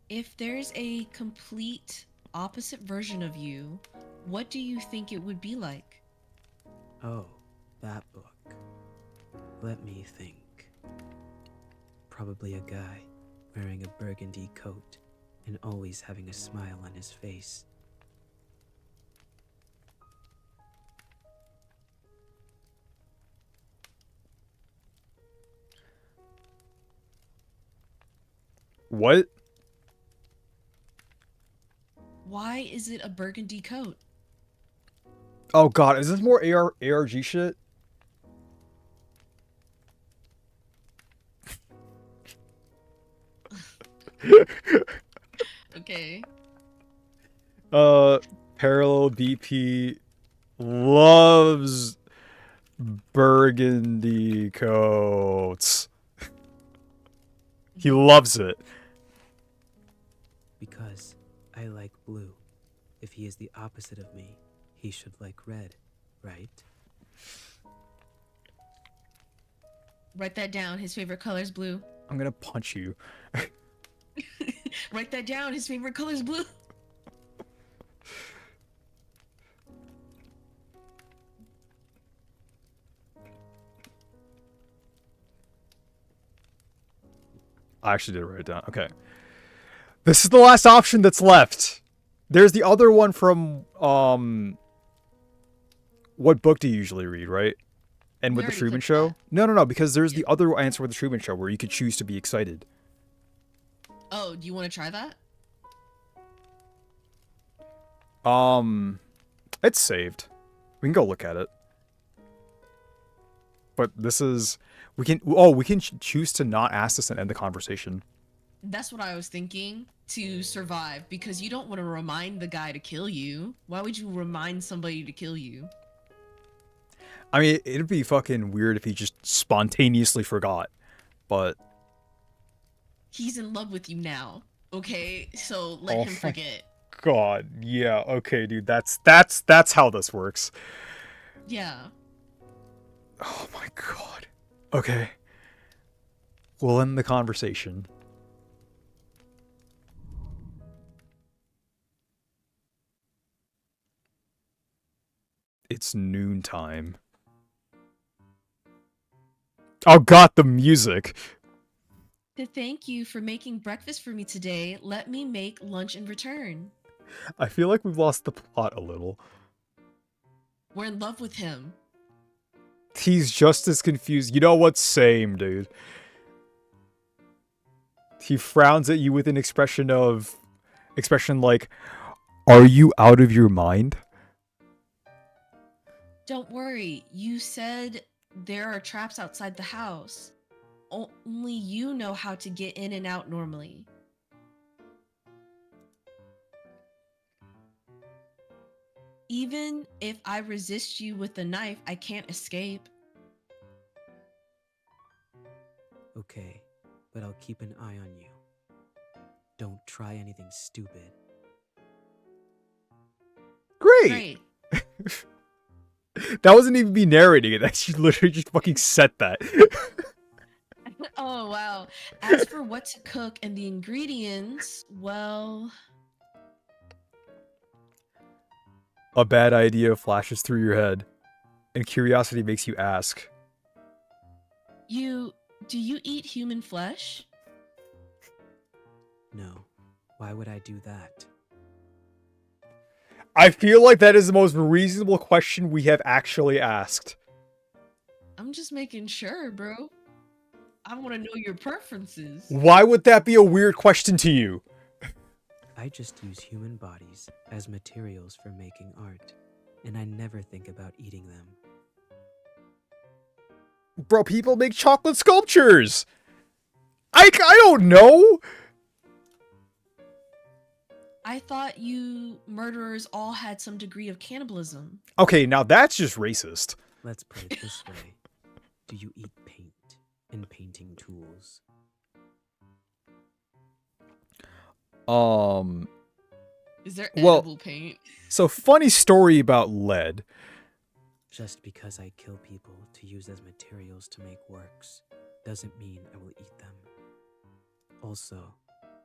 If there's a complete opposite version of you, what do you think it would be like? Oh, that book. Let me think. Probably a guy wearing a burgundy coat and always having a smile on his face. What? Why is it a burgundy coat? Oh god, is this more ARG shit? Okay. Parallel BP loves burgundy coats. He loves it. Because I like blue. If he is the opposite of me, he should like red, right? Write that down. His favorite color is blue. I'm gonna punch you. Write that down. His favorite color is blue. I actually did write it down. Okay. This is the last option that's left. There's the other one from, what book do you usually read, right? And We with the already Truman clicked Show? that. No, because there's the other answer with the Truman Show where you could choose to be excited. Oh, do you want to try that? It's saved. We can go look at it. But this is, we can choose to not ask this and end the conversation. That's what I was thinking, to survive, because you don't want to remind the guy to kill you. Why would you remind somebody to kill you? I mean, it'd be fucking weird if he just spontaneously forgot, but... He's in love with you now, okay? So let him forget. God, yeah, okay, dude, that's how this works. Yeah. Oh my god. Okay. We'll end the conversation. It's noontime. Oh god, the music! To thank you for making breakfast for me today, let me make lunch in return. I feel like we've lost the plot a little. We're in love with him. He's just as confused. You know what? Same, dude. He frowns at you with an expression like, are you out of your mind? Don't worry, you said there are traps outside the house. Only you know how to get in and out normally. Even if I resist you with the knife, I can't escape. Okay, but I'll keep an eye on you. Don't try anything stupid. Great. That wasn't even me narrating it. She literally just fucking said that. Oh, wow. As for what to cook and the ingredients, well, A bad idea flashes through your head, and curiosity makes you ask. do you eat human flesh? No, why would I do that? I feel like that is the most reasonable question we have actually asked. I'm just making sure, bro. I want to know your preferences. Why would that be a weird question to you? I just use human bodies as materials for making art, and I never think about eating them. Bro, people make chocolate sculptures! I don't know! I thought you murderers all had some degree of cannibalism. Okay, now that's just racist. Let's put it this way. Do you eat paint and painting tools? Is there Well, edible paint? So funny story about lead. Just because I kill people to use as materials to make works doesn't mean I will eat them. Also,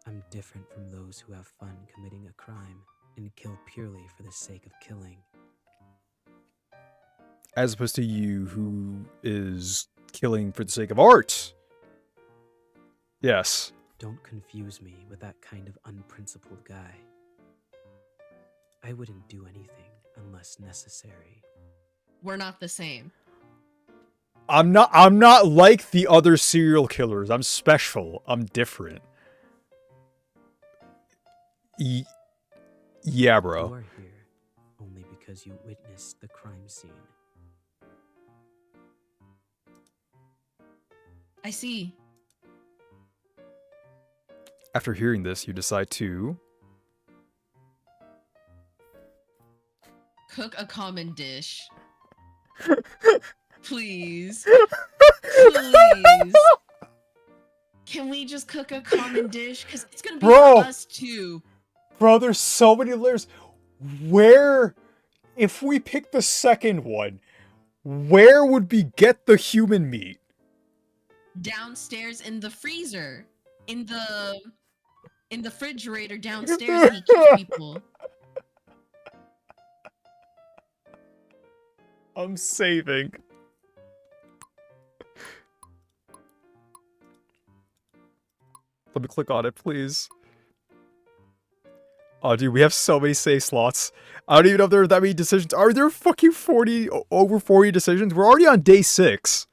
I'm different from those who have fun committing a crime and kill purely for the sake of killing. As opposed to you, who is killing for the sake of art. Yes. Don't confuse me with that kind of unprincipled guy. I wouldn't do anything unless necessary. We're not the same. I'm not like the other serial killers. I'm special. I'm different. Yeah, You bro. are here only because you witnessed the crime scene. I see. After hearing this, you decide to... Cook a common dish. Please. Please. Can we just cook a common dish? Because it's going to be Bro. for us too. Bro, there's so many layers. Where... If we pick the second one, where would we get the human meat? Downstairs in the freezer. In the refrigerator downstairs that he keeps people. I'm saving. Let me click on it, please. Oh, dude, we have so many save slots. I don't even know if there are that many decisions. Are there fucking over 40 decisions? We're already on day 6.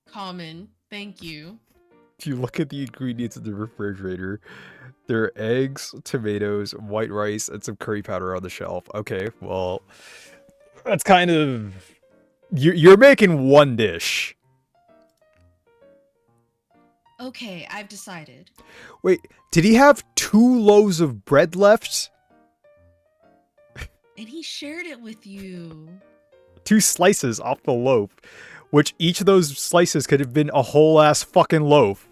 Common. Thank you. If you look at the ingredients in the refrigerator, there are eggs, tomatoes, white rice, and some curry powder on the shelf. Okay, well, that's kind of... You're making one dish. Okay, I've decided. Wait, did he have 2 loaves of bread left? And he shared it with you. 2 slices off the loaf, which each of those slices could have been a whole ass fucking loaf.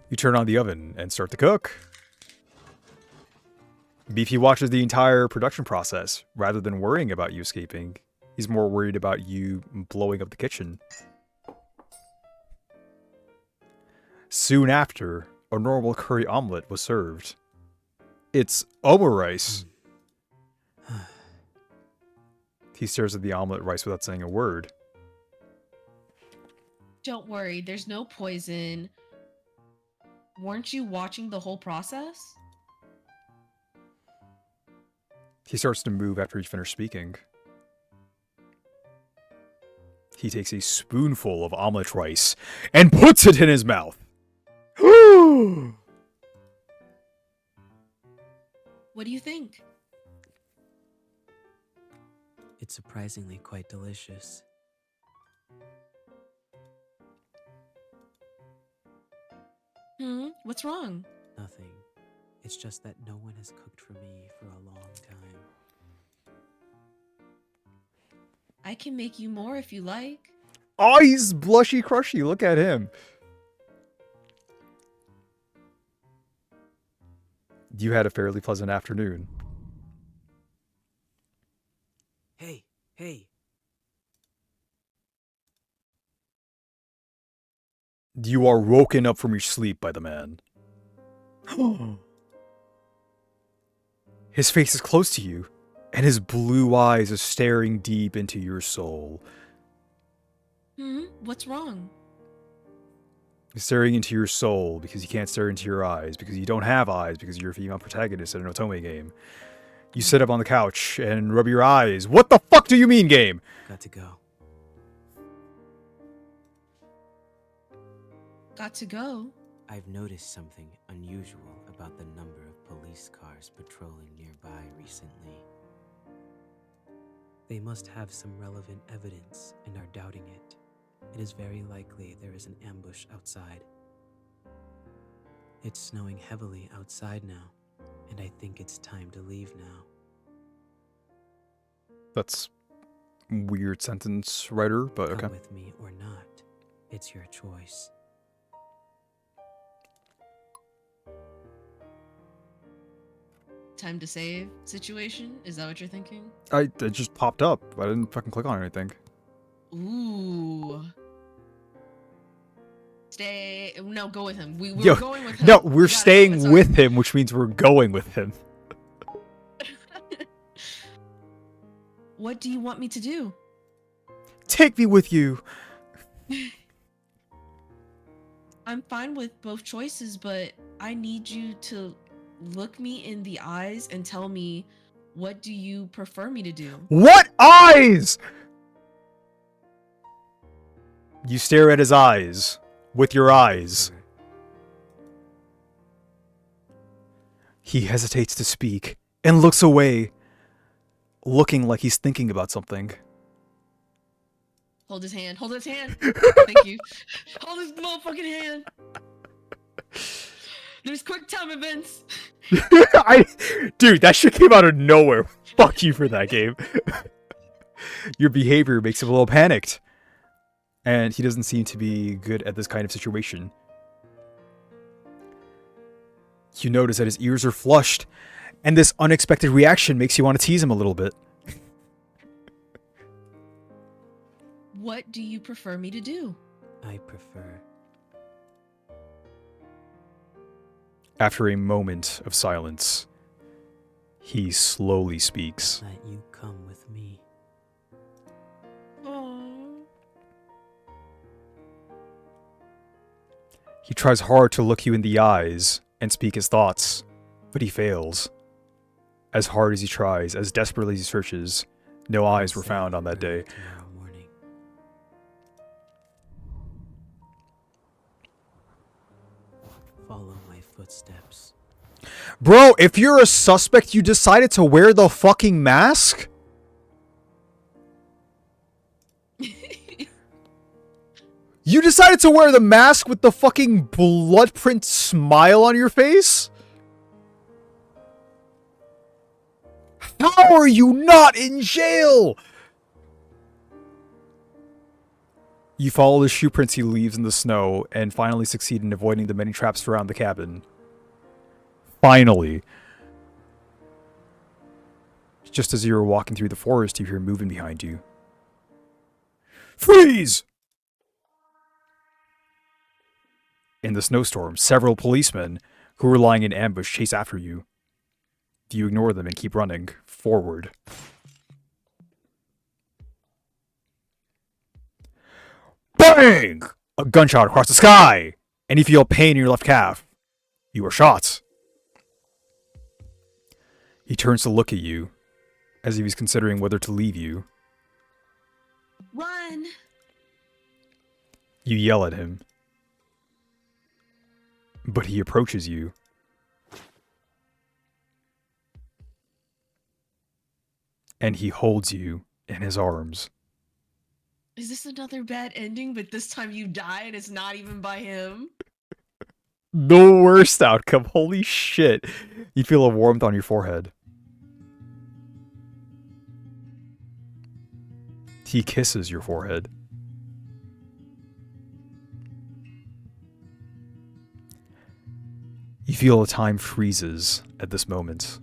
You turn on the oven and start to cook. Beefy watches the entire production process. Rather than worrying about you escaping, he's more worried about you blowing up the kitchen. Soon after, a normal curry omelet was served. It's omurice. He stares at the omelet rice without saying a word. Don't worry, there's no poison. Weren't you watching the whole process? He starts to move after he's finished speaking. He takes a spoonful of omelet rice and puts it in his mouth. What do you think? It's surprisingly quite delicious. What's wrong? Nothing. It's just that no one has cooked for me for a long time. I can make you more if you like. Oh, he's blushy crushy. Look at him. You had a fairly pleasant afternoon. Hey, hey. You are woken up from your sleep by the man. His face is close to you, and his blue eyes are staring deep into your soul. What's wrong? He's staring into your soul because you can't stare into your eyes, because you don't have eyes, because you're a female protagonist in an otomegame. You sit up on the couch and rub your eyes. What the fuck do you mean, game? Got to go. Got to go. I've noticed something unusual about the number of police cars patrolling nearby recently. They must have some relevant evidence and are doubting it. It is very likely there is an ambush outside. It's snowing heavily outside now, and I think it's time to leave now. That's weird sentence, writer, but okay. Come with me or not, it's your choice. Time to save situation? Is that what you're thinking? It just popped up. I didn't fucking click on anything. Ooh. Stay. No, go with him. We're Yo, going with him. No, We we're gotta go. staying Sorry. with him, which means we're going with him. What do you want me to do? Take me with you. I'm fine with both choices, but I need you to look me in the eyes and tell me, what do you prefer me to do? What eyes? You stare at his eyes with your eyes. He hesitates to speak and looks away, looking like he's thinking about something. Hold his hand. Hold his hand. Thank you. Hold his motherfucking hand. There's quick time events. Dude, that shit came out of nowhere. Fuck you for that game. Your behavior makes him a little panicked. And he doesn't seem to be good at this kind of situation. You notice that his ears are flushed, and this unexpected reaction makes you want to tease him a little bit. What do you prefer me to do? I prefer. After a moment of silence, he slowly speaks. Let you come with me. Aww. He tries hard to look you in the eyes and speak his thoughts, but he fails. As hard as he tries, as desperately as he searches, no eyes were found on that day. Tomorrow morning. Follow my footsteps. Bro, if you're a suspect, you decided to wear the fucking mask? You decided to wear the mask with the fucking blood print smile on your face? How are you not in jail? You follow the shoe prints he leaves in the snow and finally succeed in avoiding the many traps around the cabin. Finally. Just as you were walking through the forest, you hear movement behind you. Freeze! In the snowstorm, several policemen who were lying in ambush chase after you. You ignore them and keep running forward. Bang! A gunshot across the sky, and you feel pain in your left calf. You are shot. He turns to look at you, as if he's considering whether to leave you. Run! You yell at him. But he approaches you. And he holds you in his arms. Is this another bad ending, but this time you die and it's not even by him? The worst outcome. Holy shit. You feel a warmth on your forehead. He kisses your forehead. You feel time freezes at this moment.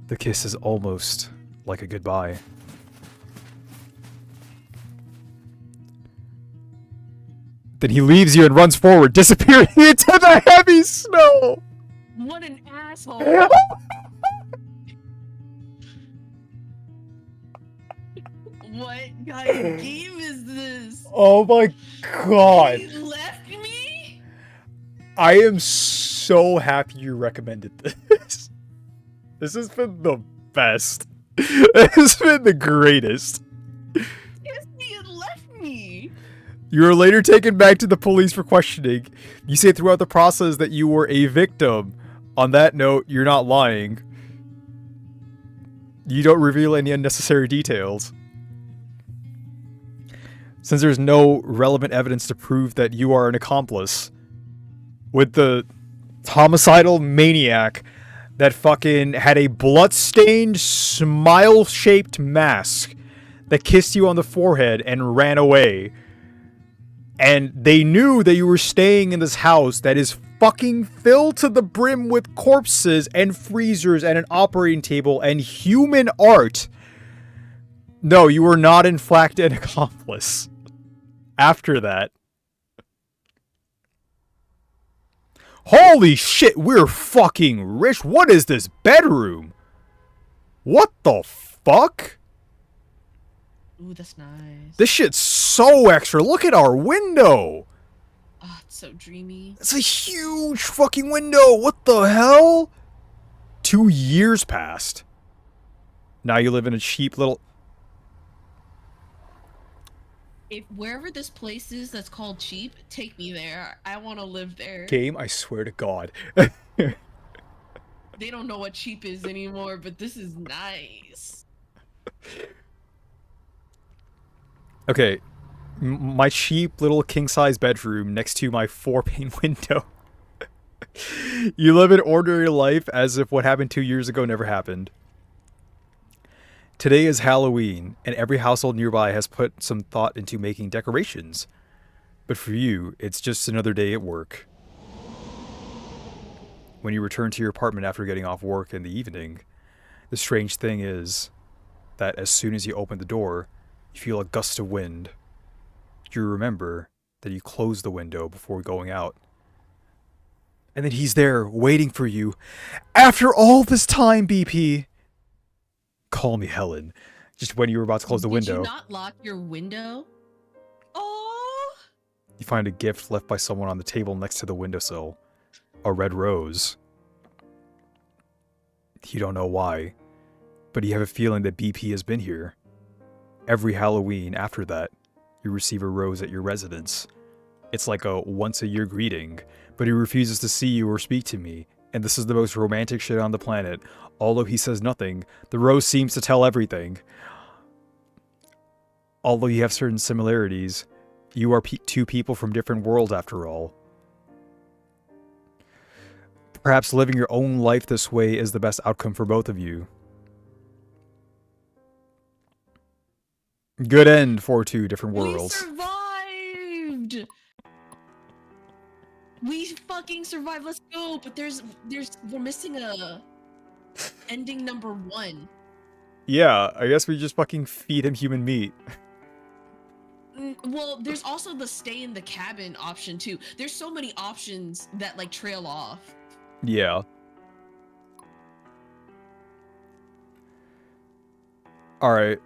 The kiss is almost like a goodbye. Then he leaves you and runs forward, disappearing into the heavy snow. What an asshole! What kind of game is this? Oh my god. He left me? I am so happy you recommended this. This has been the best. It has been the greatest. Yes, he had left me. You are later taken back to the police for questioning. You say throughout the process that you were a victim. On that note, you're not lying. You don't reveal any unnecessary details. Since there's no relevant evidence to prove that you are an accomplice with the homicidal maniac that fucking had a blood-stained, smile-shaped mask that kissed you on the forehead and ran away. And they knew that you were staying in this house that is fucking filled to the brim with corpses and freezers and an operating table and human art. No, you were not in fact an accomplice. After that. Holy shit, we're fucking rich. What is this bedroom? What the fuck? Ooh, that's nice. This shit's so extra. Look at our window. Oh, it's so dreamy. It's a huge fucking window. What the hell? 2 years passed. Now you live in a cheap little... If wherever this place is that's called cheap, take me there. I want to live there. Game, I swear to God. They don't know what cheap is anymore, but this is nice. Okay, my cheap little king-size bedroom next to my 4-pane window. You live an ordinary life as if what happened 2 years ago never happened. Today is Halloween, and every household nearby has put some thought into making decorations. But for you, it's just another day at work. When you return to your apartment after getting off work in the evening, the strange thing is that as soon as you open the door, you feel a gust of wind. You remember that you closed the window before going out. And then he's there, waiting for you. After all this time, BP! Call me Helen. Just when you were about to close the window. Did you not lock your window? Oh! You find a gift left by someone on the table next to the windowsill. A red rose. You don't know why, but you have a feeling that BP has been here. Every Halloween after that, you receive a rose at your residence. It's like a once-a-year greeting, but he refuses to see you or speak to me, and this is the most romantic shit on the planet. Although he says nothing, the rose seems to tell everything. Although you have certain similarities, you are two people from different worlds after all. Perhaps living your own life this way is the best outcome for both of you. Good end for 2 different worlds. We survived! We fucking survived. Let's go. But we're missing a ending number 1. Yeah, I guess we just fucking feed him human meat. Well, there's also the stay in the cabin option too. There's so many options that like trail off. Yeah. Alright.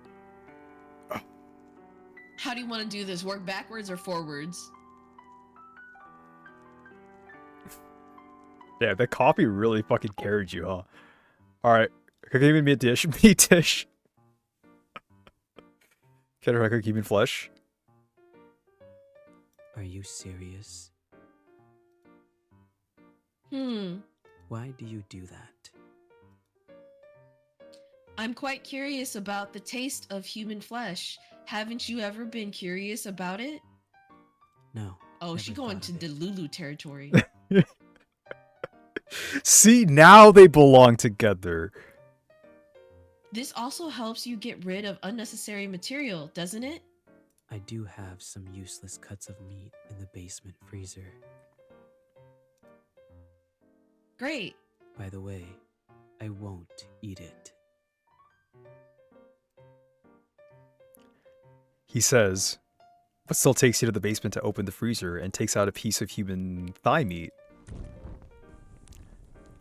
How do you want to do this? Work backwards or forwards? Yeah, the coffee really fucking carried you, huh? Alright. Could you give me a dish? Meat dish. Can I cook human flesh? Are you serious? Why do you do that? I'm quite curious about the taste of human flesh. Haven't you ever been curious about it? No. Oh, she Never going thought to of it. Delulu territory. See, now they belong together. This also helps you get rid of unnecessary material, doesn't it? I do have some useless cuts of meat in the basement freezer. Great. By the way, I won't eat it. He says, but still takes you to the basement to open the freezer and takes out a piece of human thigh meat.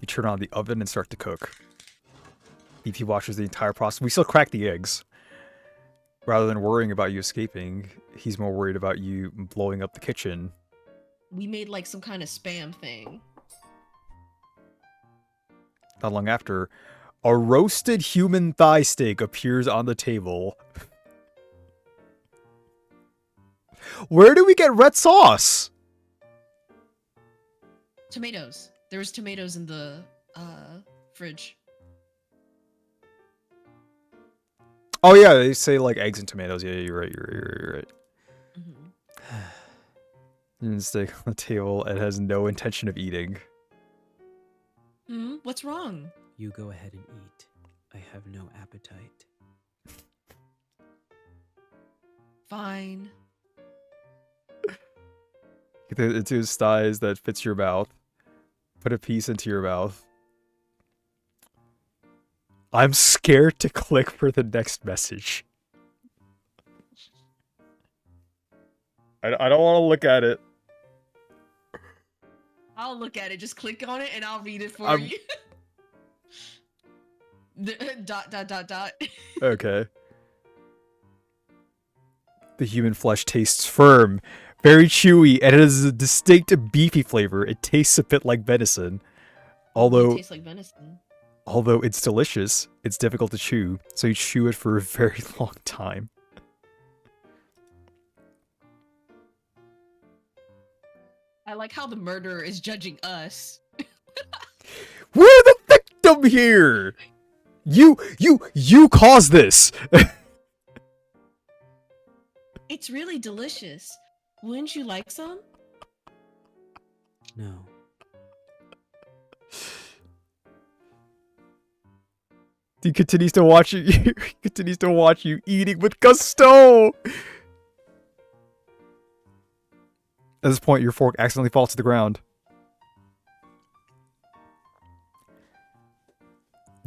You turn on the oven and start to cook. BP watches the entire process. We still crack the eggs. Rather than worrying about you escaping, he's more worried about you blowing up the kitchen. We made like some kind of spam thing. Not long after, a roasted human thigh steak appears on the table. Where do we get red sauce? Tomatoes. There was tomatoes in the fridge. Oh yeah, they say like eggs and tomatoes. Yeah, you're right. You're right. Mm-hmm. And steak on the table and has no intention of eating. Hmm? What's wrong? You go ahead and eat. I have no appetite. Fine. Get it into his thighs that fits your mouth. Put a piece into your mouth. I'm scared to click for the next message. I don't want to look at it. I'll look at it. Just click on it and I'll read it for I'm- you. Dot. Okay. The human flesh tastes firm, very chewy, and it has a distinct beefy flavor. It tastes a bit like venison. It Although tastes like venison. it's delicious, it's difficult to chew, so you chew it for a very long time. I like how the murderer is judging us. We're the victim here! You caused this! It's really delicious. Wouldn't you like some? No. He continues to watch you. He continues to watch you eating with gusto. At this point, your fork accidentally falls to the ground.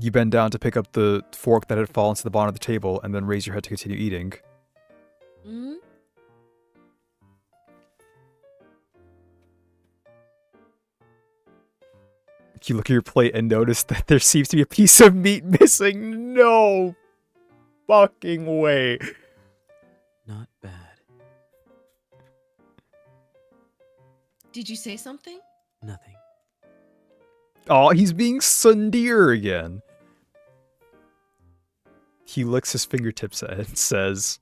You bend down to pick up the fork that had fallen to the bottom of the table, and then raise your head to continue eating. Hmm? You look at your plate and notice that there seems to be a piece of meat missing. No fucking way. Not bad. Did you say something? Nothing. Oh, he's being Sundir again. He licks his fingertips and says,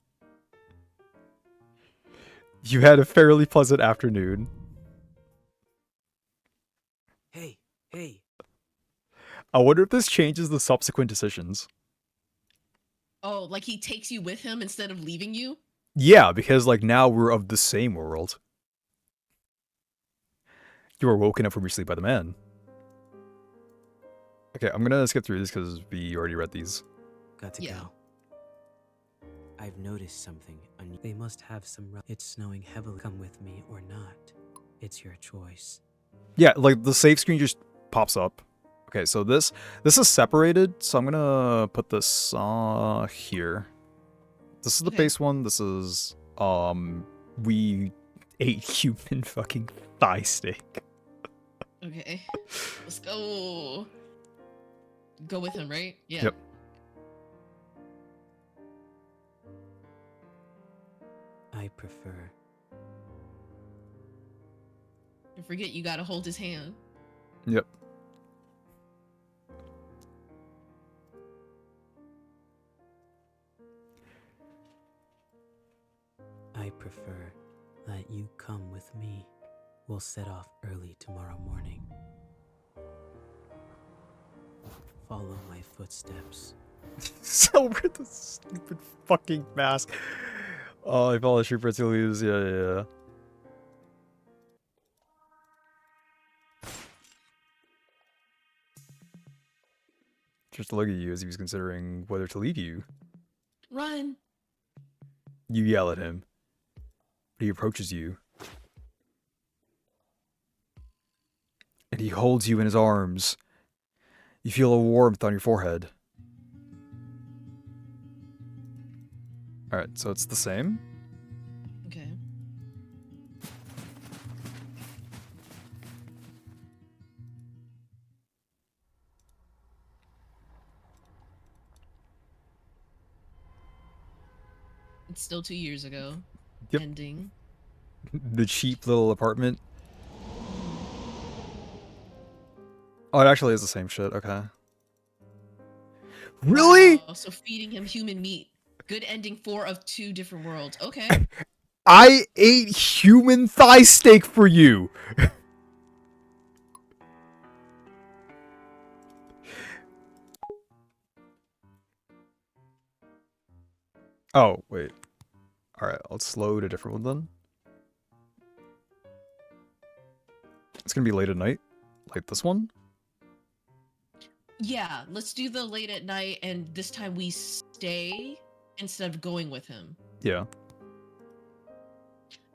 "You had a fairly pleasant afternoon. Hey. I wonder if this changes the subsequent decisions." Oh, like he takes you with him instead of leaving you? Yeah, because like now we're of the same world. You were woken up from your sleep by the man. Okay, I'm gonna skip through this because we already read these. Got to Yeah. go. I've noticed something. They must have some. It's snowing heavily. Come with me or not. It's your choice. Yeah, like the save screen just pops up. Okay, so this is separated, so I'm gonna put this here. This is the Okay. base one. This is we ate human fucking thigh steak. Okay. Let's go. Go with him, right? Yeah. Yep. I prefer. Don't forget you gotta hold his hand. Yep. I prefer that you come with me. We'll set off early tomorrow morning. Follow my footsteps. Silver the stupid fucking mask. Oh, I follow sheep to lose. Yeah. Just to look at you as he was considering whether to leave you. Run. You yell at him. He approaches you. And he holds you in his arms. You feel a warmth on your forehead. Alright, so it's the same. Okay. It's still 2 years ago. Yep. Ending. The cheap little apartment. Oh, it actually is the same shit. Okay. Really? Wow, so feeding him human meat. Good ending 4 of 2 different worlds. Okay. I ate human thigh steak for you. Oh, wait. Alright, I'll slow to a different one then. It's gonna be late at night. Like this one? Yeah, let's do the late at night, and this time we stay instead of going with him. Yeah.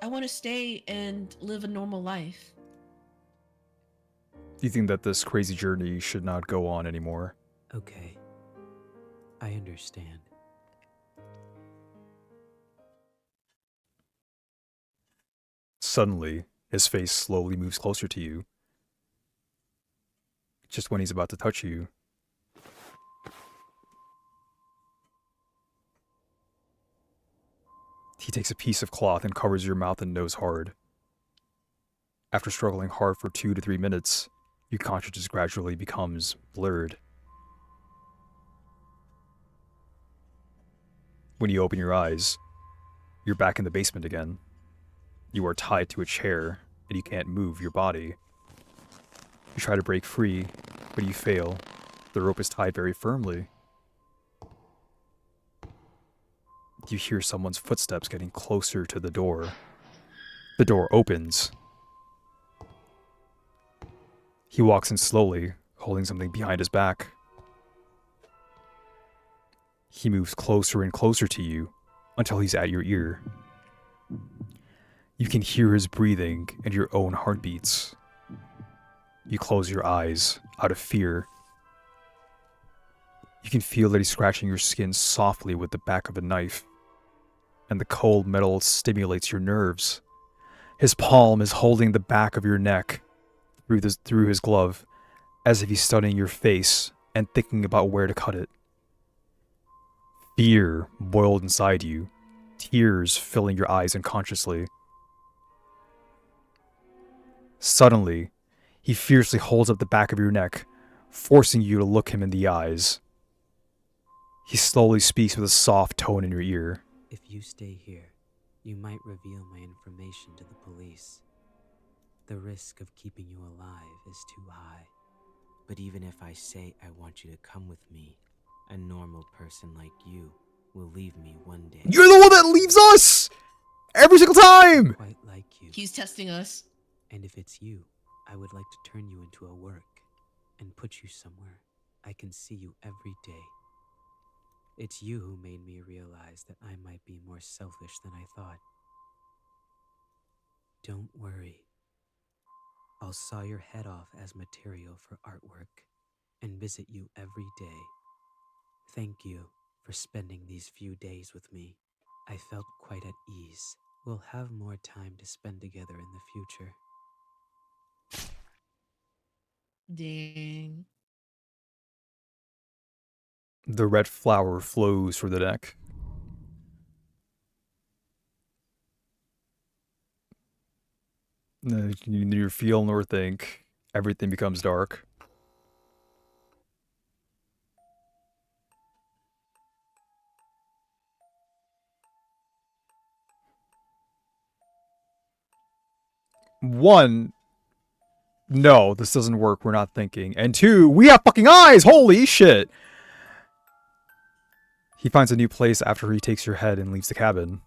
I want to stay and live a normal life. Do you think that this crazy journey should not go on anymore? Okay. I understand. Suddenly, his face slowly moves closer to you. Just when he's about to touch you. He takes a piece of cloth and covers your mouth and nose hard. After struggling hard for 2 to 3 minutes, your consciousness gradually becomes blurred. When you open your eyes, you're back in the basement again. You are tied to a chair, and you can't move your body. You try to break free, but you fail. The rope is tied very firmly. You hear someone's footsteps getting closer to the door. The door opens. He walks in slowly, holding something behind his back. He moves closer and closer to you until he's at your ear. You can hear his breathing and your own heartbeats. You close your eyes out of fear. You can feel that he's scratching your skin softly with the back of a knife, and the cold metal stimulates your nerves. His palm is holding the back of your neck through his glove, as if he's studying your face and thinking about where to cut it. Fear boiled inside you, tears filling your eyes unconsciously. Suddenly, he fiercely holds up the back of your neck, forcing you to look him in the eyes. He slowly speaks with a soft tone in your ear. If you stay here, you might reveal my information to the police. The risk of keeping you alive is too high. But even if I say I want you to come with me, a normal person like you will leave me one day. You're the one that leaves us! Every single time! Quite like you. He's testing us. And if it's you, I would like to turn you into a work and put you somewhere I can see you every day. It's you who made me realize that I might be more selfish than I thought. Don't worry. I'll saw your head off as material for artwork and visit you every day. Thank you for spending these few days with me. I felt quite at ease. We'll have more time to spend together in the future. Dang. The red flower flows from the neck. You neither feel nor think. Everything becomes dark. One, no, this doesn't work. We're not thinking. And two, we have fucking eyes! Holy shit! He finds a new place after he takes your head and leaves the cabin.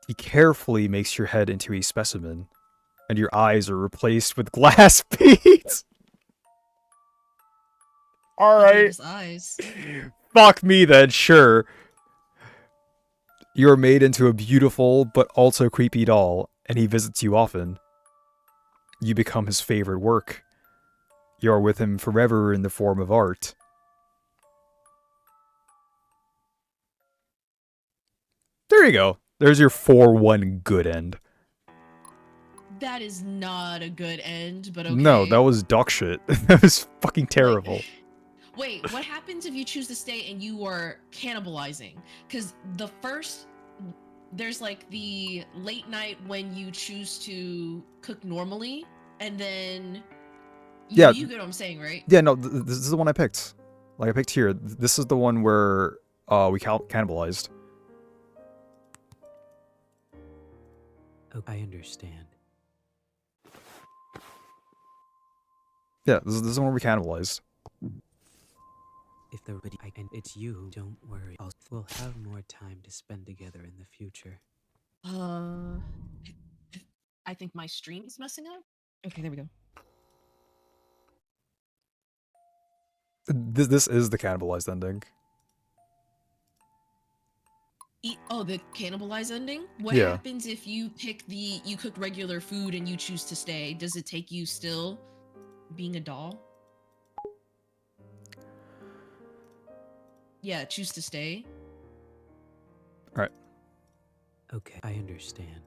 He carefully makes your head into a specimen, and your eyes are replaced with glass beads. All He gave right. us eyes. Fuck me then, sure. You are made into a beautiful but also creepy doll, and he visits you often. You become his favorite work. You are with him forever in the form of art. There you go. There's your 4-1 good end. That is not a good end, but okay. No, that was dog shit. That was fucking terrible. Wait, what happens if you choose to stay and you are cannibalizing? Because the first, there's like the late night when you choose to cook normally, and then Yeah. you get what I'm saying, right? Yeah, no, this is the one I picked. Like, I picked here. This is the one where we cannibalized. Oh, I understand. Yeah, this is the one where we cannibalized. If the and it's you, don't worry. We'll have more time to spend together in the future. I think my stream is messing up. Okay, there we go. This is the cannibalized ending. Oh, the cannibalize ending? What Yeah. happens if you pick you cook regular food and you choose to stay? Does it take you still being a doll? Yeah, choose to stay. Alright. Okay, I understand.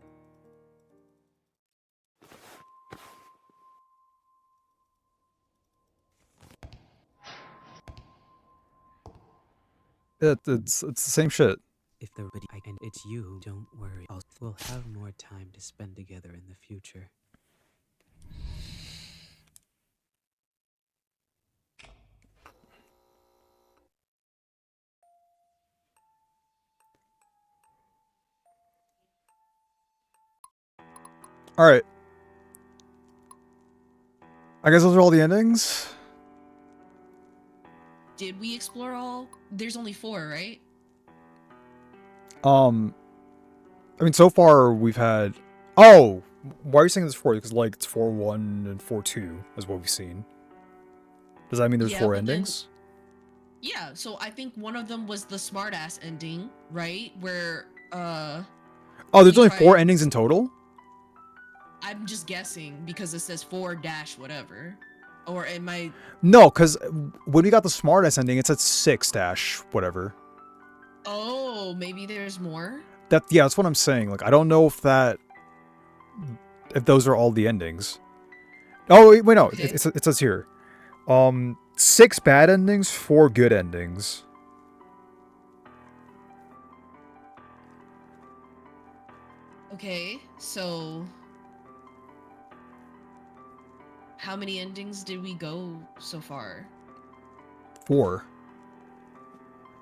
It's the same shit. If the and it's you, don't worry. We'll have more time to spend together in the future. Alright. I guess those are all the endings? Did we explore all? There's only 4, right? I mean, so far we've had... Oh! Why are you saying there's 4? Because, like, it's 4-1 and 4-2 is what we've seen. Does that mean there's 4 endings? Yeah, so I think one of them was the smartass ending, right? Where, Oh, there's only 4 endings in total? I'm just guessing because it says 4 dash whatever. Or am I... No, because when we got the smartass ending, it said 6 dash whatever. Oh, maybe there's more? Yeah, that's what I'm saying. Like, I don't know if those are all the endings. Oh, wait, no. Okay. It says here. 6 bad endings, 4 good endings. Okay, so... How many endings did we go so far? 4.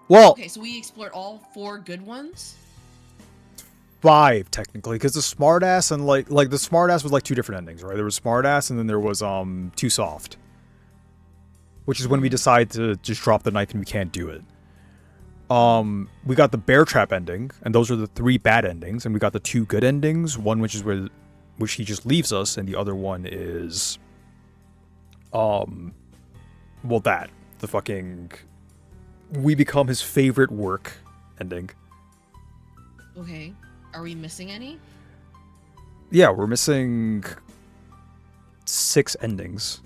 Well... Okay, so we explored all 4 good ones? 5 technically, because the smartass and like the smartass was like 2 different endings, right? There was smartass and then there was too soft, which is when we decide to just drop the knife and we can't do it. We got the bear trap ending, and those are the 3 bad endings, and we got the 2 good endings. One which he just leaves us, and the other one is the fucking we become his favorite work ending. Okay. Are we missing any? Yeah, we're missing 6 endings.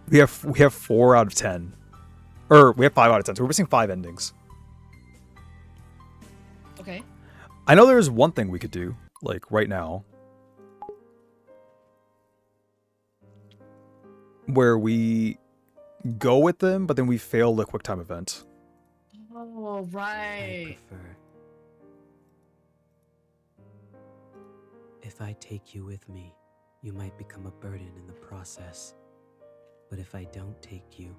We have 4 out of 10. Or we have 5 out of 10, so we're missing 5 endings. Okay. I know there's one thing we could do, like right now, where we go with them, but then we fail the quick time event. Oh, right. I prefer. If I take you with me, you might become a burden in the process. But if I don't take you,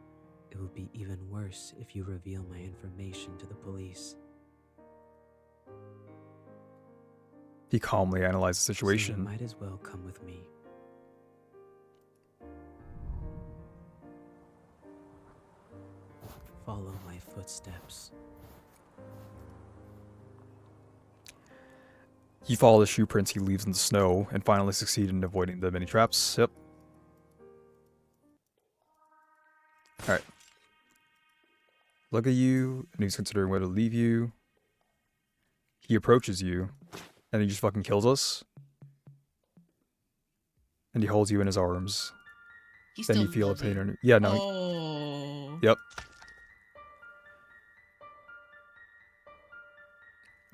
it will be even worse if you reveal my information to the police. He calmly analyzed the situation. So you might as well come with me. Follow my footsteps. You follow the shoe prints he leaves in the snow and finally succeed in avoiding the mini traps. Yep. look at you, and he's considering whether to leave you. He approaches you, and he just fucking kills us. And he holds you in his arms. He Then still you feel a loves pain you. on yeah, no. Oh. Yep.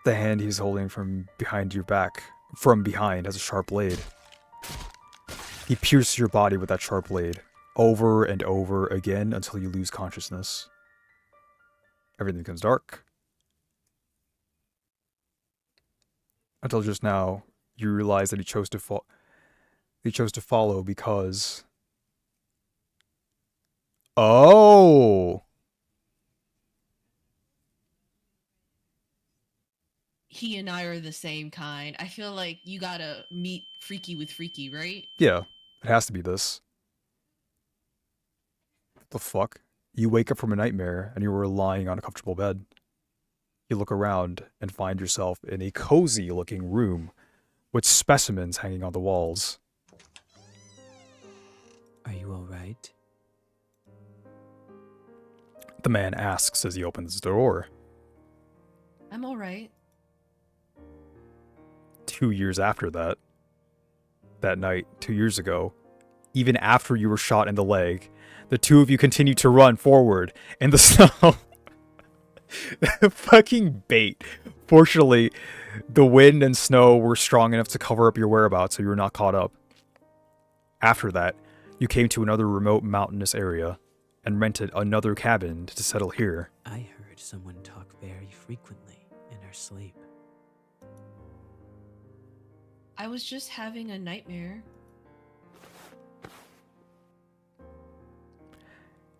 The hand he's holding from behind your back, from behind, has a sharp blade. He pierces your body with that sharp blade, over and over again until you lose consciousness. Everything becomes dark. Until just now, you realize that he chose to follow because... Oh! He and I are the same kind. I feel like you gotta meet Freaky with Freaky, right? Yeah, it has to be this. What the fuck? You wake up from a nightmare and you were lying on a comfortable bed. You look around and find yourself in a cozy looking room with specimens hanging on the walls. Are you alright? The man asks as he opens the door. I'm alright. 2 years after that night, 2 years ago, even after you were shot in the leg, the two of you continued to run forward in the snow. Fucking bait. Fortunately, the wind and snow were strong enough to cover up your whereabouts, so you were not caught up. After that, you came to another remote mountainous area and rented another cabin to settle here. I heard someone talk very frequently in her sleep. I was just having a nightmare.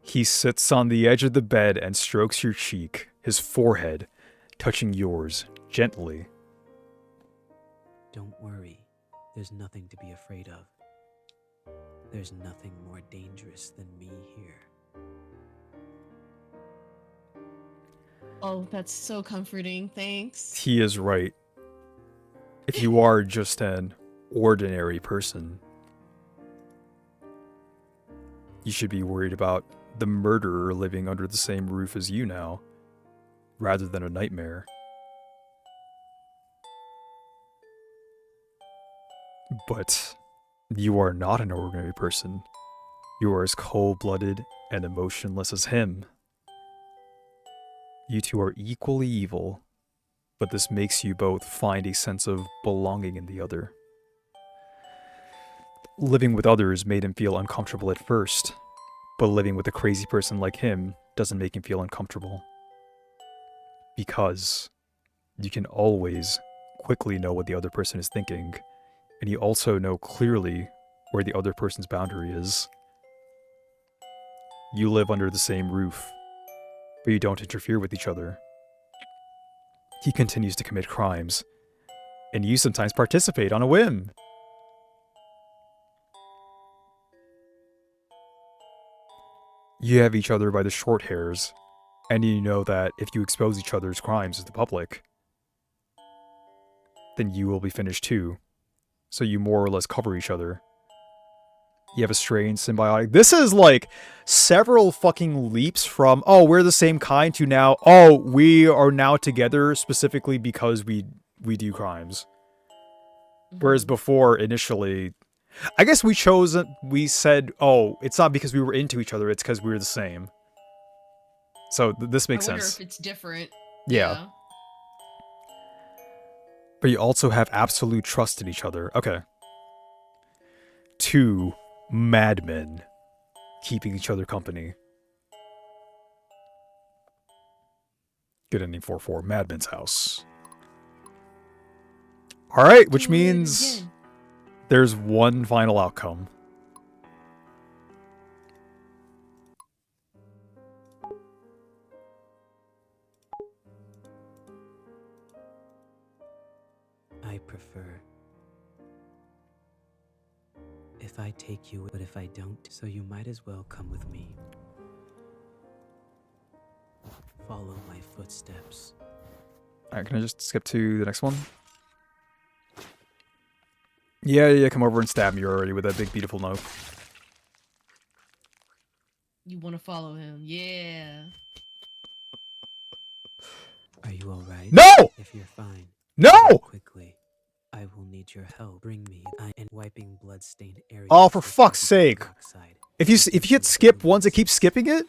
He sits on the edge of the bed and strokes your cheek, his forehead touching yours gently. Don't worry, there's nothing to be afraid of. There's nothing more dangerous than me here. Oh, that's so comforting. Thanks. He is right. If you are just an ordinary person, you should be worried about the murderer living under the same roof as you now, rather than a nightmare. But you are not an ordinary person. You are as cold-blooded and emotionless as him. You two are equally evil, but this makes you both find a sense of belonging in the other. Living with others made him feel uncomfortable at first, but living with a crazy person like him doesn't make him feel uncomfortable. Because you can always quickly know what the other person is thinking, and you also know clearly where the other person's boundary is. You live under the same roof, but you don't interfere with each other. He continues to commit crimes, and you sometimes participate on a whim. You have each other by the short hairs, and you know that if you expose each other's crimes to the public, then you will be finished too. So you more or less cover each other. You have a strange symbiotic... This is like several fucking leaps from, oh, we're the same kind, to now, oh, we are now together specifically because we do crimes. Whereas before, initially, I guess we said, oh, it's not because we were into each other, it's because we were the same. So this makes sense. I wonder if it's different. Yeah. But you also have absolute trust in each other. Okay. 2 madmen keeping each other company. Good ending 4-4. Madman's house. Alright, which means there's one final outcome. I prefer. If I take you, but if I don't, so you might as well come with me. Follow my footsteps. Alright, can I just skip to the next one? Yeah, come over and stab me already with that big beautiful note. You want to follow him. Yeah. Are you alright? No! If you're fine, No! quickly. I will need your help. Bring me and wiping blood-stained areas. Oh, for with fuck's hydrogen sake. peroxide If you hit reduces the skip once, it luminescence. keeps skipping it?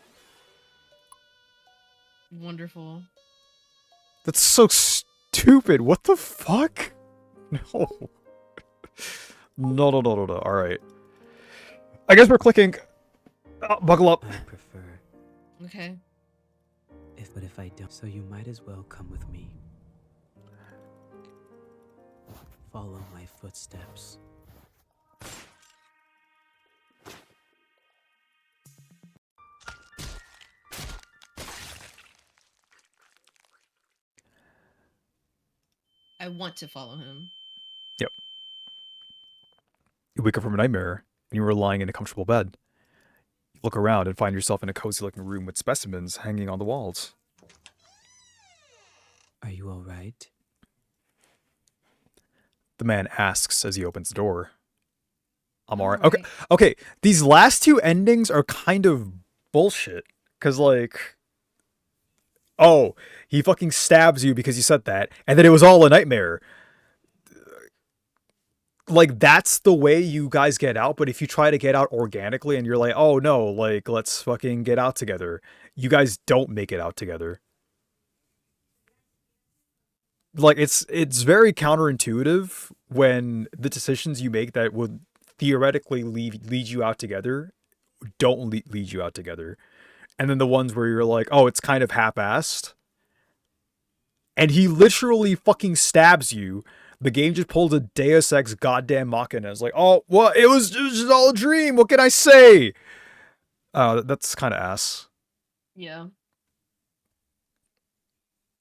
Wonderful. That's so stupid. What the fuck? No. No. Alright. I guess we're clicking. Oh, buckle up. I prefer. Okay. But if I don't, so you might as well come with me. Follow my footsteps. I want to follow him. Yep. You wake up from a nightmare, and you are lying in a comfortable bed. You look around and find yourself in a cozy-looking room with specimens hanging on the walls. Are you alright? The man asks as he opens the door. I'm alright. Alright. Okay, these last two endings are kind of bullshit. Because, like... Oh, he fucking stabs you because you said that, and then it was all a nightmare. Like, that's the way you guys get out, but if you try to get out organically and you're like, oh no, like, let's fucking get out together, you guys don't make it out together. Like, it's very counterintuitive when the decisions you make that would theoretically lead you out together don't lead you out together. And then the ones where you're like, oh, it's kind of half-assed. And he literally fucking stabs you. The game just pulls a Deus Ex goddamn Machina. It's like, oh, well, it was just all a dream. What can I say? That's kind of ass. Yeah.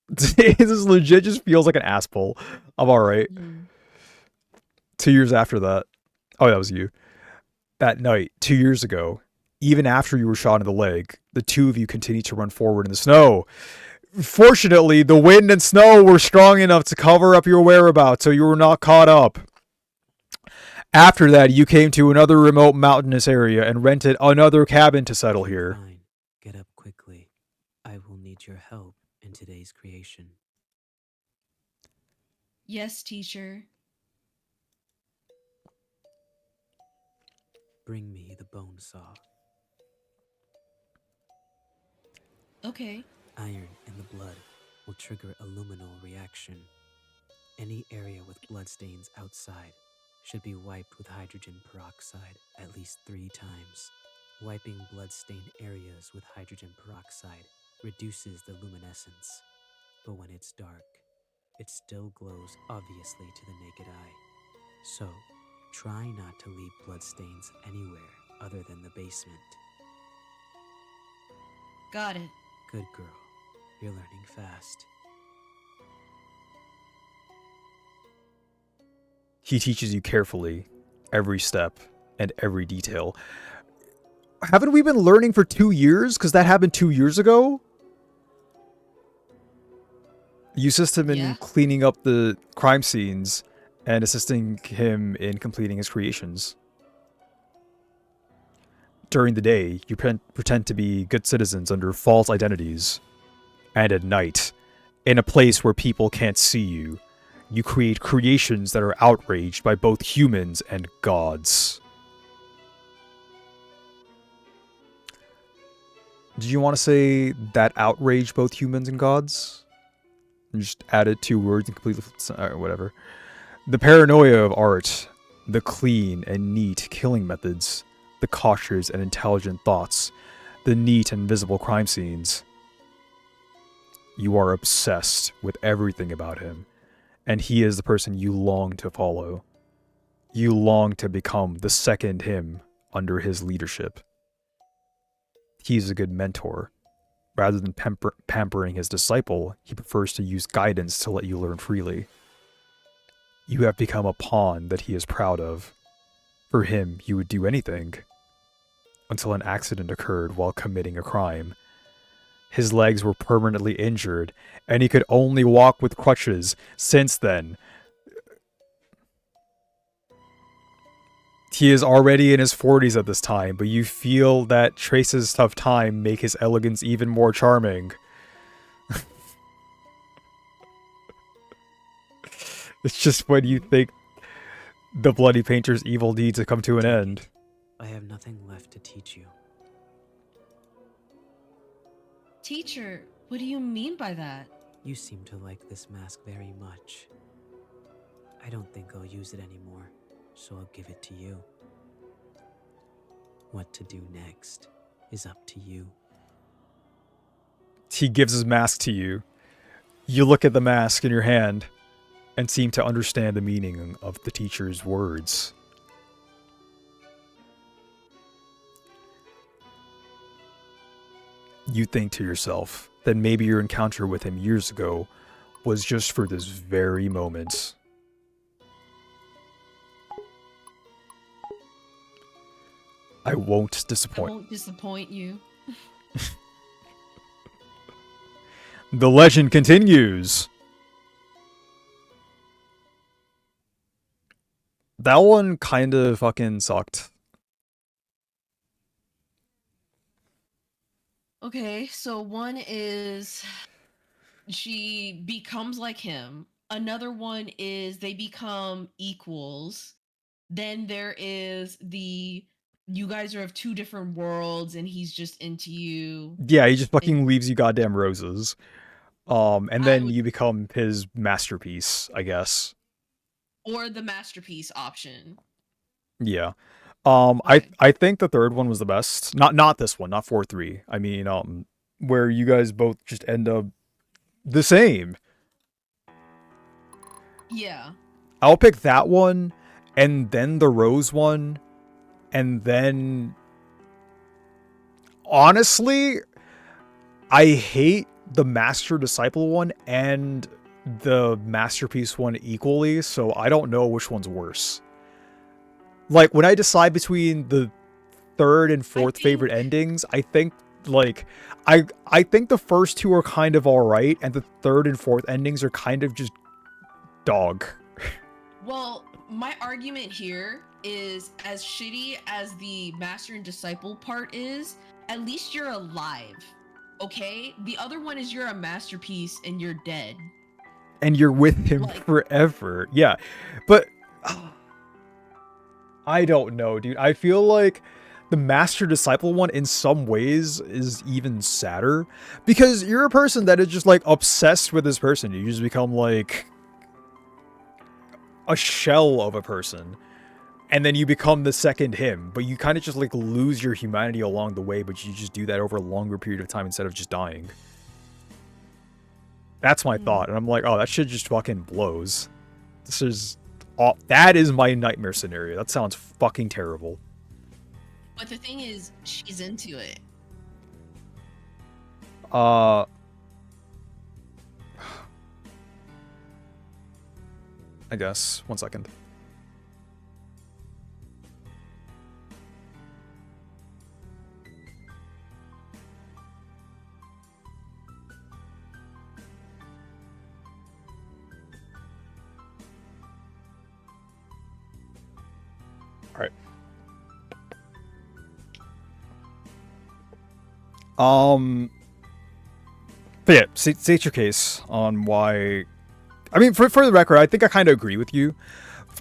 This legit just feels like an ass pull. I'm alright. 2 years after that. Oh, that was you. That night, 2 years ago, even after you were shot in the leg, the two of you continued to run forward in the snow. Fortunately, the wind and snow were strong enough to cover up your whereabouts, so you were not caught up. After that, you came to another remote mountainous area and rented another cabin to settle here. Fine. Get up quickly. I will need your help in today's creation. Yes, teacher. Bring me the bone saw. Okay. Iron in the blood will trigger a luminol reaction. Any area with bloodstains outside should be wiped with hydrogen peroxide at least 3 times. Wiping blood-stained areas with hydrogen peroxide reduces the luminescence, but when it's dark, it still glows obviously to the naked eye. So, try not to leave bloodstains anywhere other than the basement. Got it. Good girl. You're learning fast. He teaches you carefully, every step and every detail. Haven't we been learning for 2 years? Because that happened 2 years ago? You assist him in cleaning up the crime scenes and assisting him in completing his creations. During the day, you pretend to be good citizens under false identities. And at night, in a place where people can't see you, you create creations that are outraged by both humans and gods. Did you want to say that outraged both humans and gods? You just added 2 words and completely whatever. The paranoia of art, the clean and neat killing methods, the cautious and intelligent thoughts, the neat and visible crime scenes. You are obsessed with everything about him, and he is the person you long to follow. You long to become the second him under his leadership. He's a good mentor. Rather than pampering his disciple, he prefers to use guidance to let you learn freely. You have become a pawn that he is proud of. For him, you would do anything. Until an accident occurred while committing a crime. His legs were permanently injured, and he could only walk with crutches. Since then, he is already in his 40s at this time, but you feel that traces of time make his elegance even more charming. It's just when you think the Bloody Painter's evil deeds have come to an end. I have nothing left to teach you. Teacher, what do you mean by that? You seem to like this mask very much. I don't think I'll use it anymore, so I'll give it to you. What to do next is up to you. He gives his mask to you. You look at the mask in your hand and seem to understand the meaning of the teacher's words. You think to yourself that maybe your encounter with him years ago was just for this very moment. I won't I disappoint. won't disappoint you. The legend continues. That one kind of fucking sucked. Okay, so one is she becomes like him. Another one is they become equals. Then there is the you guys are of two different worlds and he's just into you. Yeah, he just And fucking leaves you goddamn roses. And I then would, you become his masterpiece, I guess. or the masterpiece option. Yeah. Okay. I think the third one was the best. Not this one, not 4-3. I mean, where you guys both just end up the same. Yeah. I'll pick that one, and then the rose one, and then honestly, I hate the master disciple one and the masterpiece one equally, so I don't know which one's worse. Like, when I decide between the third and fourth favorite endings, I think like I think the first two are kind of alright, and the third and fourth endings are kind of just dog. Well, my argument here is as shitty as the master and disciple part is, at least you're alive. Okay? The other one is you're a masterpiece and you're dead. And you're with him Like- forever. Yeah. But I don't know, dude. I feel like the master disciple one in some ways is even sadder because you're a person that is just like obsessed with this person. You just become like a shell of a person, and then you become the second him, but you kind of just like lose your humanity along the way, but you just do that over a longer period of time instead of just dying. That's my thought, and I'm like, oh, that shit just fucking blows. That is my nightmare scenario. That sounds fucking terrible. But the thing is, she's into it. I guess. 1 second. Alright. But yeah, state your case on why. I mean, for the record, I think I kind of agree with you.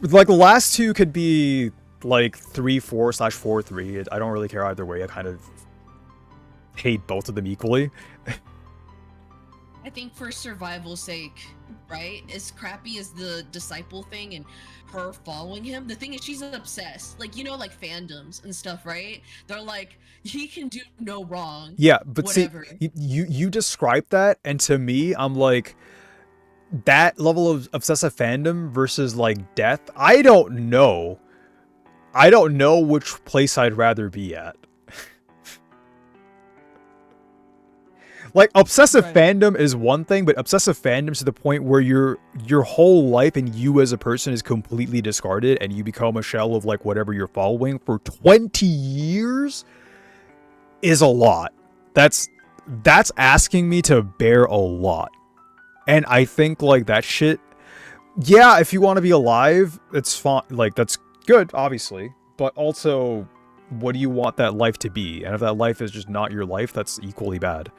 Like, the last two could be like 3-4/4-3. I don't really care either way. I kind of hate both of them equally. I think for survival's sake, right? As crappy as the disciple thing and her following him, the thing is she's obsessed. Like, you know, like fandoms and stuff, right? They're like, he can do no wrong. Yeah, but whatever. see, you described that, and to me, I'm like, that level of obsessive fandom versus like death, I don't know. I don't know which place I'd rather be at. Like, obsessive Right. fandom is one thing, but obsessive fandom to the point where your whole life and you as a person is completely discarded and you become a shell of like whatever you're following for 20 years is a lot. That's asking me to bear a lot. And I think like that shit, yeah, if you want to be alive, it's fine. Like, that's good, obviously. But also, what do you want that life to be? And if that life is just not your life, that's equally bad.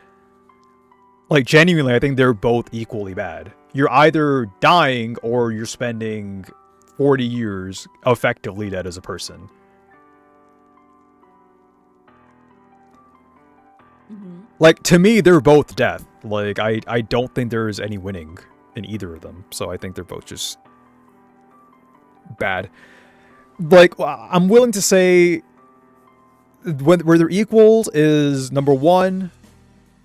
Like, genuinely, I think they're both equally bad. You're either dying or you're spending 40 years effectively dead as a person. Like, to me, they're both death. Like, I don't think there is any winning in either of them. So I think they're both just bad. Like, I'm willing to say where they're equals is number 1.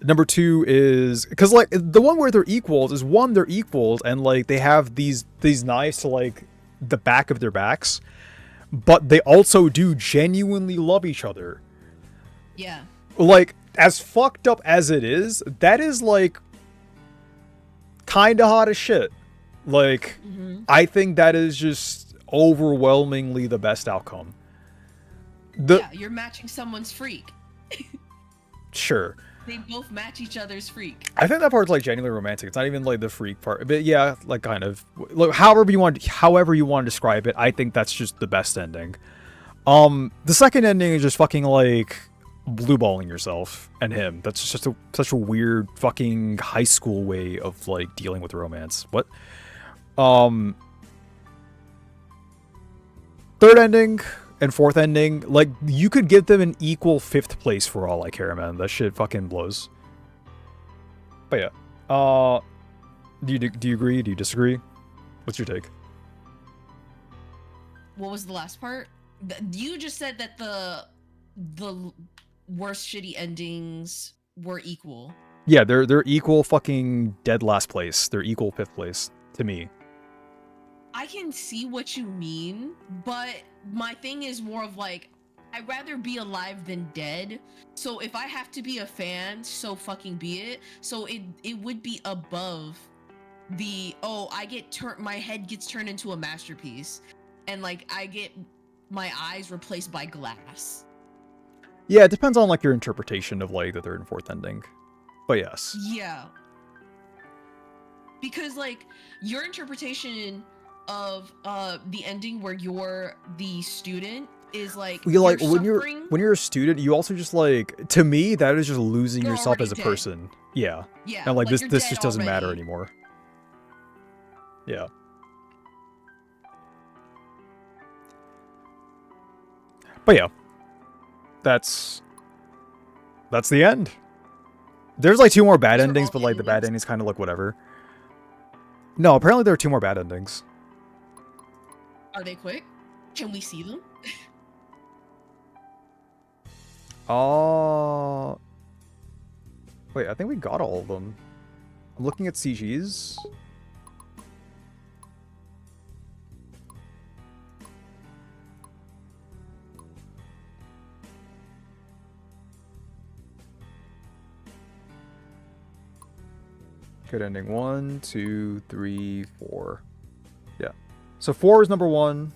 Number 2 is, because like the one where they're equals is, one, they're equals and like they have these knives to like the back of their backs, but they also do genuinely love each other. Yeah. Like, as fucked up as it is, that is like kind of hot as shit. Like, I think that is just overwhelmingly the best outcome. Yeah, you're matching someone's freak. Sure. They both match each other's freak. I think that part's like genuinely romantic. It's not even like the freak part, but yeah, like kind of. Like, however you want to describe it, I think that's just the best ending. The second ending is just fucking like blue balling yourself and him. That's just such a weird fucking high school way of like dealing with romance. What? Third ending and fourth ending, like, you could give them an equal 5th place for all I care, man. That shit fucking blows. But yeah, do you agree? Do you disagree? What's your take? What was the last part? You just said that the worst shitty endings were equal. Yeah, they're equal fucking dead last place. They're equal 5th place to me. I can see what you mean, but my thing is more of like, I'd rather be alive than dead. So if I have to be a fan, so fucking be it. So it would be above the, oh, my head gets turned into a masterpiece, and like I get my eyes replaced by glass. Yeah, it depends on like your interpretation of like the third and fourth ending. But yes. Yeah. Because like your interpretation of the ending where you're the student is like, when you're a student, you also just like, to me, that is just losing yourself as a person. Yeah. Yeah. And like this just doesn't matter anymore. Yeah. But yeah. That's the end. There's like 2 more bad endings, but like the bad endings kind of look whatever. No, apparently there are 2 more bad endings. Are they quick? Can we see them? Wait, I think we got all of them. I'm looking at CGs. Good ending. 1, 2, 3, 4. Yeah. So 4 is number 1.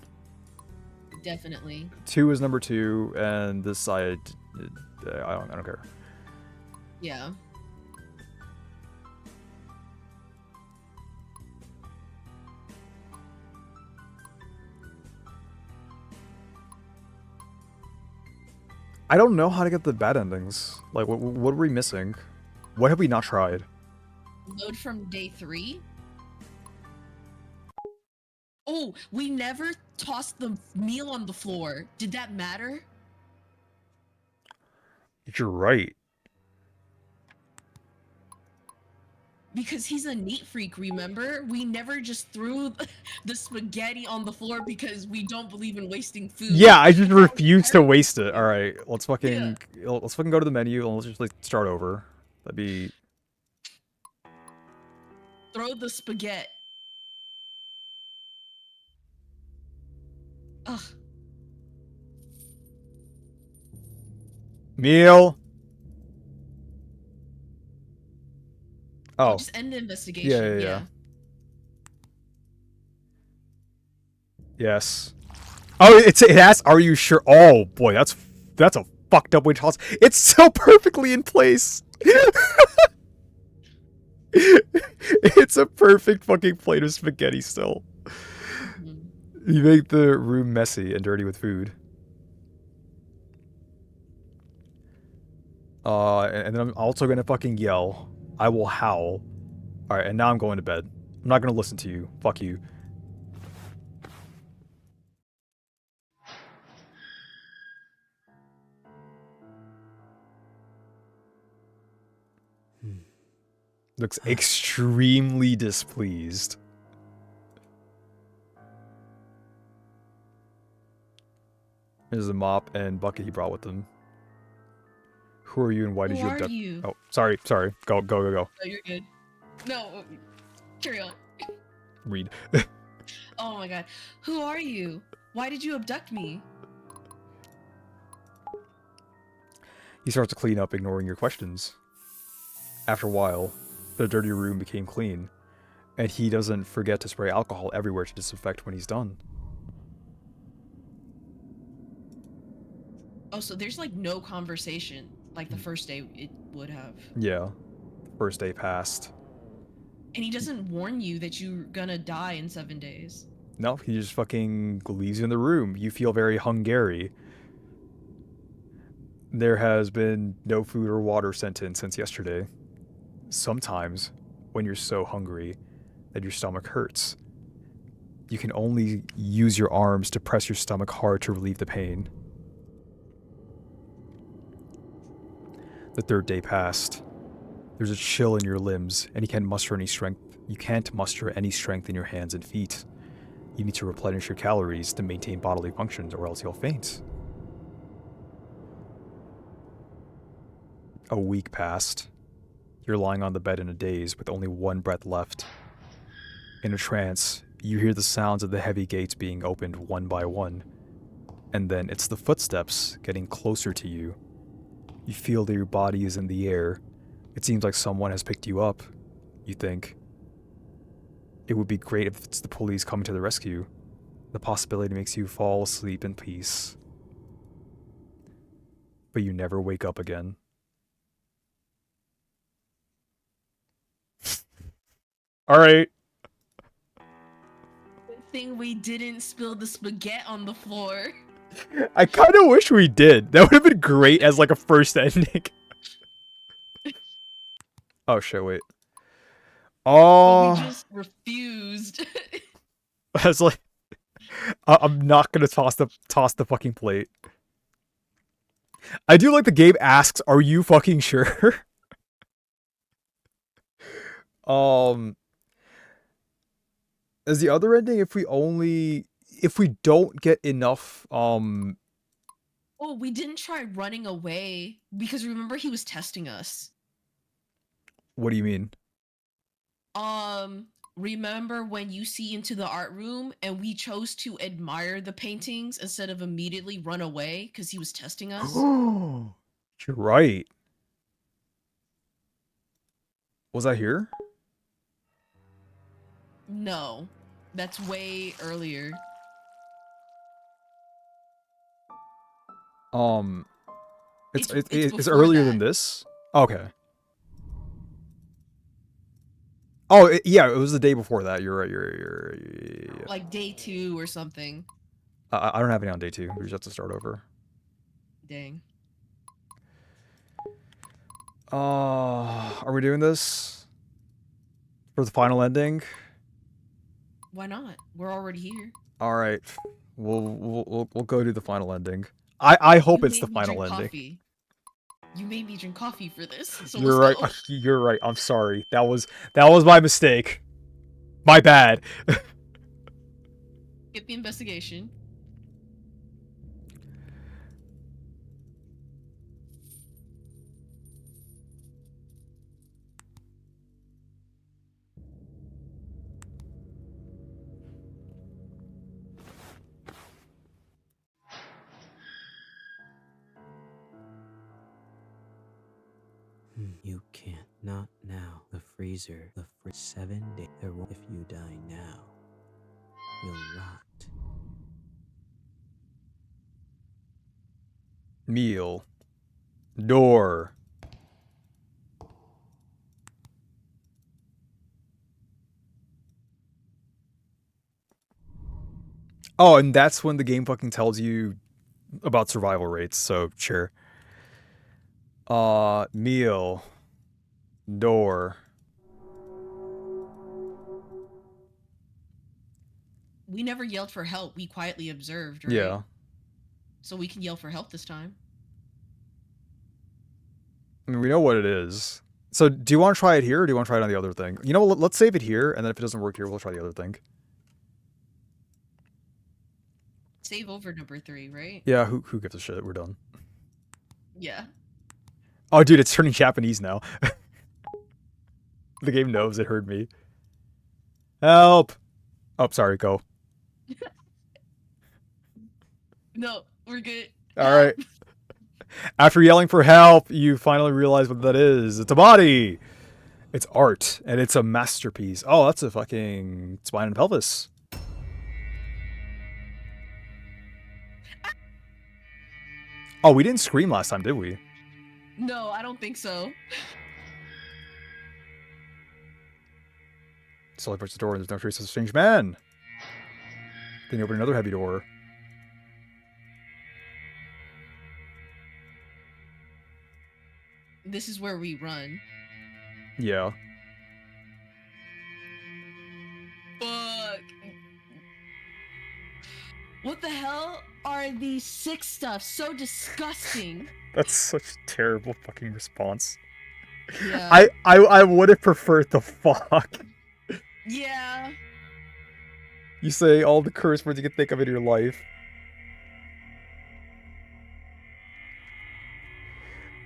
Definitely. 2 is number 2, and this side, I don't care. Yeah. I don't know how to get the bad endings. Like, what are we missing? What have we not tried? Load from day 3. Oh, we never tossed the meal on the floor. Did that matter? You're right. Because he's a neat freak, remember? We never just threw the spaghetti on the floor because we don't believe in wasting food. Yeah, I just refuse to waste it. All right, let's fucking go to the menu and let's just like start over. That'd be. Throw the spaghetti. Ugh. Meal. Oh. Just end the investigation. Yeah. Yes. Oh, it asks, "Are you sure?" Oh boy, that's a fucked up way to toss. It's so perfectly in place. It's a perfect fucking plate of spaghetti still. You make the room messy and dirty with food. And then I'm also gonna fucking yell. I will howl. Alright, and now I'm going to bed. I'm not gonna listen to you. Fuck you. Looks extremely displeased. There's a mop and bucket he brought with him. Who are you and why did Who you are abduct? you? Oh, sorry. Go. Oh, you're good. No, carry on. Read. Oh my god. Who are you? Why did you abduct me? He starts to clean up, ignoring your questions. After a while, the dirty room became clean, and he doesn't forget to spray alcohol everywhere to disinfect when he's done. Oh, so there's like no conversation like the first day it would have. Yeah. First day passed. And he doesn't warn you that you're gonna die in 7 days. No, he just fucking leaves you in the room. You feel very hungry. There has been no food or water sent in since yesterday. Sometimes, when you're so hungry that your stomach hurts, you can only use your arms to press your stomach hard to relieve the pain. The third day passed. There's a chill in your limbs, and you can't muster any strength. You can't muster any strength in your hands and feet. You need to replenish your calories to maintain bodily functions, or else you'll faint. A week passed. You're lying on the bed in a daze with only one breath left. In a trance, you hear the sounds of the heavy gates being opened one by one, and then it's the footsteps getting closer to you. You feel that your body is in the air. It seems like someone has picked you up. You think, it would be great if it's the police coming to the rescue. The possibility makes you fall asleep in peace. But you never wake up again. Alright. Good thing we didn't spill the spaghetti on the floor. I kind of wish we did. That would have been great as like a first ending. Oh shit, wait. But Oh, we just refused. I was like, I'm not gonna toss the fucking plate. I do like the game asks, "Are you fucking sure?" As the other ending, if we don't get enough, Oh, we didn't try running away because remember he was testing us. what do you mean? Remember when you see into the art room and we chose to admire the paintings instead of immediately run away because he was testing us? You're right. Was I here? No, that's way earlier. It's before earlier that. than this. Okay. Oh, yeah, it was the day before that. You're right. Yeah. Like day 2 or something. I don't have any on day 2. We just have to start over. Dang. Are we doing this for the final ending? Why not? We're already here. All right, we'll go do the final ending. I hope it's the final ending. Coffee. You made me drink coffee for this. So You're let's right. go. You're right. I'm sorry. That was my mistake. My bad. Get the investigation. You can't. Not now. The freezer. 7 days. If you die now, you'll rot. Meal. Door. Oh, and that's when the game fucking tells you about survival rates, so sure. Meal. Door. We never yelled for help. We quietly observed, right? Yeah. So we can yell for help this time. I mean, we know what it is. So, do you want to try it here, or do you want to try it on the other thing? You know, let's save it here, and then if it doesn't work here, we'll try the other thing. Save over number 3, right? Yeah, who gives a shit? We're done. Yeah. Oh, dude, it's turning Japanese now. The game knows it heard me. Help! Oh, sorry, go. No, we're good. Alright. After yelling for help, you finally realize what that is. It's a body! It's art, and it's a masterpiece. Oh, that's a fucking spine and pelvis. Oh, we didn't scream last time, did we? No, I don't think so. Slowly approach the door, and there's no trace of a strange man. Then you open another heavy door. This is where we run. Yeah. Fuck. What the hell are these sick stuff? So disgusting. That's such a terrible fucking response. Yeah. I would have preferred the fuck. Yeah. You say all the curse words you can think of in your life.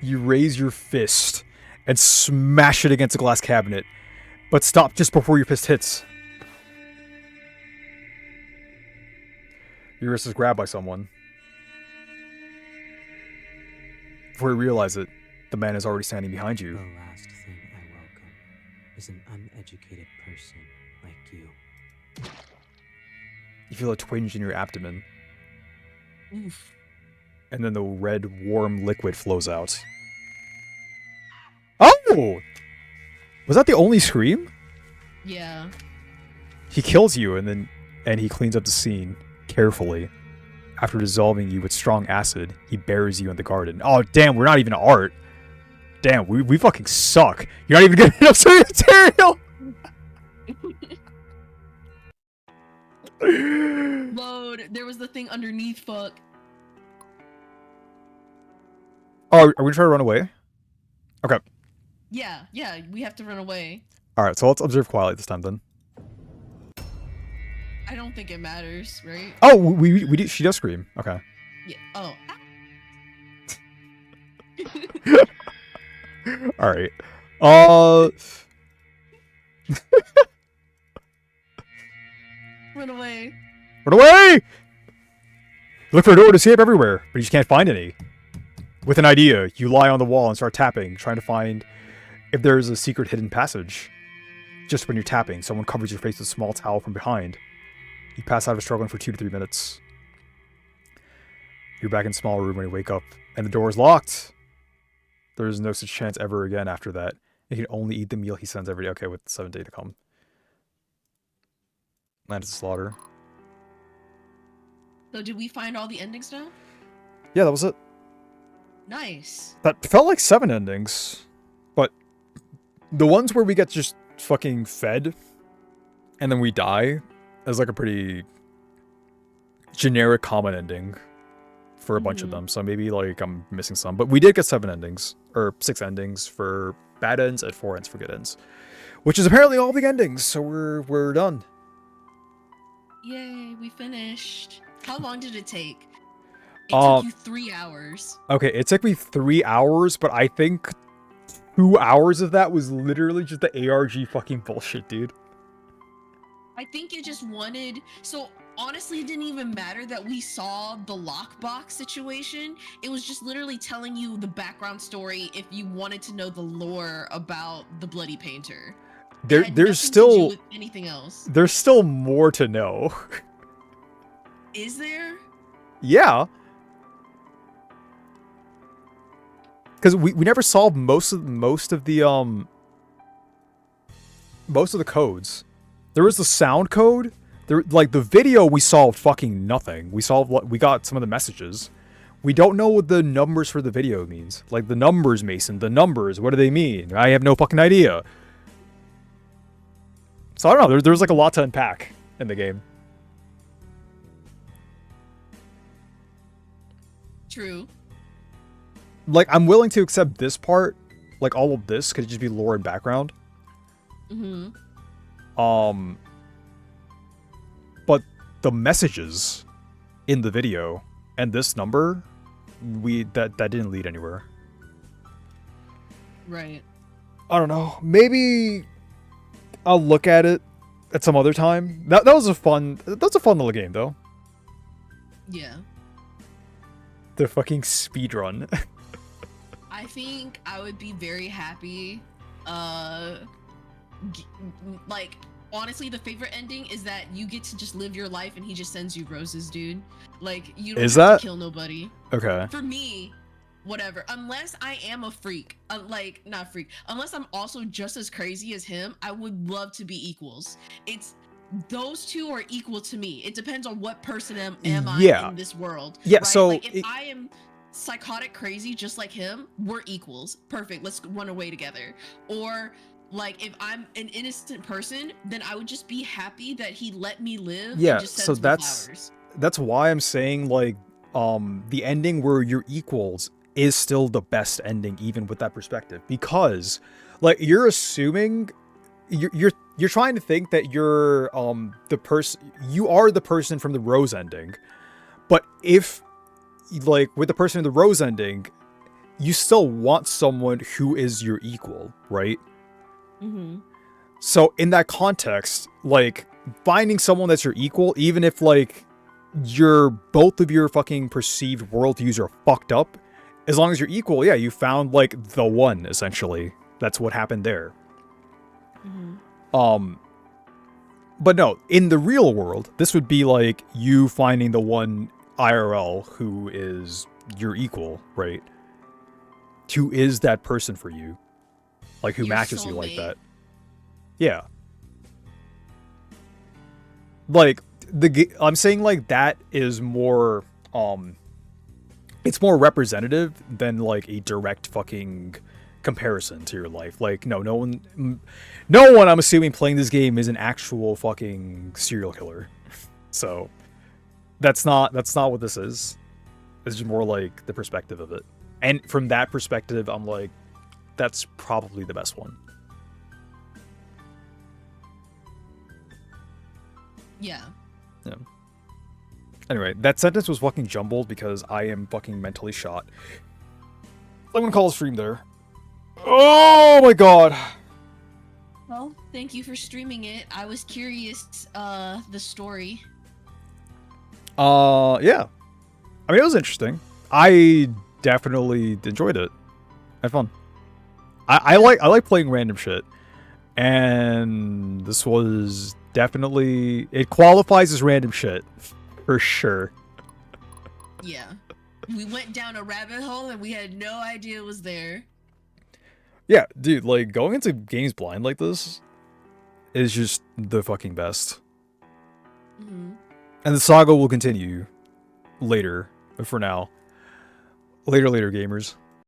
You raise your fist and smash it against a glass cabinet, but stop just before your fist hits. Your wrist is grabbed by someone. Before you realize it, the man is already standing behind you. The last thing I welcome is an uneducated person like you. You feel a twinge in your abdomen, Oof. and then the red, warm liquid flows out. Oh! Was that the only scream? Yeah. He kills you, and he cleans up the scene carefully. After dissolving you with strong acid, he buries you in the garden. Oh, damn, we're not even art. Damn, we fucking suck. You're not even getting enough source material! Load. There was the thing underneath. Fuck. Oh, are we gonna try to run away? Okay. Yeah. Yeah. We have to run away. Alright, so let's observe quietly this time then. I don't think it matters, right? Oh, we do, she does scream. Okay. Yeah. Oh. Alright. Run away. Run away! Look for a door to escape everywhere, but you just can't find any. With an idea, you lie on the wall and start tapping, trying to find if there is a secret hidden passage. Just when you're tapping, someone covers your face with a small towel from behind. You pass out of struggling for 2 to 3 minutes. You're back in a small room when you wake up, and the door is locked. There is no such chance ever again after that. You can only eat the meal he sends every day. Okay, with the 7th day to come. Land of the slaughter. So did we find all the endings now? Yeah, that was it. Nice. That felt like 7 endings. But the ones where we get just fucking fed and then we die is like a pretty generic common ending for a bunch of them. So maybe like I'm missing some. But we did get 7 endings. Or 6 endings for bad ends and 4 ends for good ends. Which is apparently all the endings. So we're done. Yay, we finished. How long did it take? It took you 3 hours. Okay, it took me 3 hours, but I think 2 hours of that was literally just the ARG fucking bullshit, dude. I think it just wanted... So, honestly, it didn't even matter that we saw the lockbox situation. It was just literally telling you the background story if you wanted to know the lore about the Bloody Painter. There's still... with anything else. There's still more to know. Is there? Yeah. Because we never solved most of the codes. There was the sound code. There, like the video, we solved fucking nothing. We got some of the messages. We don't know what the numbers for the video means. Like, the numbers, Mason. The numbers, what do they mean? I have no fucking idea. So, I don't know. There's like a lot to unpack in the game. True. Like, I'm willing to accept this part. Like, all of this could just be lore and background. Mm-hmm. But the messages in the video and this number, that didn't lead anywhere. Right. I don't know. Maybe I'll look at it at some other time. That was a fun little game though. Yeah. The fucking speedrun. I think I would be very happy. Like, honestly, the favorite ending is that you get to just live your life and he just sends you roses, dude. Like, you don't have to kill nobody. Okay. For me, whatever. Unless I am a freak. Like, not freak. Unless I'm also just as crazy as him, I would love to be equals. Those two are equal to me. It depends on what person am I in this world. Yeah, right? so... Like, if I am psychotic crazy just like him, we're equals. Perfect. Let's run away together. Or... like, if I'm an innocent person, then I would just be happy that he let me live. Yeah, and just so that's why I'm saying, like, the ending where you're equals is still the best ending, even with that perspective, because, like, you're assuming you're trying to think that you're you are the person from the rose ending, but if, like, with the person in the rose ending, you still want someone who is your equal, right? Mm-hmm. So in that context, like, finding someone that's your equal, even if, like, both of your fucking perceived worldviews are fucked up, as long as you're equal, yeah, you found, like, the one, essentially. That's what happened there. Mm-hmm. But no, in the real world, this would be like you finding the one IRL who is your equal, right? Who is that person for you? Like, who matches you like that? Yeah. Like, I'm saying, like, that is more, it's more representative than, like, a direct fucking comparison to your life. Like, no one I'm assuming playing this game is an actual fucking serial killer. So, that's not what this is. It's just more like the perspective of it. And from that perspective, I'm like, that's probably the best one. Yeah. Anyway, that sentence was fucking jumbled because I am fucking mentally shot. I'm gonna call a stream there. Oh my god. Well, thank you for streaming it. I was curious, the story. Yeah. I mean, it was interesting. I definitely enjoyed it. I had fun. I like playing random shit. And this was definitely... It qualifies as random shit. For sure. Yeah. We went down a rabbit hole and we had no idea it was there. Yeah, dude, like, going into games blind like this is just the fucking best. Mm-hmm. And the saga will continue later, but for now, later gamers.